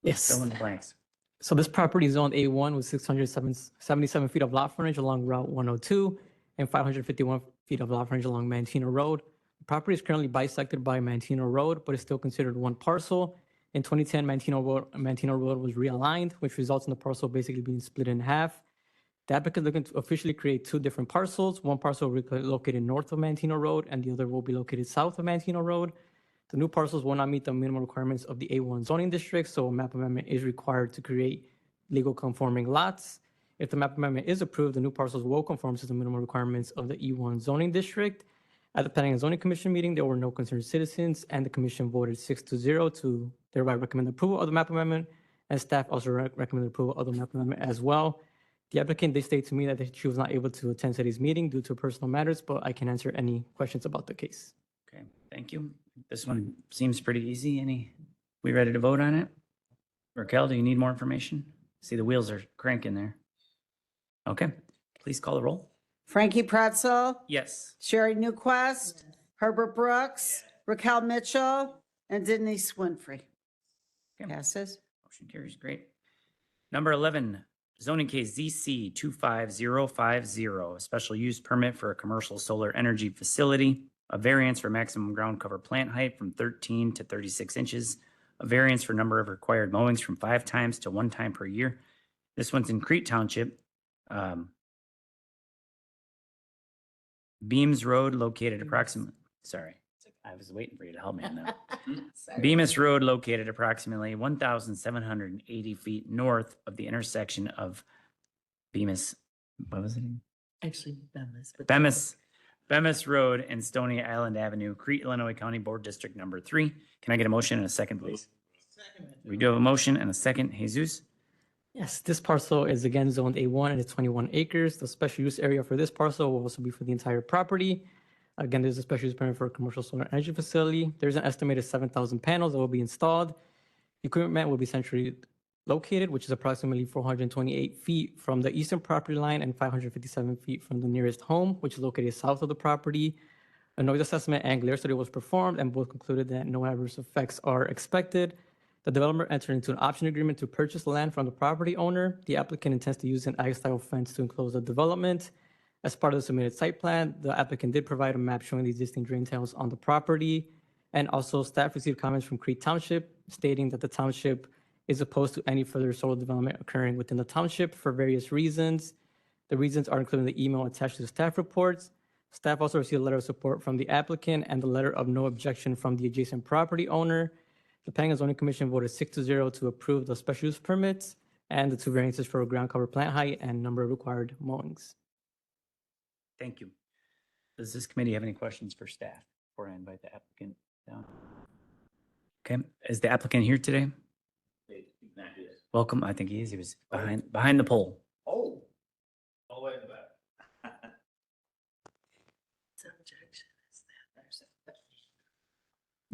Yes. Fill in the blanks. So this property is zoned A1 with 677 feet of lot frontage along Route 102 and 551 feet of lot frontage along Mantino Road. The property is currently bisected by Mantino Road, but is still considered one parcel. In 2010, Mantino Road was realigned, which results in the parcel basically being split in half. The applicant is looking to officially create two different parcels. One parcel will be located north of Mantino Road, and the other will be located south of Mantino Road. The new parcels will not meet the minimum requirements of the A1 zoning district, so a map amendment is required to create legal conforming lots. If the map amendment is approved, the new parcels will conform to the minimum requirements of the E1 zoning district. At the Planning and Zoning Commission meeting, there were no concerned citizens, and the commission voted 6-0 to thereby recommend approval of the map amendment, and staff also recommended approval of the map amendment as well. The applicant did state to me that she was not able to attend today's meeting due to personal matters, but I can answer any questions about the case. Okay, thank you. This one seems pretty easy. We ready to vote on it? Raquel, do you need more information? See, the wheels are cranking there. Okay, please call the roll. Frankie Pretzel, Yes. Sherry Newquist, Herbert Brooks, Raquel Mitchell, and Denise Winfrey. Passes. Motion carries. Great. Number 11, zoning case ZC 25050, a special use permit for a commercial solar energy facility, a variance for maximum ground cover plant height from 13 to 36 inches, a variance for number of required mowings from 5 times to 1 time per year. This one's in Crete Township. Beams Road located approximately, I was waiting for you to help me on that. Bemis Road located approximately 1,780 feet north of the intersection of Bemis, what was it? Actually, Bemis. but- Bemis Road and Stony Island Avenue, Crete, Illinois County Board District Number 3. Can I get a motion and a second, please? We do have a motion and a second. Jesus? Yes, this parcel is again zoned A1 and it's 21 acres. The special use area for this parcel will also be for the entire property. Again, there's a special use permit for a commercial solar energy facility. There's an estimated 7,000 panels that will be installed. Equipment will be centrally located, which is approximately 428 feet from the eastern property line and 557 feet from the nearest home, which is located south of the property. A noise assessment and glare study was performed, and both concluded that no adverse effects are expected. The developer entered into an option agreement to purchase the land from the property owner. The applicant intends to use an ag-style fence to enclose the development. As part of the submitted site plan, the applicant did provide a map showing the existing drain tails on the property. And also, staff received comments from Crete Township stating that the township is opposed to any further solar development occurring within the township for various reasons. The reasons are included in the email attached to the staff reports. Staff also received a letter of support from the applicant and the letter of no objection from the adjacent property owner. The Planning and Zoning Commission voted 6-0 to approve the special use permits and the 2 variances for ground cover plant height and number of required mowings. Thank you. Does this committee have any questions for staff before I invite the applicant down? Okay, is the applicant here today? Welcome. I think he is. He was behind the pole. Oh. All the way in the back.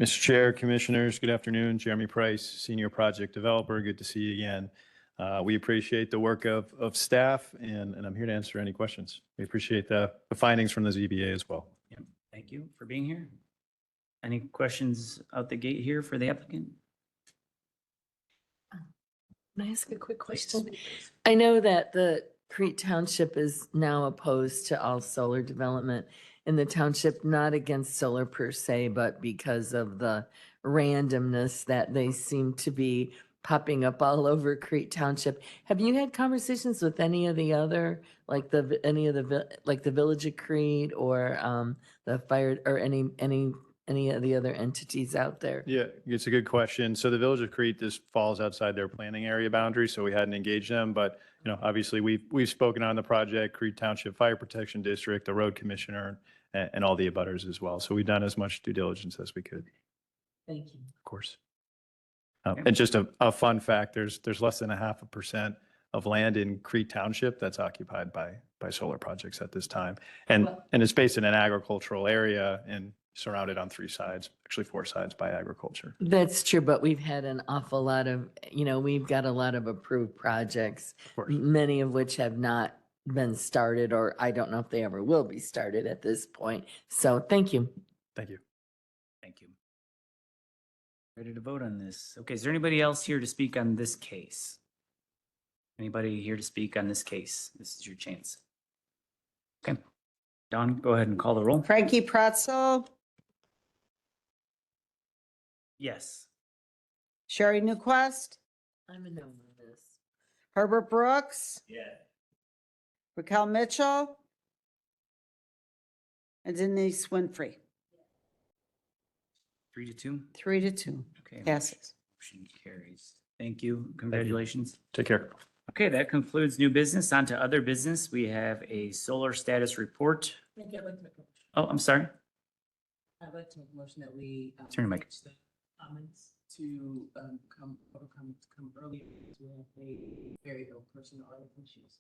Mr. Chair, Commissioners, good afternoon. Jeremy Price, Senior Project Developer. Good to see you again. We appreciate the work of staff, and I'm here to answer any questions. We appreciate the findings from the ZBA as well. Yep. Thank you for being here. Any questions out the gate here for the applicant? Can I ask a quick question? I know that the Crete Township is now opposed to all solar development in the township, not against solar per se, but because of the randomness that they seem to be popping up all over Crete Township. Have you had conversations with any of the other, like like the Village of Crete or the fire or any of the other entities out there? Yeah, it's a good question. So the Village of Crete, this falls outside their planning area boundary, so we hadn't engaged them. But, obviously we've spoken on the project, Crete Township Fire Protection District, the road commissioner, and all the abutters as well. So we've done as much due diligence as we could, Thank you. of course. And just a fun fact, there's less than 0.5% of land in Crete Township that's occupied by solar projects at this time. And it's based in an agricultural area and surrounded on 3 sides, actually 4 sides by agriculture. That's true, but we've had an awful lot of, we've got a lot of approved projects, many of which have not been started, or I don't know if they ever will be started at this point. So thank you. Thank you. Thank you. Ready to vote on this? Okay, is there anybody else here to speak on this case? Anybody here to speak on this case? This is your chance. Okay. Dawn, go ahead and call the roll. Frankie Pretzel, Yes. Sherry Newquist, I'm a no on this. Herbert Brooks, Yeah. Raquel Mitchell, and Denise Winfrey. 3-2. 3-2. Okay. Passes. Motion carries. Thank you. Congratulations. Take care. Okay, that concludes new business. On to other business. We have a solar status report. Oh, I'm sorry. I'd like to make a motion that we. Turn your mic. fix the Comments to come early to a very ill person or other issues.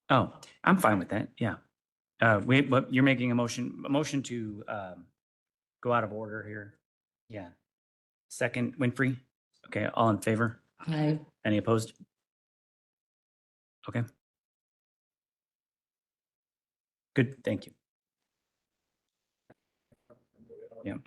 Oh, I'm fine with that. Yeah. But you're making a motion to go out of order here. Yeah. Second, Winfrey. Okay, all in favor? Aye. Any opposed? Okay. Good, thank you. Yeah.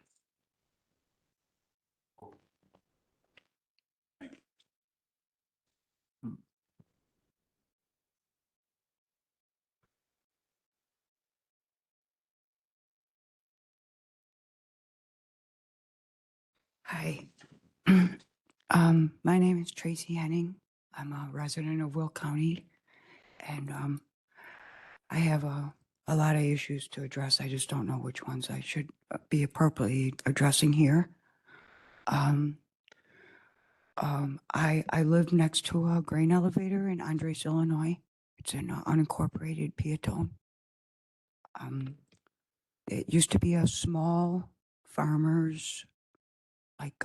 Hi. My name is Tracy Henning. I'm a resident of Will County, and I have a lot of issues to address. I just don't know which ones I should be appropriately addressing here. I live next to a grain elevator in Andres, Illinois. It's an unincorporated Peatone. It used to be a small farmer's, like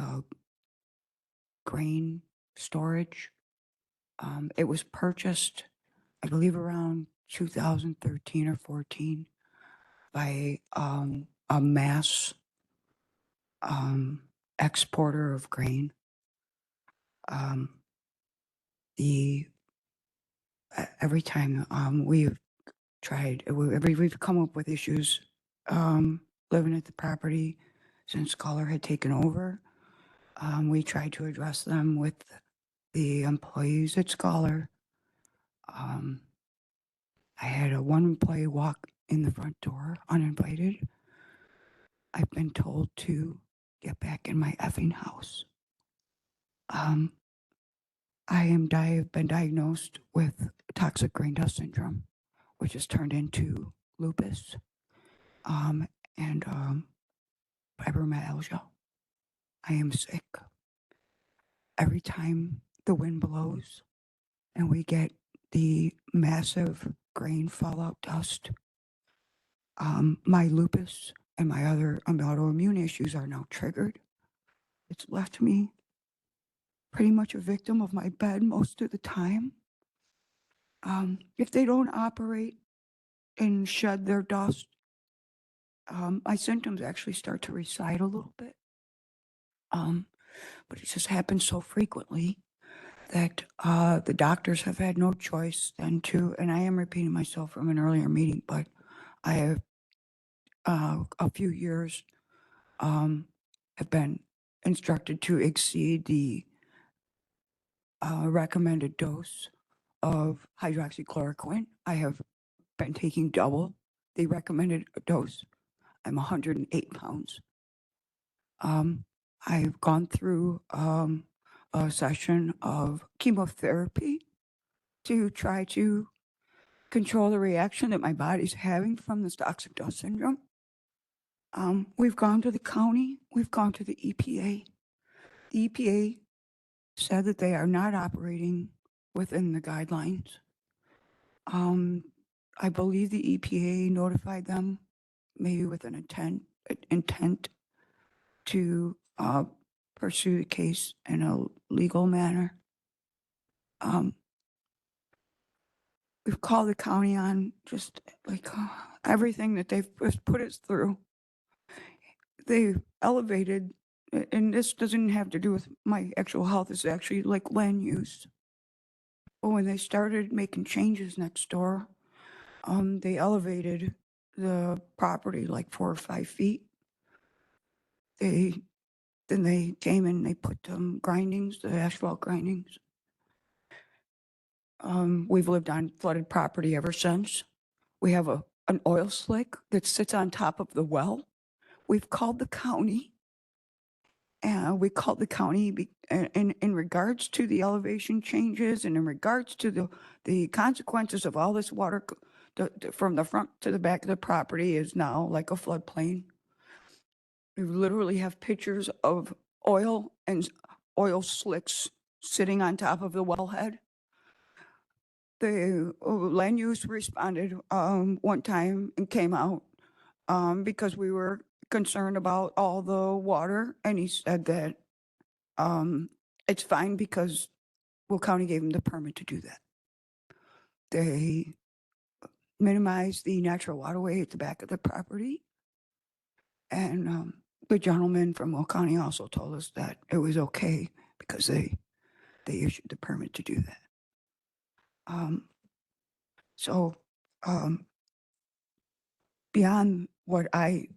grain storage. It was purchased, I believe, around 2013 or 14 by a mass exporter of grain. Every time we've tried, we've come up with issues living at the property since Scholar had taken over. We tried to address them with the employees at Scholar. I had one employee walk in the front door uninvited. I've been told to get back in my effing house. I have been diagnosed with toxic grain dust syndrome, which has turned into lupus and fibromyalgia. I am sick. Every time the wind blows and we get the massive grain fallout dust, my lupus and my other autoimmune issues are now triggered. It's left me pretty much a victim of my bed most of the time. If they don't operate and shed their dust, my symptoms actually start to recede a little bit. But it just happens so frequently that the doctors have had no choice than to, and I am repeating myself from an earlier meeting, but I have a few years have been instructed to exceed the recommended dose of hydroxychloroquine. I have been taking double the recommended dose. I'm 108 pounds. I've gone through a session of chemotherapy to try to control the reaction that my body's having from this toxic dust syndrome. We've gone to the county, we've gone to the EPA. The EPA said that they are not operating within the guidelines. I believe the EPA notified them maybe with an intent to pursue the case in a legal manner. We've called the county on just like everything that they've put us through. They've elevated, and this doesn't have to do with my actual health, it's actually like land use. But when they started making changes next door, they elevated the property like 4 or 5 feet. Then they came and they put grindings, the asphalt grindings. We've lived on flooded property ever since. We have an oil slick that sits on top of the well. We've called the county. And we called the county in regards to the elevation changes and in regards to the consequences of all this water from the front to the back of the property is now like a floodplain. We literally have pictures of oil and oil slicks sitting on top of the wellhead. The land use responded one time and came out because we were concerned about all the water, and he said that it's fine because Will County gave him the permit to do that. They minimized the natural waterway at the back of the property, and the gentleman from Will County also told us that it was okay because they issued the permit to do that. Beyond what I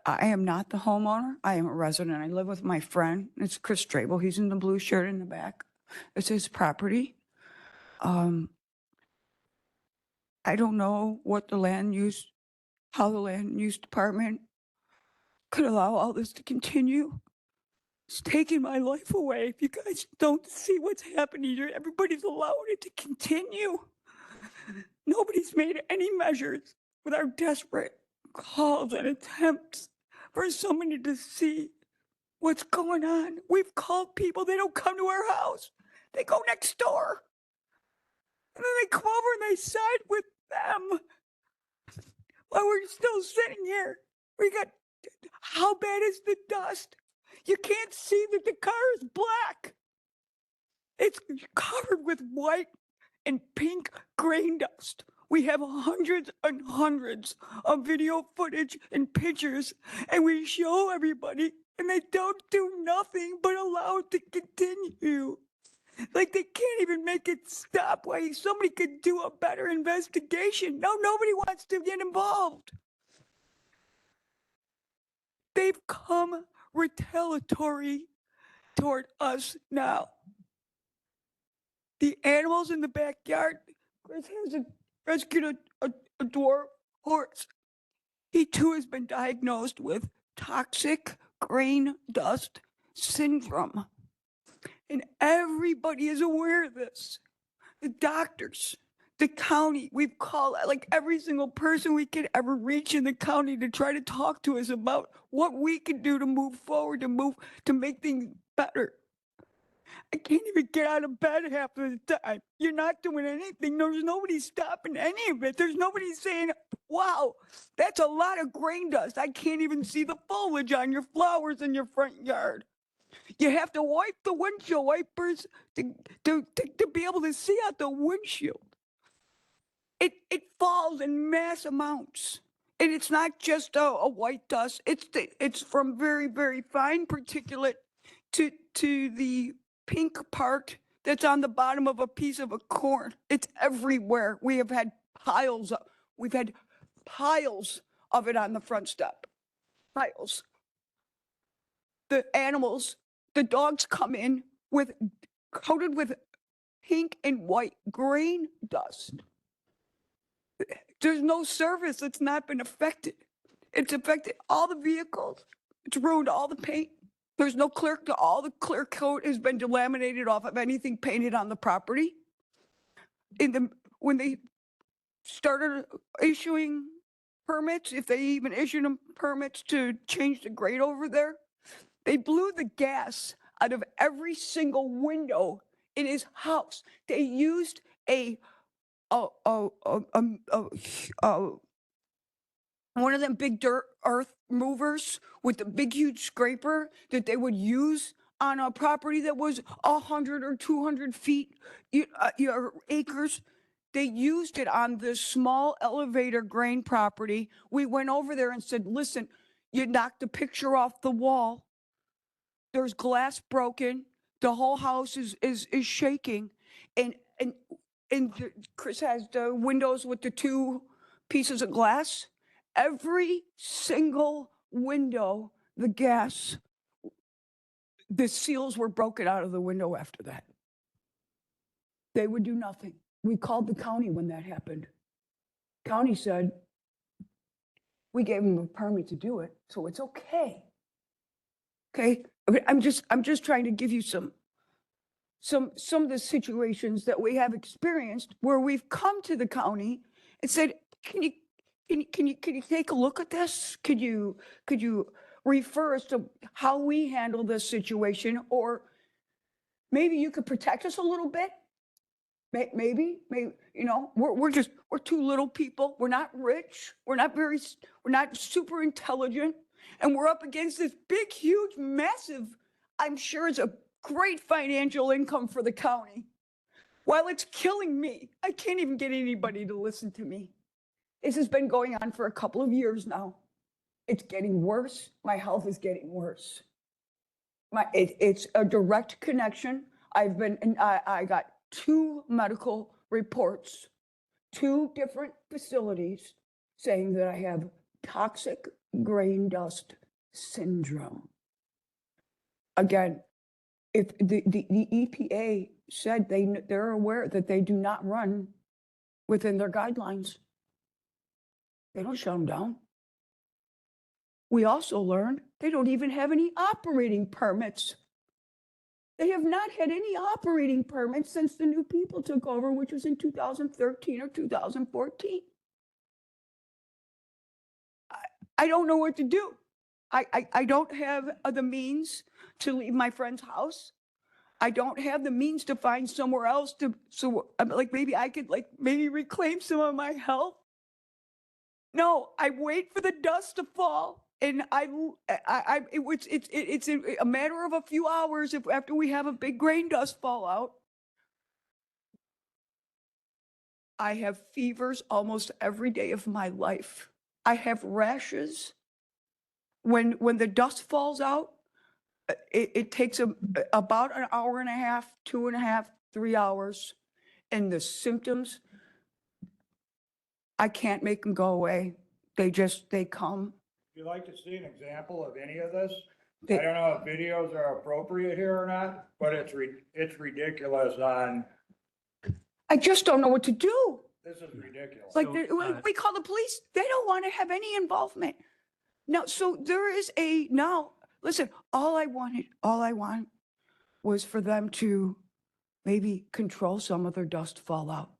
am not the homeowner. I am a resident. I live with my friend. It's Chris Strable. He's in the blue shirt in the back. It's his property. I don't know what how the land use department could allow all this to continue. It's taking my life away. If you guys don't see what's happening here, everybody's allowing it to continue. Nobody's made any measures with our desperate calls and attempts for somebody to see what's going on. We've called people, they don't come to our house. They go next door. And then they come over and they side with them. While we're still sitting here, how bad is the dust? You can't see that the car is black. It's covered with white and pink grain dust. We have hundreds and hundreds of video footage and pictures, and we show everybody, and they don't do nothing but allow it to continue. Like they can't even make it stop. Why somebody could do a better investigation. No, nobody wants to get involved. They've come retaliatory toward us now. The animals in the backyard, Chris has rescued a dwarf horse. He too has been diagnosed with toxic grain dust syndrome. And everybody is aware of this. The doctors, the county, we've called like every single person we could ever reach in the county to try to talk to us about what we can do to move forward, to make things better. I can't even get out of bed half of the time. You're not doing anything. There's nobody stopping any of it. There's nobody saying, wow, that's a lot of grain dust. I can't even see the foliage on your flowers in your front yard. You have to wipe the windshield wipers to be able to see out the windshield. It falls in mass amounts. And it's not just a white dust. It's from very, very fine particulate to the pink part that's on the bottom of a piece of a corn. It's everywhere. We've had piles of it on the front step. Piles. The animals, the dogs come in coated with pink and white grain dust. There's no surface that's not been affected. It's affected all the vehicles. It's ruined all the paint. There's no all the clear coat has been delaminated off of anything painted on the property. When they started issuing permits, if they even issued them permits to change the grade over there, they blew the gas out of every single window in his house. They used one of them big dirt earth movers with the big huge scraper that they would use on a property that was 100 or 200 feet, acres. They used it on this small elevator grain property. We went over there and said, listen, you knocked the picture off the wall. There's glass broken. The whole house is shaking. And Chris has the windows with the 2 pieces of glass. Every single window, the seals were broken out of the window after that. They would do nothing. We called the county when that happened. County said, we gave them a permit to do it, so it's okay. Okay, I'm just trying to give you some of the situations that we have experienced where we've come to the county and said, can you take a look at this? Could you refer us to how we handle this situation, or maybe you could protect us a little bit? Maybe, we're 2 little people. We're not rich. We're not super intelligent. And we're up against this big, huge, massive, I'm sure it's a great financial income for the county. While it's killing me, I can't even get anybody to listen to me. This has been going on for a couple of years now. It's getting worse. My health is getting worse. It's a direct connection. I got 2 medical reports, 2 different facilities saying that I have toxic grain dust syndrome. Again, if the EPA said they're aware that they do not run within their guidelines, they don't shut them down. We also learned they don't even have any operating permits. They have not had any operating permits since the new people took over, which was in 2013 or 2014. I don't know what to do. I don't have the means to leave my friend's house. I don't have the means to find somewhere else maybe I could maybe reclaim some of my health. No, I wait for the dust to fall, and it's a matter of a few hours after we have a big grain dust fallout. I have fevers almost every day of my life. I have rashes. When the dust falls out, it takes about an hour and a half, 2.5, 3 hours, and the symptoms, I can't make them go away. They come. Would you like to see an example of any of this? I don't know if videos are appropriate here or not, but it's ridiculous on. I just don't know what to do. This is ridiculous. We call the police. They don't want to have any involvement. No, so there is listen, all I want was for them to maybe control some of their dust fallout.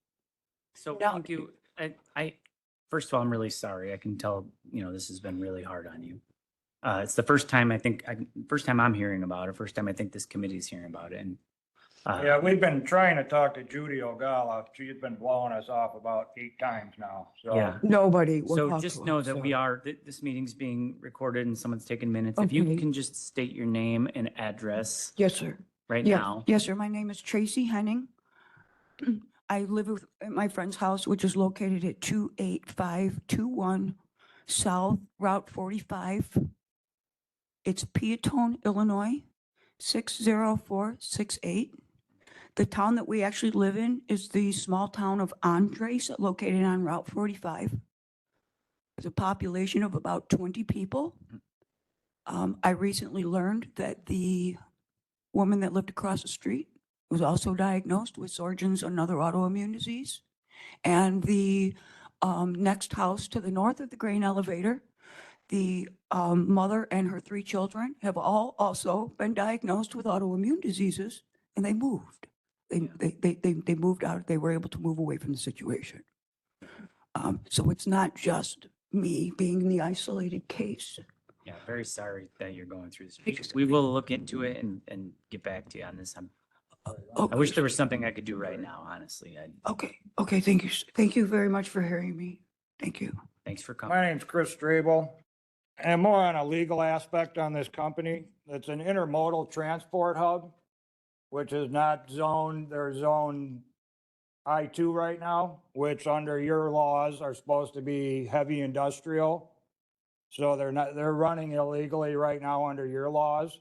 So thank you. First of all, I'm really sorry. I can tell, this has been really hard on you. It's the first time I'm hearing about it, first time I think this committee's hearing about it. And yeah, we've been trying to talk to Judy Ogala. She's been blowing us off about 8 times now. So yeah, nobody will so talk just to know us, that so. this meeting's being recorded and someone's taking minutes. If you Okay. can just state your name and address Yes, sir. right Yeah. now. Yes, sir. My name is Tracy Henning. I live at my friend's house, which is located at 28521 South Route 45. It's Peatone, Illinois, 60468. The town that we actually live in is the small town of Andres, located on Route 45. There's a population of about 20 people. I recently learned that the woman that lived across the street was also diagnosed with Sjögren's, another autoimmune disease. And the next house to the north of the grain elevator, the mother and her 3 children have all also been diagnosed with autoimmune diseases, and they moved. They moved out. They were able to move away from the situation. So it's not just me being the isolated case. Yeah, very sorry that you're going through this. We will look into it and get back to you on this. I wish there was something I could do right now, honestly. Okay, thank you. Thank you very much for hearing me. Thank you. Thanks for coming. My name's Chris Strabel, and more on a legal aspect on this company. It's an intermodal transport hub, which is not zoned, they're zoned I-2 right now, which under your laws are supposed to be heavy industrial. So they're running illegally right now under your laws,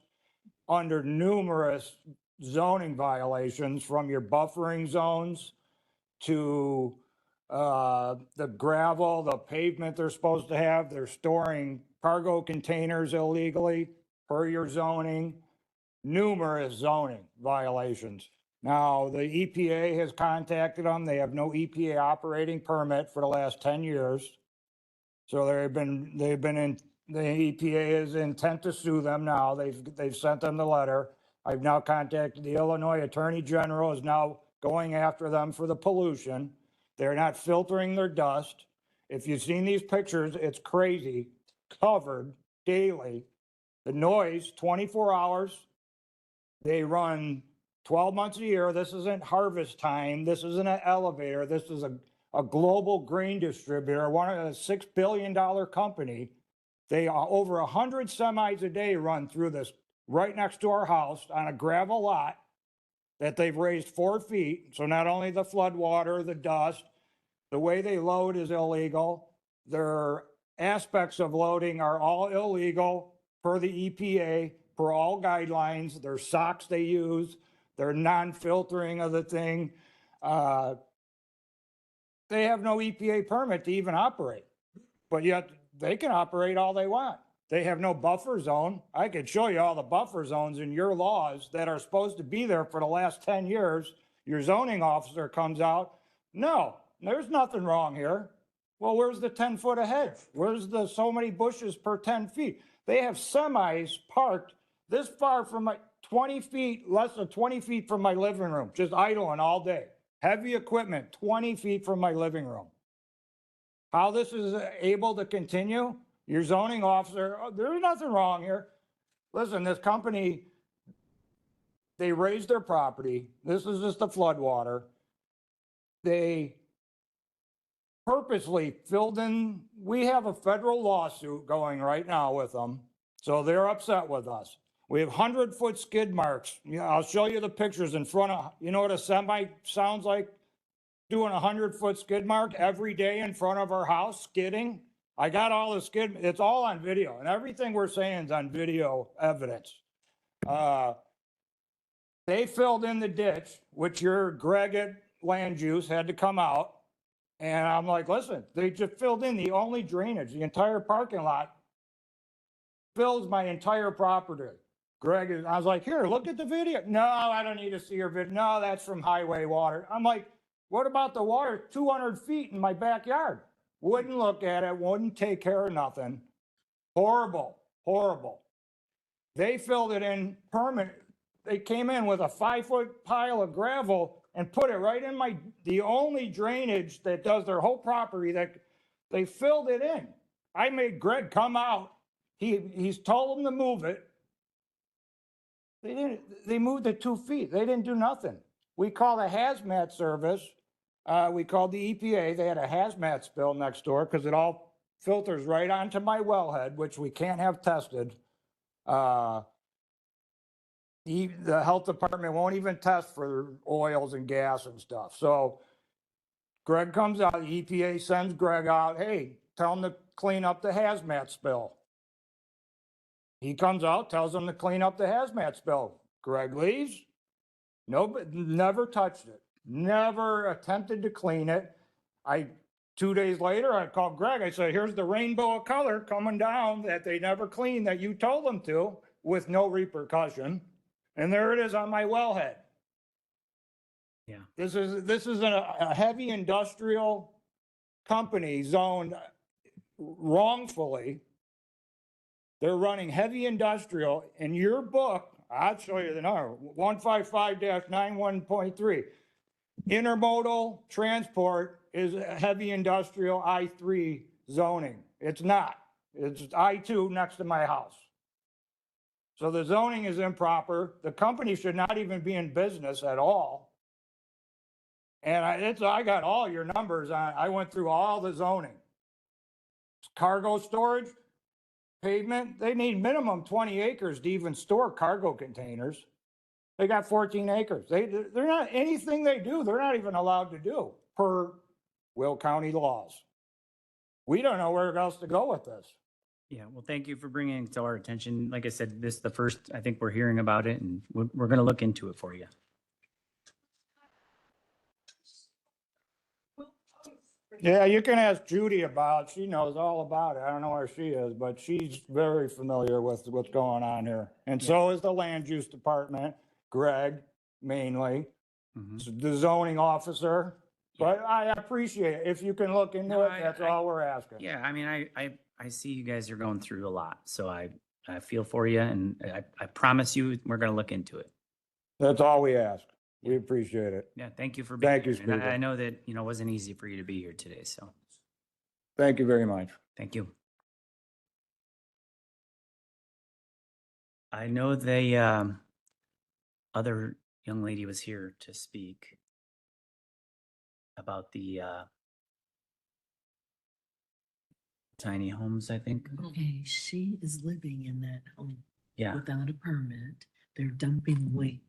under numerous zoning violations, from your buffering zones to the gravel, the pavement they're supposed to have. They're storing cargo containers illegally per your zoning, numerous zoning violations. Now, the EPA has contacted them. They have no EPA operating permit for the last 10 years. So the EPA is intent to sue them now. They've sent them the letter. I've now contacted the Illinois Attorney General, is now going after them for the pollution. They're not filtering their dust. If you've seen these pictures, it's crazy, covered daily. The noise, 24 hours. They run 12 months a year. This isn't harvest time. This isn't an elevator. This is a global grain distributor, one of a $6 billion company. They are over 100 semis a day run through this right next to our house on a gravel lot that they've raised 4 feet. So not only the flood water, the dust, the way they load is illegal. Their aspects of loading are all illegal per the EPA, per all guidelines. Their socks they use, their non-filtering of the thing. They have no EPA permit to even operate, but yet they can operate all they want. They have no buffer zone. I could show you all the buffer zones in your laws that are supposed to be there for the last 10 years. Your zoning officer comes out, no, there's nothing wrong here. Well, where's the 10-foot ahead? Where's the so many bushes per 10 feet? They have semis parked this far from my 20 feet, less than 20 feet from my living room, just idling all day. Heavy equipment, 20 feet from my living room. How this is able to continue? Your zoning officer, oh, there's nothing wrong here. Listen, this company, they raised their property. This is just the flood water. They purposely filled in. We have a federal lawsuit going right now with them. So they're upset with us. We have 100-foot skid marks. I'll show you the pictures in front of, you know what a semi sounds like? Doing a 100-foot skid mark every day in front of our house, skidding. I got all the skid, it's all on video, and everything we're saying is on video evidence. They filled in the ditch, which your Greg at Land Use had to come out. And I'm like, listen, they just filled in the only drainage, the entire parking lot fills my entire property. Greg is, I was like, here, look at the video. No, I don't need to see your video. No, that's from highway water. I'm like, what about the water 200 feet in my backyard? Wouldn't look at it, wouldn't take care of nothing. Horrible, horrible. They filled it in permanent. They came in with a 5-foot pile of gravel and put it right in the only drainage that does their whole property, that they filled it in. I made Greg come out. He's told them to move it. They moved it 2 feet. They didn't do nothing. We called a hazmat service. We called the EPA. They had a hazmat spill next door because it all filters right onto my wellhead, which we can't have tested. The health department won't even test for oils and gas and stuff. So Greg comes out, the EPA sends Greg out, hey, tell him to clean up the hazmat spill. He comes out, tells them to clean up the hazmat spill. Greg leaves. Never touched it. Never attempted to clean it. 2 days later, I called Greg. I said, here's the rainbow of color coming down that they never cleaned that you told them to, with no repercussion. And there it is on my wellhead. Yeah. This is a heavy industrial company zoned wrongfully. They're running heavy industrial. In your book, I'll show you the number, 155-91.3. Intermodal transport is a heavy industrial I3 zoning. It's not. It's I2 next to my house. So the zoning is improper. The company should not even be in business at all. And I got all your numbers on, I went through all the zoning. Cargo storage, pavement, they need minimum 20 acres to even store cargo containers. They got 14 acres. They're not, anything they do, they're not even allowed to do per Will County laws. We don't know where else to go with this. Yeah, well, thank you for bringing it to our attention. Like I said, this is the first, I think we're hearing about it, and we're going to look into it for you. Yeah, you can ask Judy about it. She knows all about it. I don't know where she is, but she's very familiar with what's going on here. And so is the land use department, Greg mainly, the zoning officer. But I appreciate it. If you can look into it, that's all we're asking. Yeah, I mean, I see you guys are going through a lot, so I feel for you, and I promise you, we're going to look into it. That's all we ask. We appreciate it. Yeah, thank you for being Thank you, here. And Speaker. I know that, it wasn't easy for you to be here today, so Thank you very much. thank you. I know the other young lady was here to speak about the tiny homes, I think. Okay, she is living in that home. Yeah. Without a permit. They're dumping waste.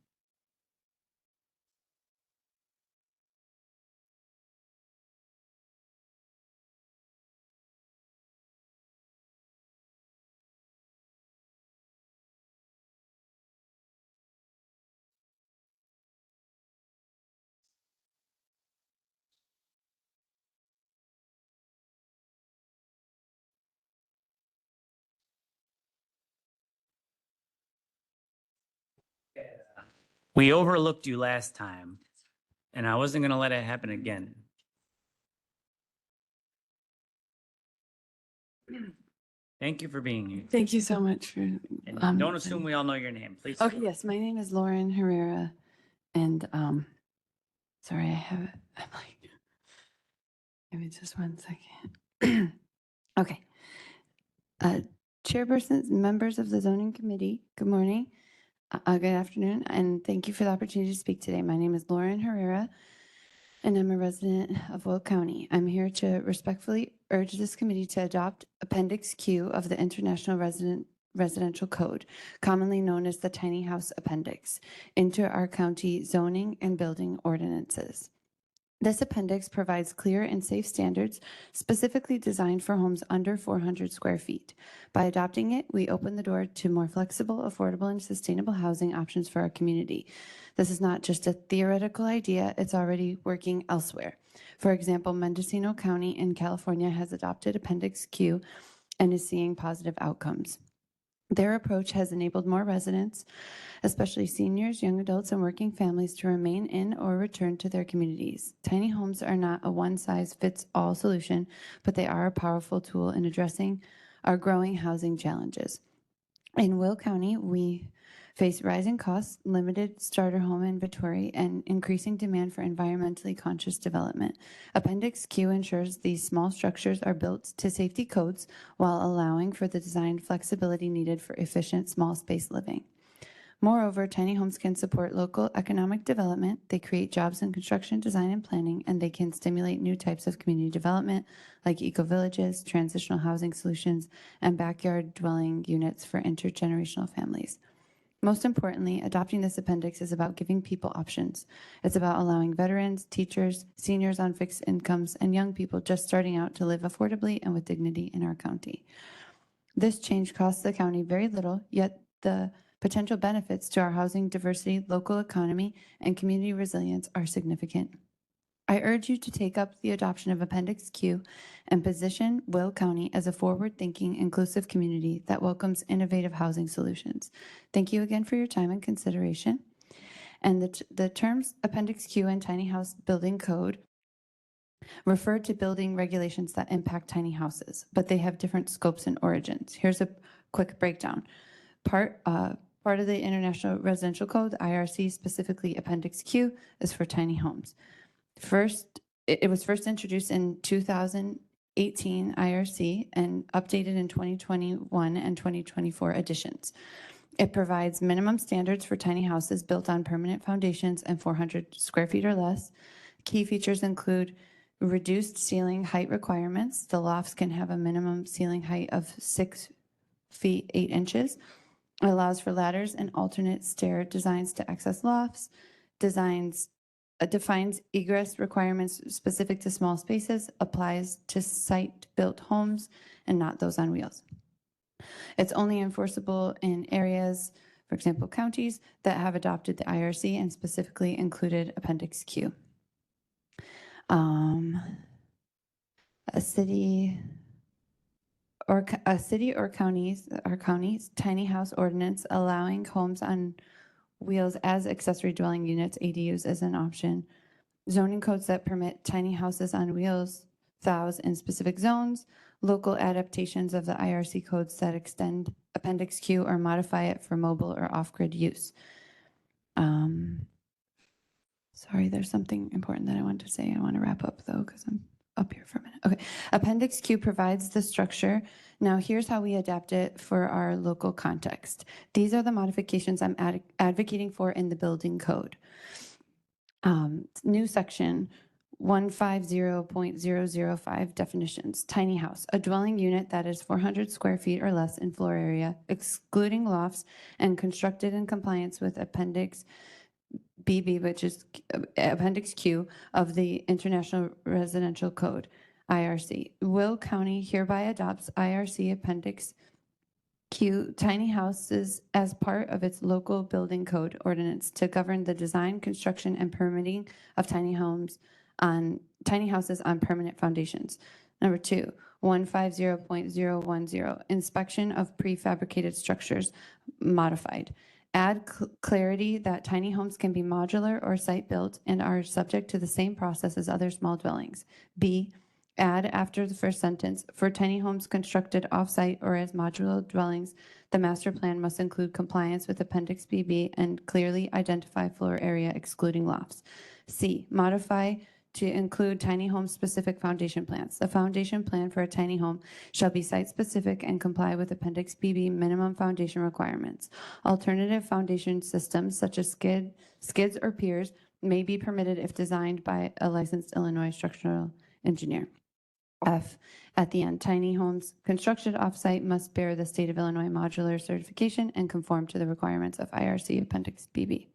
We overlooked you last time, and I wasn't going to let it happen again. Thank you for being here. Thank you so much for. And don't assume we all know your name, please. Okay, yes, my name is Lauren Herrera, and sorry, I have it. I'm like, give me just 1 second. Okay. Chairpersons, members of the zoning committee, good morning. Good afternoon, and thank you for the opportunity to speak today. My name is Lauren Herrera, and I'm a resident of Will County. I'm here to respectfully urge this committee to adopt Appendix Q of the International Residential Code, commonly known as the Tiny House Appendix, into our county zoning and building ordinances. This appendix provides clear and safe standards specifically designed for homes under 400 square feet. By adopting it, we open the door to more flexible, affordable, and sustainable housing options for our community. This is not just a theoretical idea, it's already working elsewhere. For example, Mendocino County in California has adopted Appendix Q and is seeing positive outcomes. Their approach has enabled more residents, especially seniors, young adults, and working families, to remain in or return to their communities. Tiny homes are not a one-size-fits-all solution, but they are a powerful tool in addressing our growing housing challenges. In Will County, we face rising costs, limited starter home inventory, and increasing demand for environmentally conscious development. Appendix Q ensures these small structures are built to safety codes while allowing for the design flexibility needed for efficient small space living. Moreover, tiny homes can support local economic development. They create jobs in construction, design, and planning, and they can stimulate new types of community development like eco-villages, transitional housing solutions, and backyard dwelling units for intergenerational families. Most importantly, adopting this appendix is about giving people options. It's about allowing veterans, teachers, seniors on fixed incomes, and young people just starting out to live affordably and with dignity in our county. This change costs the county very little, yet the potential benefits to our housing diversity, local economy, and community resilience are significant. I urge you to take up the adoption of Appendix Q and position Will County as a forward-thinking, inclusive community that welcomes innovative housing solutions. Thank you again for your time and consideration. And the terms Appendix Q and Tiny House Building Code refer to building regulations that impact tiny houses, but they have different scopes and origins. Here's a quick breakdown. Part of the International Residential Code, IRC, specifically Appendix Q, is for tiny homes. It was first introduced in 2018 IRC and updated in 2021 and 2024 editions. It provides minimum standards for tiny houses built on permanent foundations and 400 square feet or less. Key features include reduced ceiling height requirements. The lofts can have a minimum ceiling height of 6 feet 8 inches. It allows for ladders and alternate stair designs to access lofts. Defines egress requirements specific to small spaces, applies to site-built homes and not those on wheels. It's only enforceable in areas, for example, counties that have adopted the IRC and specifically included Appendix Q. A city or county's tiny house ordinance allowing homes on wheels as accessory dwelling units, ADUs, is an option. Zoning codes that permit tiny houses on wheels, THOWs, in specific zones. Local adaptations of the IRC codes that extend Appendix Q or modify it for mobile or off-grid use. Sorry, there's something important that I want to say. I want to wrap up though, because I'm up here for a minute. Okay, Appendix Q provides the structure. Now here's how we adapt it for our local context. These are the modifications I'm advocating for in the building code. New section 150.005 definitions. Tiny house, a dwelling unit that is 400 square feet or less in floor area, excluding lofts, and constructed in compliance with Appendix BB, which is Appendix Q of the International Residential Code, IRC. Will County hereby adopts IRC Appendix Q tiny houses as part of its local building code ordinance to govern the design, construction, and permitting of tiny houses on permanent foundations. Number 2, 150.010, inspection of prefabricated structures, modified. Add clarity that tiny homes can be modular or site-built and are subject to the same process as other small dwellings. B, add after the first sentence, for tiny homes constructed off-site or as modular dwellings, the master plan must include compliance with Appendix BB and clearly identify floor area excluding lofts. C, modify to include tiny home specific foundation plans. The foundation plan for a tiny home shall be site specific and comply with Appendix BB minimum foundation requirements. Alternative foundation systems such as skids or piers may be permitted if designed by a licensed Illinois structural engineer. F, at the end, tiny homes constructed off-site must bear the state of Illinois modular certification and conform to the requirements of IRC Appendix BB.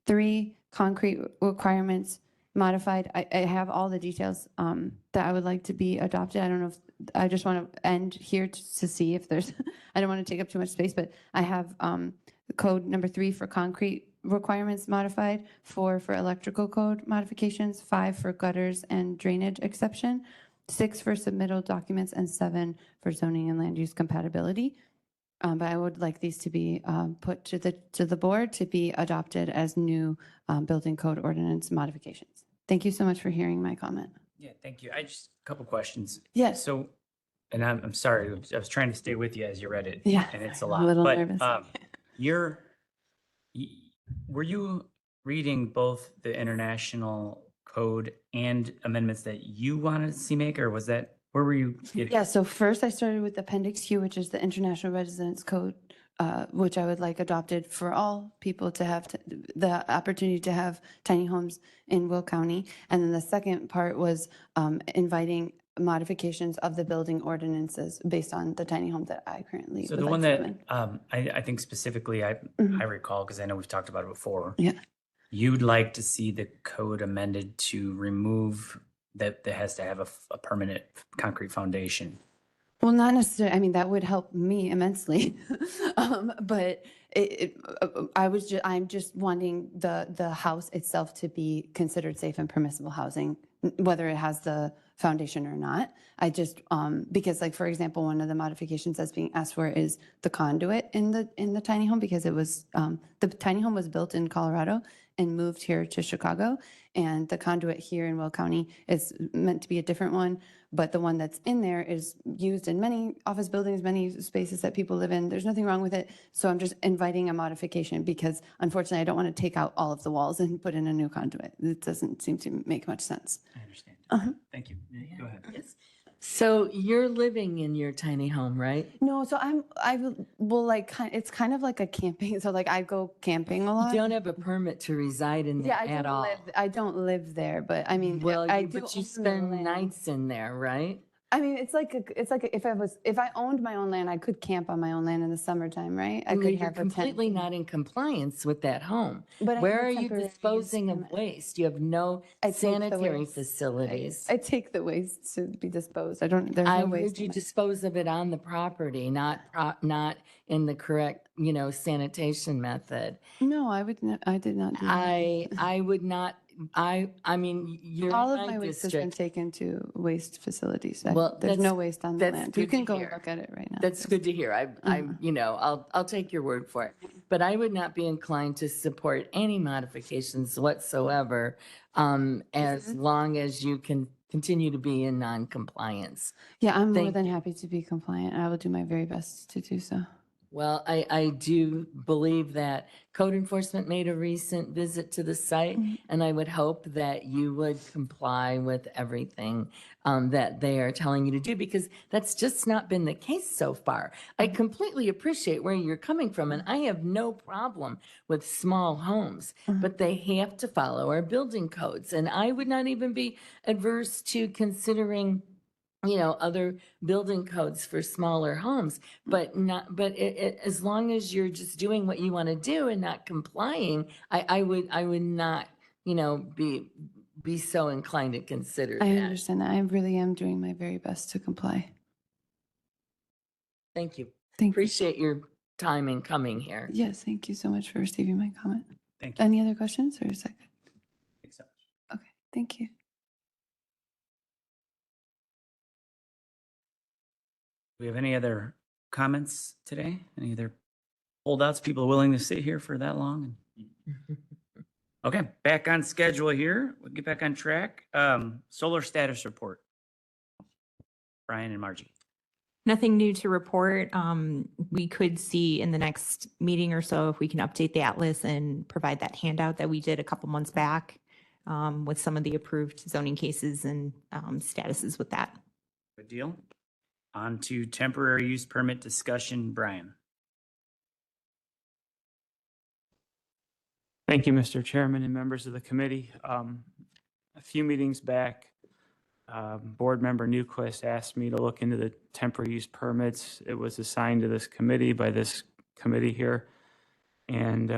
3, concrete requirements modified. I have all the details that I would like to be adopted. I don't know if, I just want to end here to see if there's, I don't want to take up too much space, but I have code number 3 for concrete requirements modified, 4 for electrical code modifications, 5 for gutters and drainage exception, 6 for submittal documents, and 7 for zoning and land use compatibility. But I would like these to be put to the board to be adopted as new building code ordinance modifications. Thank you so much for hearing my comment. Yeah, thank you. I just, a couple questions. Yes. So, and I'm sorry, I was trying to stay with you as you read it. Yeah, And it's a I'm lot. a little But, nervous. were you reading both the international code and amendments that you wanted to see make, or was that, where were you getting? Yeah, so first I started with Appendix Q, which is the International Residence Code, which I would like adopted for all people to have the opportunity to have tiny homes in Will County. And then the second part was inviting modifications of the building ordinances based on the tiny home that I currently So would the like one to that live in. I think specifically I Mhm. recall, because I know we've talked about it before. Yeah. You'd like to see the code amended to remove that has to have a permanent concrete foundation. Well, not necessarily. I mean, that would help me immensely. But I'm just wanting the house itself to be considered safe and permissible housing, whether it has the foundation or not. I just, because like, for example, one of the modifications that's being asked for is the conduit in the tiny home, because it was, the tiny home was built in Colorado and moved here to Chicago. And the conduit here in Will County is meant to be a different one, but the one that's in there is used in many office buildings, many spaces that people live in. There's nothing wrong with it. So I'm just inviting a modification because unfortunately I don't want to take out all of the walls and put in a new conduit. It doesn't seem to make much sense. I understand. Uh-huh. Thank you. Go ahead. Yes. So you're living in your tiny home, right? No, so it's kind of like a camping. So like I go camping a lot. You don't have a permit to reside in there at all. I don't live there, but I mean, Well, I you- do but you own the spend land. nights in there, right? I mean, it's like if I owned my own land, I could camp on my own land in the summertime, right? I Well, could you're have a tent. completely not in compliance with that home. But I Where have are you temporary use disposing of permit. waste? You have no I take the sanitary waste. facilities. I take the waste to be disposed. There's no I waste. heard you in my- dispose of it on the property, not in the correct, sanitation method. No, I did not do that. I would not, I mean, you're All in of my my waste has been district. taken to waste facilities. Well, There's that's- no waste on the that's land. You good can to go hear. look at it right now. That's good to hear. I'll take your word for it. But I would not be inclined to support any modifications whatsoever, as long as you can continue to be in non-compliance. Yeah, I'm more Thank than happy to be compliant. I will do my very best to do so. Well, I do believe that code enforcement made a recent visit to the site, and I would hope that you would comply with everything that they are telling you to do, because that's just not been the case so far. I completely appreciate where you're coming from, and I have no problem with small homes, but they have to follow our building codes. And I would not even be adverse to considering other building codes for smaller homes, but as long as you're just doing what you want to do and not complying, I would not, be so inclined to consider I that. understand that. I really am doing my very best to comply. Thank you. Thank you. Appreciate your time in coming here. Yes, thank you so much for receiving my comment. Thank you. Any other questions or a second? Thanks so much. Okay, thank you. Do we have any other comments today? Any other holdouts, people willing to sit here for that long? Okay, back on schedule here. We'll get back on track. Solar status report. Brian and Margie. Nothing new to report. We could see in the next meeting or so if we can update the atlas and provide that handout that we did a couple months back with some of the approved zoning cases and statuses with that. Good deal. On to temporary use permit discussion, Brian. Thank you, Mr. Chairman and members of the committee. A few meetings back, Board Member Newquist asked me to look into the temporary use permits. It was assigned to this committee by this committee here. And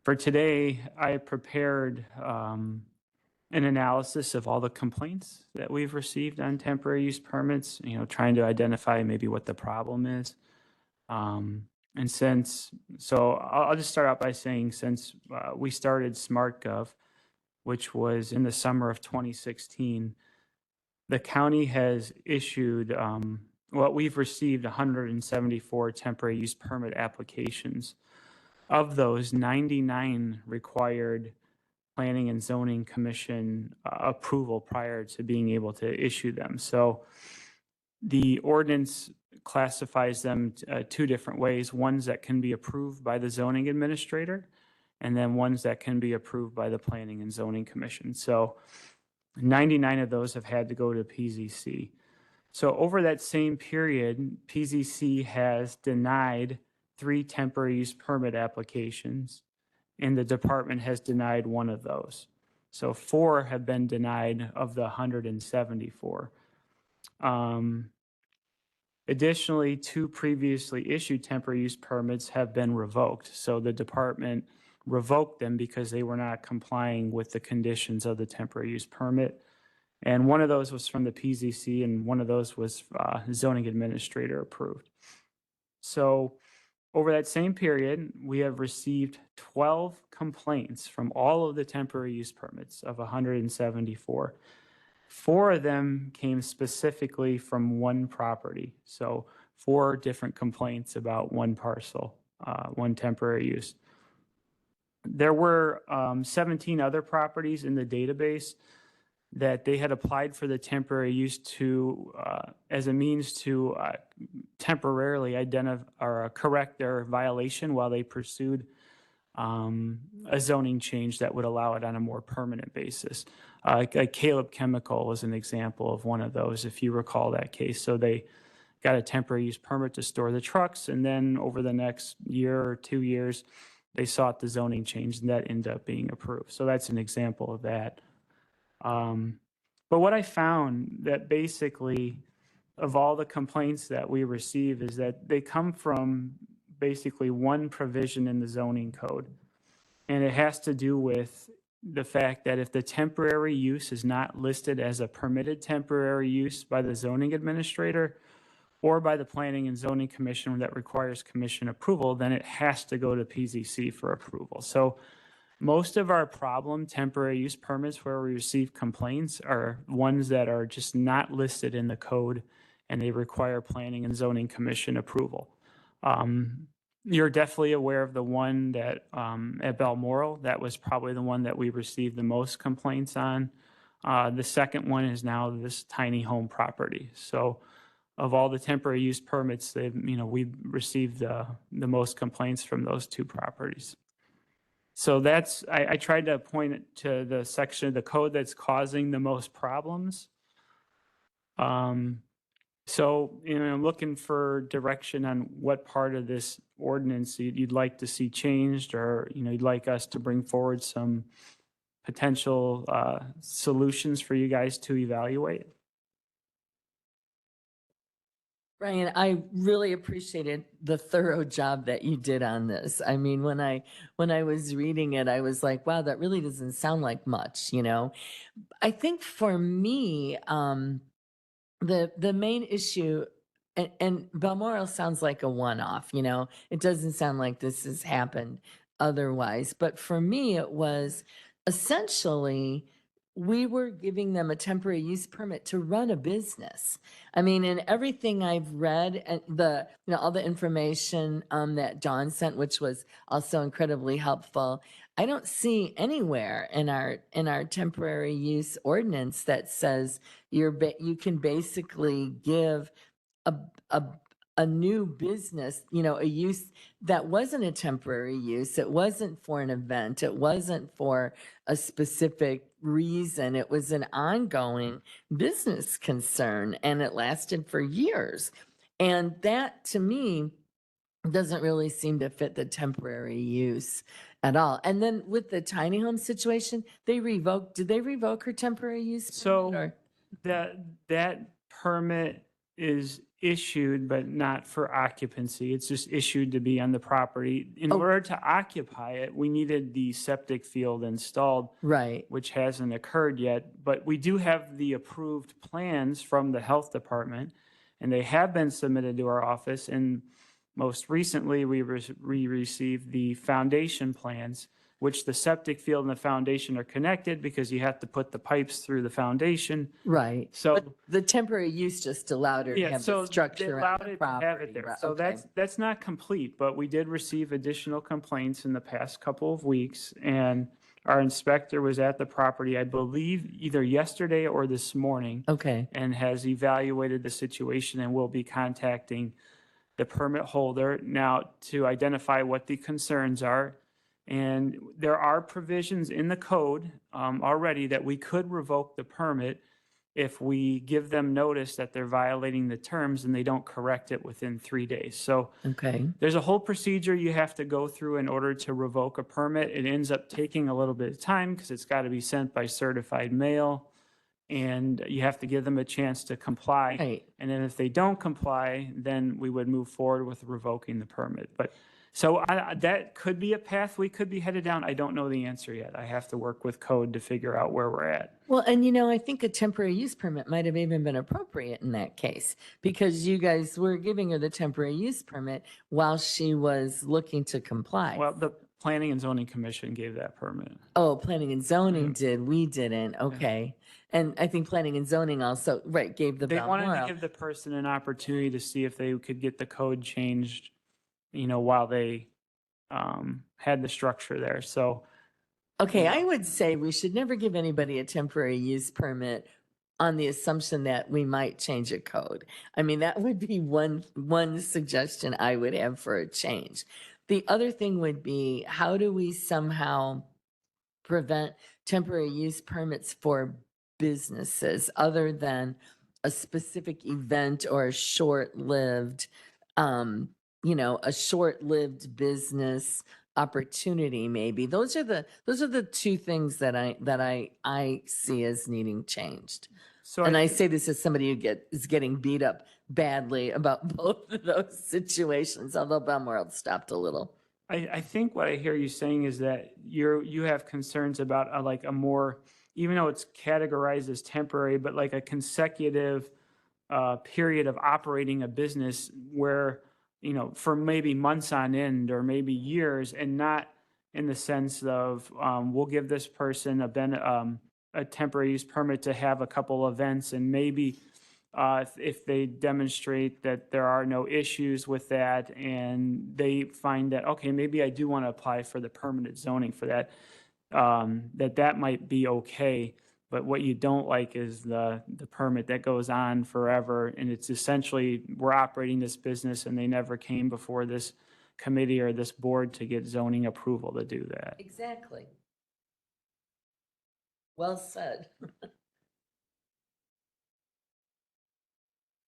for today, I prepared an analysis of all the complaints that we've received on temporary use permits, trying to identify maybe what the problem is. I'll just start out by saying, since we started SmartGov, which was in the summer of 2016, the county has issued, we've received 174 temporary use permit applications. Of those, 99 required Planning and Zoning Commission approval prior to being able to issue them. So the ordinance classifies them two different ways, ones that can be approved by the zoning administrator, and then ones that can be approved by the Planning and Zoning Commission. So 99 of those have had to go to PZC. So over that same period, PZC has denied 3 temporary use permit applications, and the department has denied 1 of those. So 4 have been denied of the 174. Additionally, 2 previously issued temporary use permits have been revoked. So the department revoked them because they were not complying with the conditions of the temporary use permit. And 1 of those was from the PZC, and 1 of those was zoning administrator approved. So over that same period, we have received 12 complaints from all of the temporary use permits of 174. 4 of them came specifically from one property. So 4 different complaints about one parcel, one temporary use. There were 17 other properties in the database that they had applied for the temporary use to, as a means to temporarily identify or correct their violation while they pursued a zoning change that would allow it on a more permanent basis. Like Caleb Chemical was an example of one of those, if you recall that case. So they got a temporary use permit to store the trucks, and then over the next year or 2 years, they sought the zoning change, and that ended up being approved. So that's an example of that. But what I found that basically of all the complaints that we receive is that they come from basically one provision in the zoning code. And it has to do with the fact that if the temporary use is not listed as a permitted temporary use by the zoning administrator or by the Planning and Zoning Commission that requires commission approval, then it has to go to PZC for approval. So most of our problem temporary use permits where we receive complaints are ones that are just not listed in the code and they require Planning and Zoning Commission approval. You're definitely aware of the one that at Balmoral. That was probably the one that we received the most complaints on. The second one is now this tiny home property. So of all the temporary use permits, we've received the most complaints from those 2 properties. So that's, I tried to point it to the section of the code that's causing the most problems. So, I'm looking for direction on what part of this ordinance you'd like to see changed, or, you'd like us to bring forward some potential solutions for you guys to evaluate. Brian, I really appreciated the thorough job that you did on this. I mean, when I was reading it, I was like, wow, that really doesn't sound like much, I think for me, the main issue, and Balmoral sounds like a one-off, it doesn't sound like this has happened otherwise. But for me, it was essentially, we were giving them a temporary use permit to run a business. I mean, in everything I've read and all the information that Dawn sent, which was also incredibly helpful, I don't see anywhere in our temporary use ordinance that says you can basically give a new business, a use that wasn't a temporary use. It wasn't for an event. It wasn't for a specific reason. It was an ongoing business concern, and it lasted for years. And that, to me, doesn't really seem to fit the temporary use at all. And then with the tiny home situation, did they revoke her temporary use? So that permit is issued, but not for occupancy. It's just issued to be on the property. In order to occupy it, we needed the septic field installed, right? Which hasn't occurred yet, but we do have the approved plans from the health department, and they have been submitted to our office. And most recently, we received the foundation plans, which the septic field and the foundation are connected because you have to put the pipes through the foundation. Right. So but the temporary use just allowed her to have the structure allowed on the it to have property. it there. Right, So okay. that's not complete, but we did receive additional complaints in the past couple of weeks, and our inspector was at the property, I believe, either yesterday or this morning. Okay. And has evaluated the situation and will be contacting the permit holder now to identify what the concerns are. And there are provisions in the code already that we could revoke the permit if we give them notice that they're violating the terms and they don't correct it within 3 days. So Okay. there's a whole procedure you have to go through in order to revoke a permit. It ends up taking a little bit of time because it's got to be sent by certified mail, and you have to give them a chance to comply. Right. And then if they don't comply, then we would move forward with revoking the permit. But so that could be a path we could be headed down. I don't know the answer yet. I have to work with code to figure out where we're at. Well, and I think a temporary use permit might have even been appropriate in that case, because you guys were giving her the temporary use permit while she was looking to comply. Well, the Planning and Zoning Commission gave that permit. Oh, planning and zoning did, we didn't, okay. And I think planning and zoning also, right, gave the They wanted to Balmoral. give the person an opportunity to see if they could get the code changed, while they had the structure there. So Okay, I would say we should never give anybody a temporary use permit on the assumption that we might change a code. I mean, that would be one suggestion I would have for a change. The other thing would be, how do we somehow prevent temporary use permits for businesses other than a specific event or a short-lived, a short-lived business opportunity maybe. Those are the two things that I see as needing changed. So And I I say this as somebody who is getting beat up badly about both of those situations, although Balmoral stopped a little. I think what I hear you saying is that you have concerns about like a more, even though it's categorized as temporary, but like a consecutive period of operating a business where, for maybe months on end or maybe years, and not in the sense of we'll give this person a temporary use permit to have a couple events, and maybe if they demonstrate that there are no issues with that and they find that, okay, maybe I do want to apply for the permanent zoning for that, that might be okay. But what you don't like is the permit that goes on forever. And it's essentially, we're operating this business and they never came before this committee or this board to get zoning approval to do that. Exactly. Well said.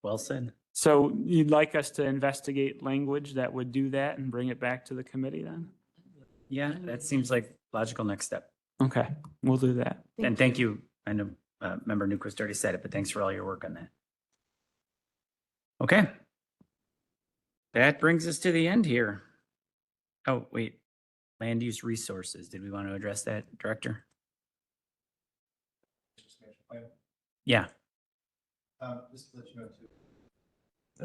Well said. So you'd like us to investigate language that would do that and bring it back to the committee then? Yeah, that seems like logical next step. Okay, we'll do that. And thank you. I know Member Newquist already said it, but thanks for all your work on that. Okay. That brings us to the end here. Oh, wait. Land use resources. Did we want to address that, Director? Yeah. Just to let you know too.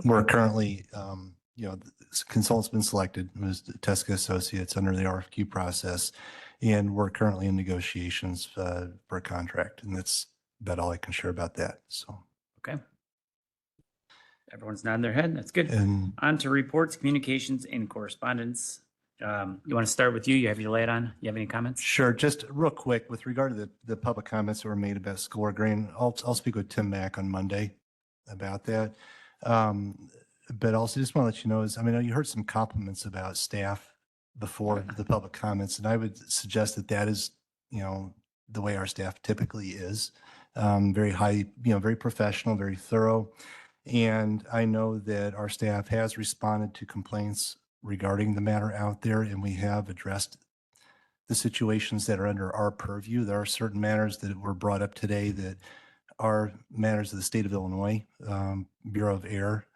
We're currently, the consultant's been selected. It was Tesca Associates under the RFQ process. And we're currently in negotiations for a contract. And that's about all I can share about that. So. Okay. Everyone's nodding their head. That's good. And on to reports, communications, and correspondence. You want to start with you? You have your light on. You have any comments? Sure. Just real quick with regard to the public comments that were made about Score Green, I'll speak with Tim Mack on Monday about that. But also just want to let you know you heard some compliments about staff before the public comments, and I would suggest that is, the way our staff typically is. Very high, very professional, very thorough. And I know that our staff has responded to complaints regarding the matter out there, and we have addressed the situations that are under our purview. There are certain matters that were brought up today that are matters of the state of Illinois, Bureau of Air,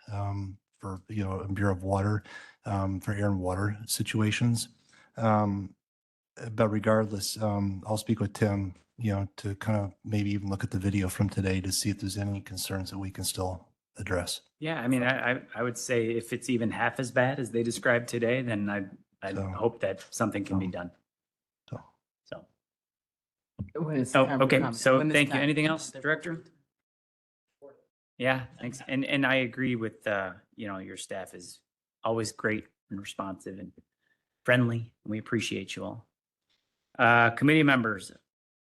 for, Bureau of Water, for air and water situations. But regardless, I'll speak with Tim, to kind of maybe even look at the video from today to see if there's any concerns that we can still address. Yeah, I mean, I would say if it's even half as bad as they described today, then I hope that something can be done. So. Okay. So thank you. Anything else, Director? Yeah, thanks. And I agree with, your staff is always great and responsive and friendly. We appreciate you all. Committee members,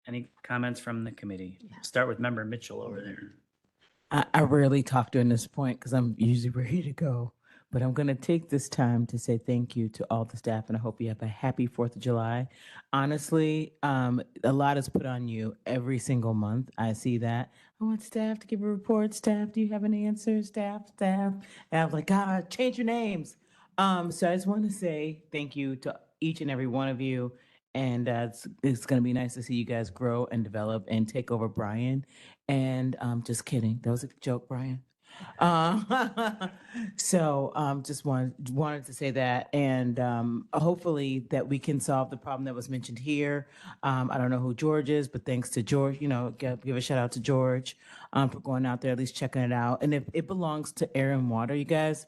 any comments from the committee? Start with Member Mitchell over there. I rarely talk during this point because I'm usually ready to go. But I'm going to take this time to say thank you to all the staff, and I hope you have a happy 4th of July. Honestly, a lot is put on you every single month. I see that. I want staff to give a report. Staff, do you have any answers? Staff. And I was like, God, change your names. So I just want to say thank you to each and every one of you. And it's going to be nice to see you guys grow and develop and take over Brian. And just kidding. That was a joke, Brian. Just wanted to say that, and hopefully that we can solve the problem that was mentioned here. I don't know who George is, but thanks to George, give a shout out to George for going out there, at least checking it out. And if it belongs to air and water, you guys,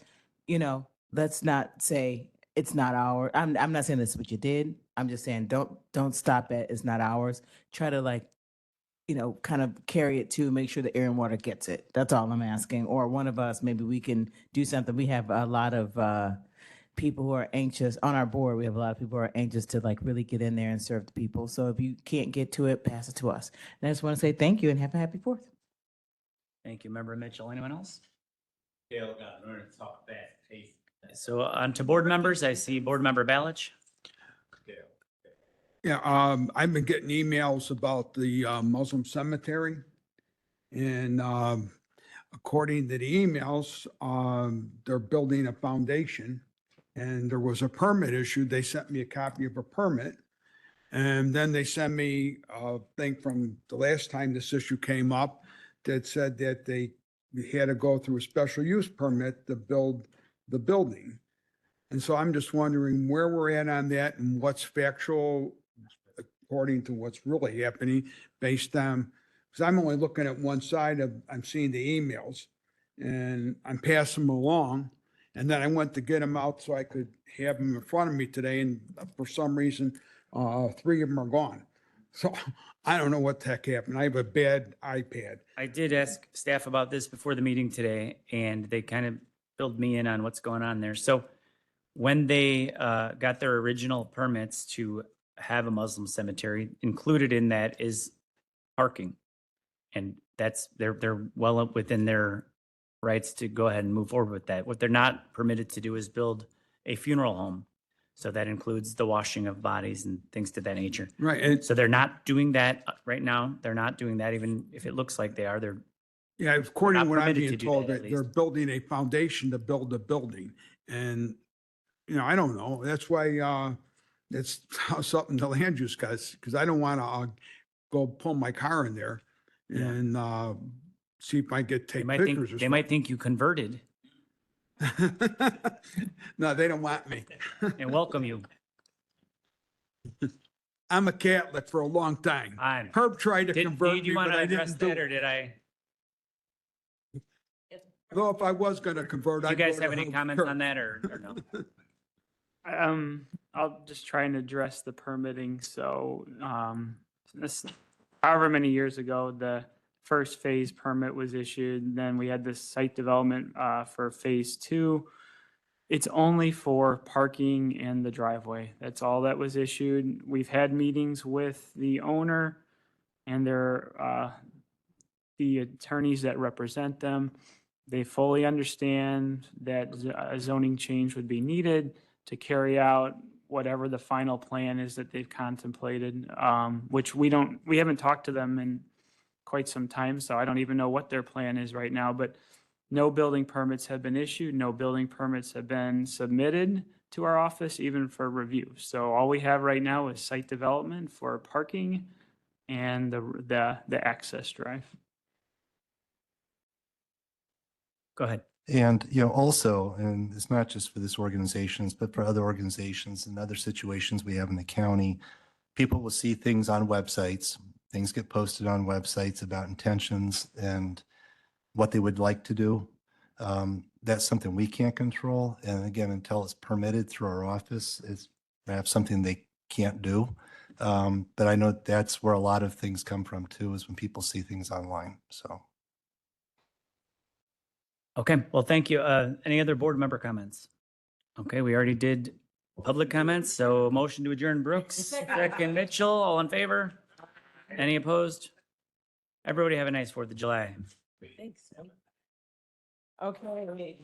let's not say it's not ours. I'm not saying this is what you did. I'm just saying don't stop at it's not ours. Try to kind of carry it to make sure that Air and Water gets it. That's all I'm asking. Or one of us, maybe we can do something. We have a lot of people who are anxious on our board. We have a lot of people who are anxious to like really get in there and serve the people. So if you can't get to it, pass it to us. And I just want to say thank you and have a happy 4th. Thank you, Member Mitchell. Anyone else? Dale got to learn to talk fast paced. So on to board members, I see Board Member Balich. Yeah, I've been getting emails about the Muslim cemetery. And according to the emails, they're building a foundation. And there was a permit issued. They sent me a copy of a permit. And then they sent me a thing from the last time this issue came up that said that they had to go through a special use permit to build the building. And so I'm just wondering where we're at on that and what's factual according to what's really happening based on, because I'm only looking at one side of, I'm seeing the emails and I'm passing them along. And then I went to get them out so I could have them in front of me today. And for some reason, 3 of them are gone. So I don't know what the heck happened. I have a bad iPad. I did ask staff about this before the meeting today, and they kind of filled me in on what's going on there. So when they got their original permits to have a Muslim cemetery, included in that is parking. And that's, they're well up within their rights to go ahead and move forward with that. What they're not permitted to do is build a funeral home. So that includes the washing of bodies and things to that nature. Right. And So they're not doing that right now. They're not doing that, even if it looks like they are. They're yeah, according to not what I'm permitted being to do told, that, at that they're least. building a foundation to build a building. And, I don't know. That's why that's something the land use guys, because I don't want to go pull my car in there and see if I get They take might pictures think, or they might think you converted something. No, they don't want me. and welcome you. I'm a Catholic for a long time. I'm. Herb tried to Did convert you me, want but to I address didn't do that, or it. did I? Though if I was going to convert, Do you I'd guys go have to any Herb comments Kirk. on that, or no? I'll just try and address the permitting. So, this, however many years ago, the first phase permit was issued, then we had this site development, for phase 2. It's only for parking and the driveway. That's all that was issued. We've had meetings with the owner and their, the attorneys that represent them. They fully understand that a zoning change would be needed to carry out whatever the final plan is that they've contemplated, which we haven't talked to them in quite some time, so I don't even know what their plan is right now, but no building permits have been issued, no building permits have been submitted to our office, even for review. So all we have right now is site development for parking and the access drive. Go ahead. And, also, and it's not just for this organizations, but for other organizations and other situations we have in the county, people will see things on websites. Things get posted on websites about intentions and what they would like to do. That's something we can't control. And again, until it's permitted through our office, it's perhaps something they can't do. But I know that's where a lot of things come from too, is when people see things online. So. Okay, well, thank you. Any other board member comments? Okay, we already did public comments, so motion to adjourn Brooks, second Mitchell, all in favor? Any opposed? Everybody have a nice 4th of July. Thanks. Okay. Anybody.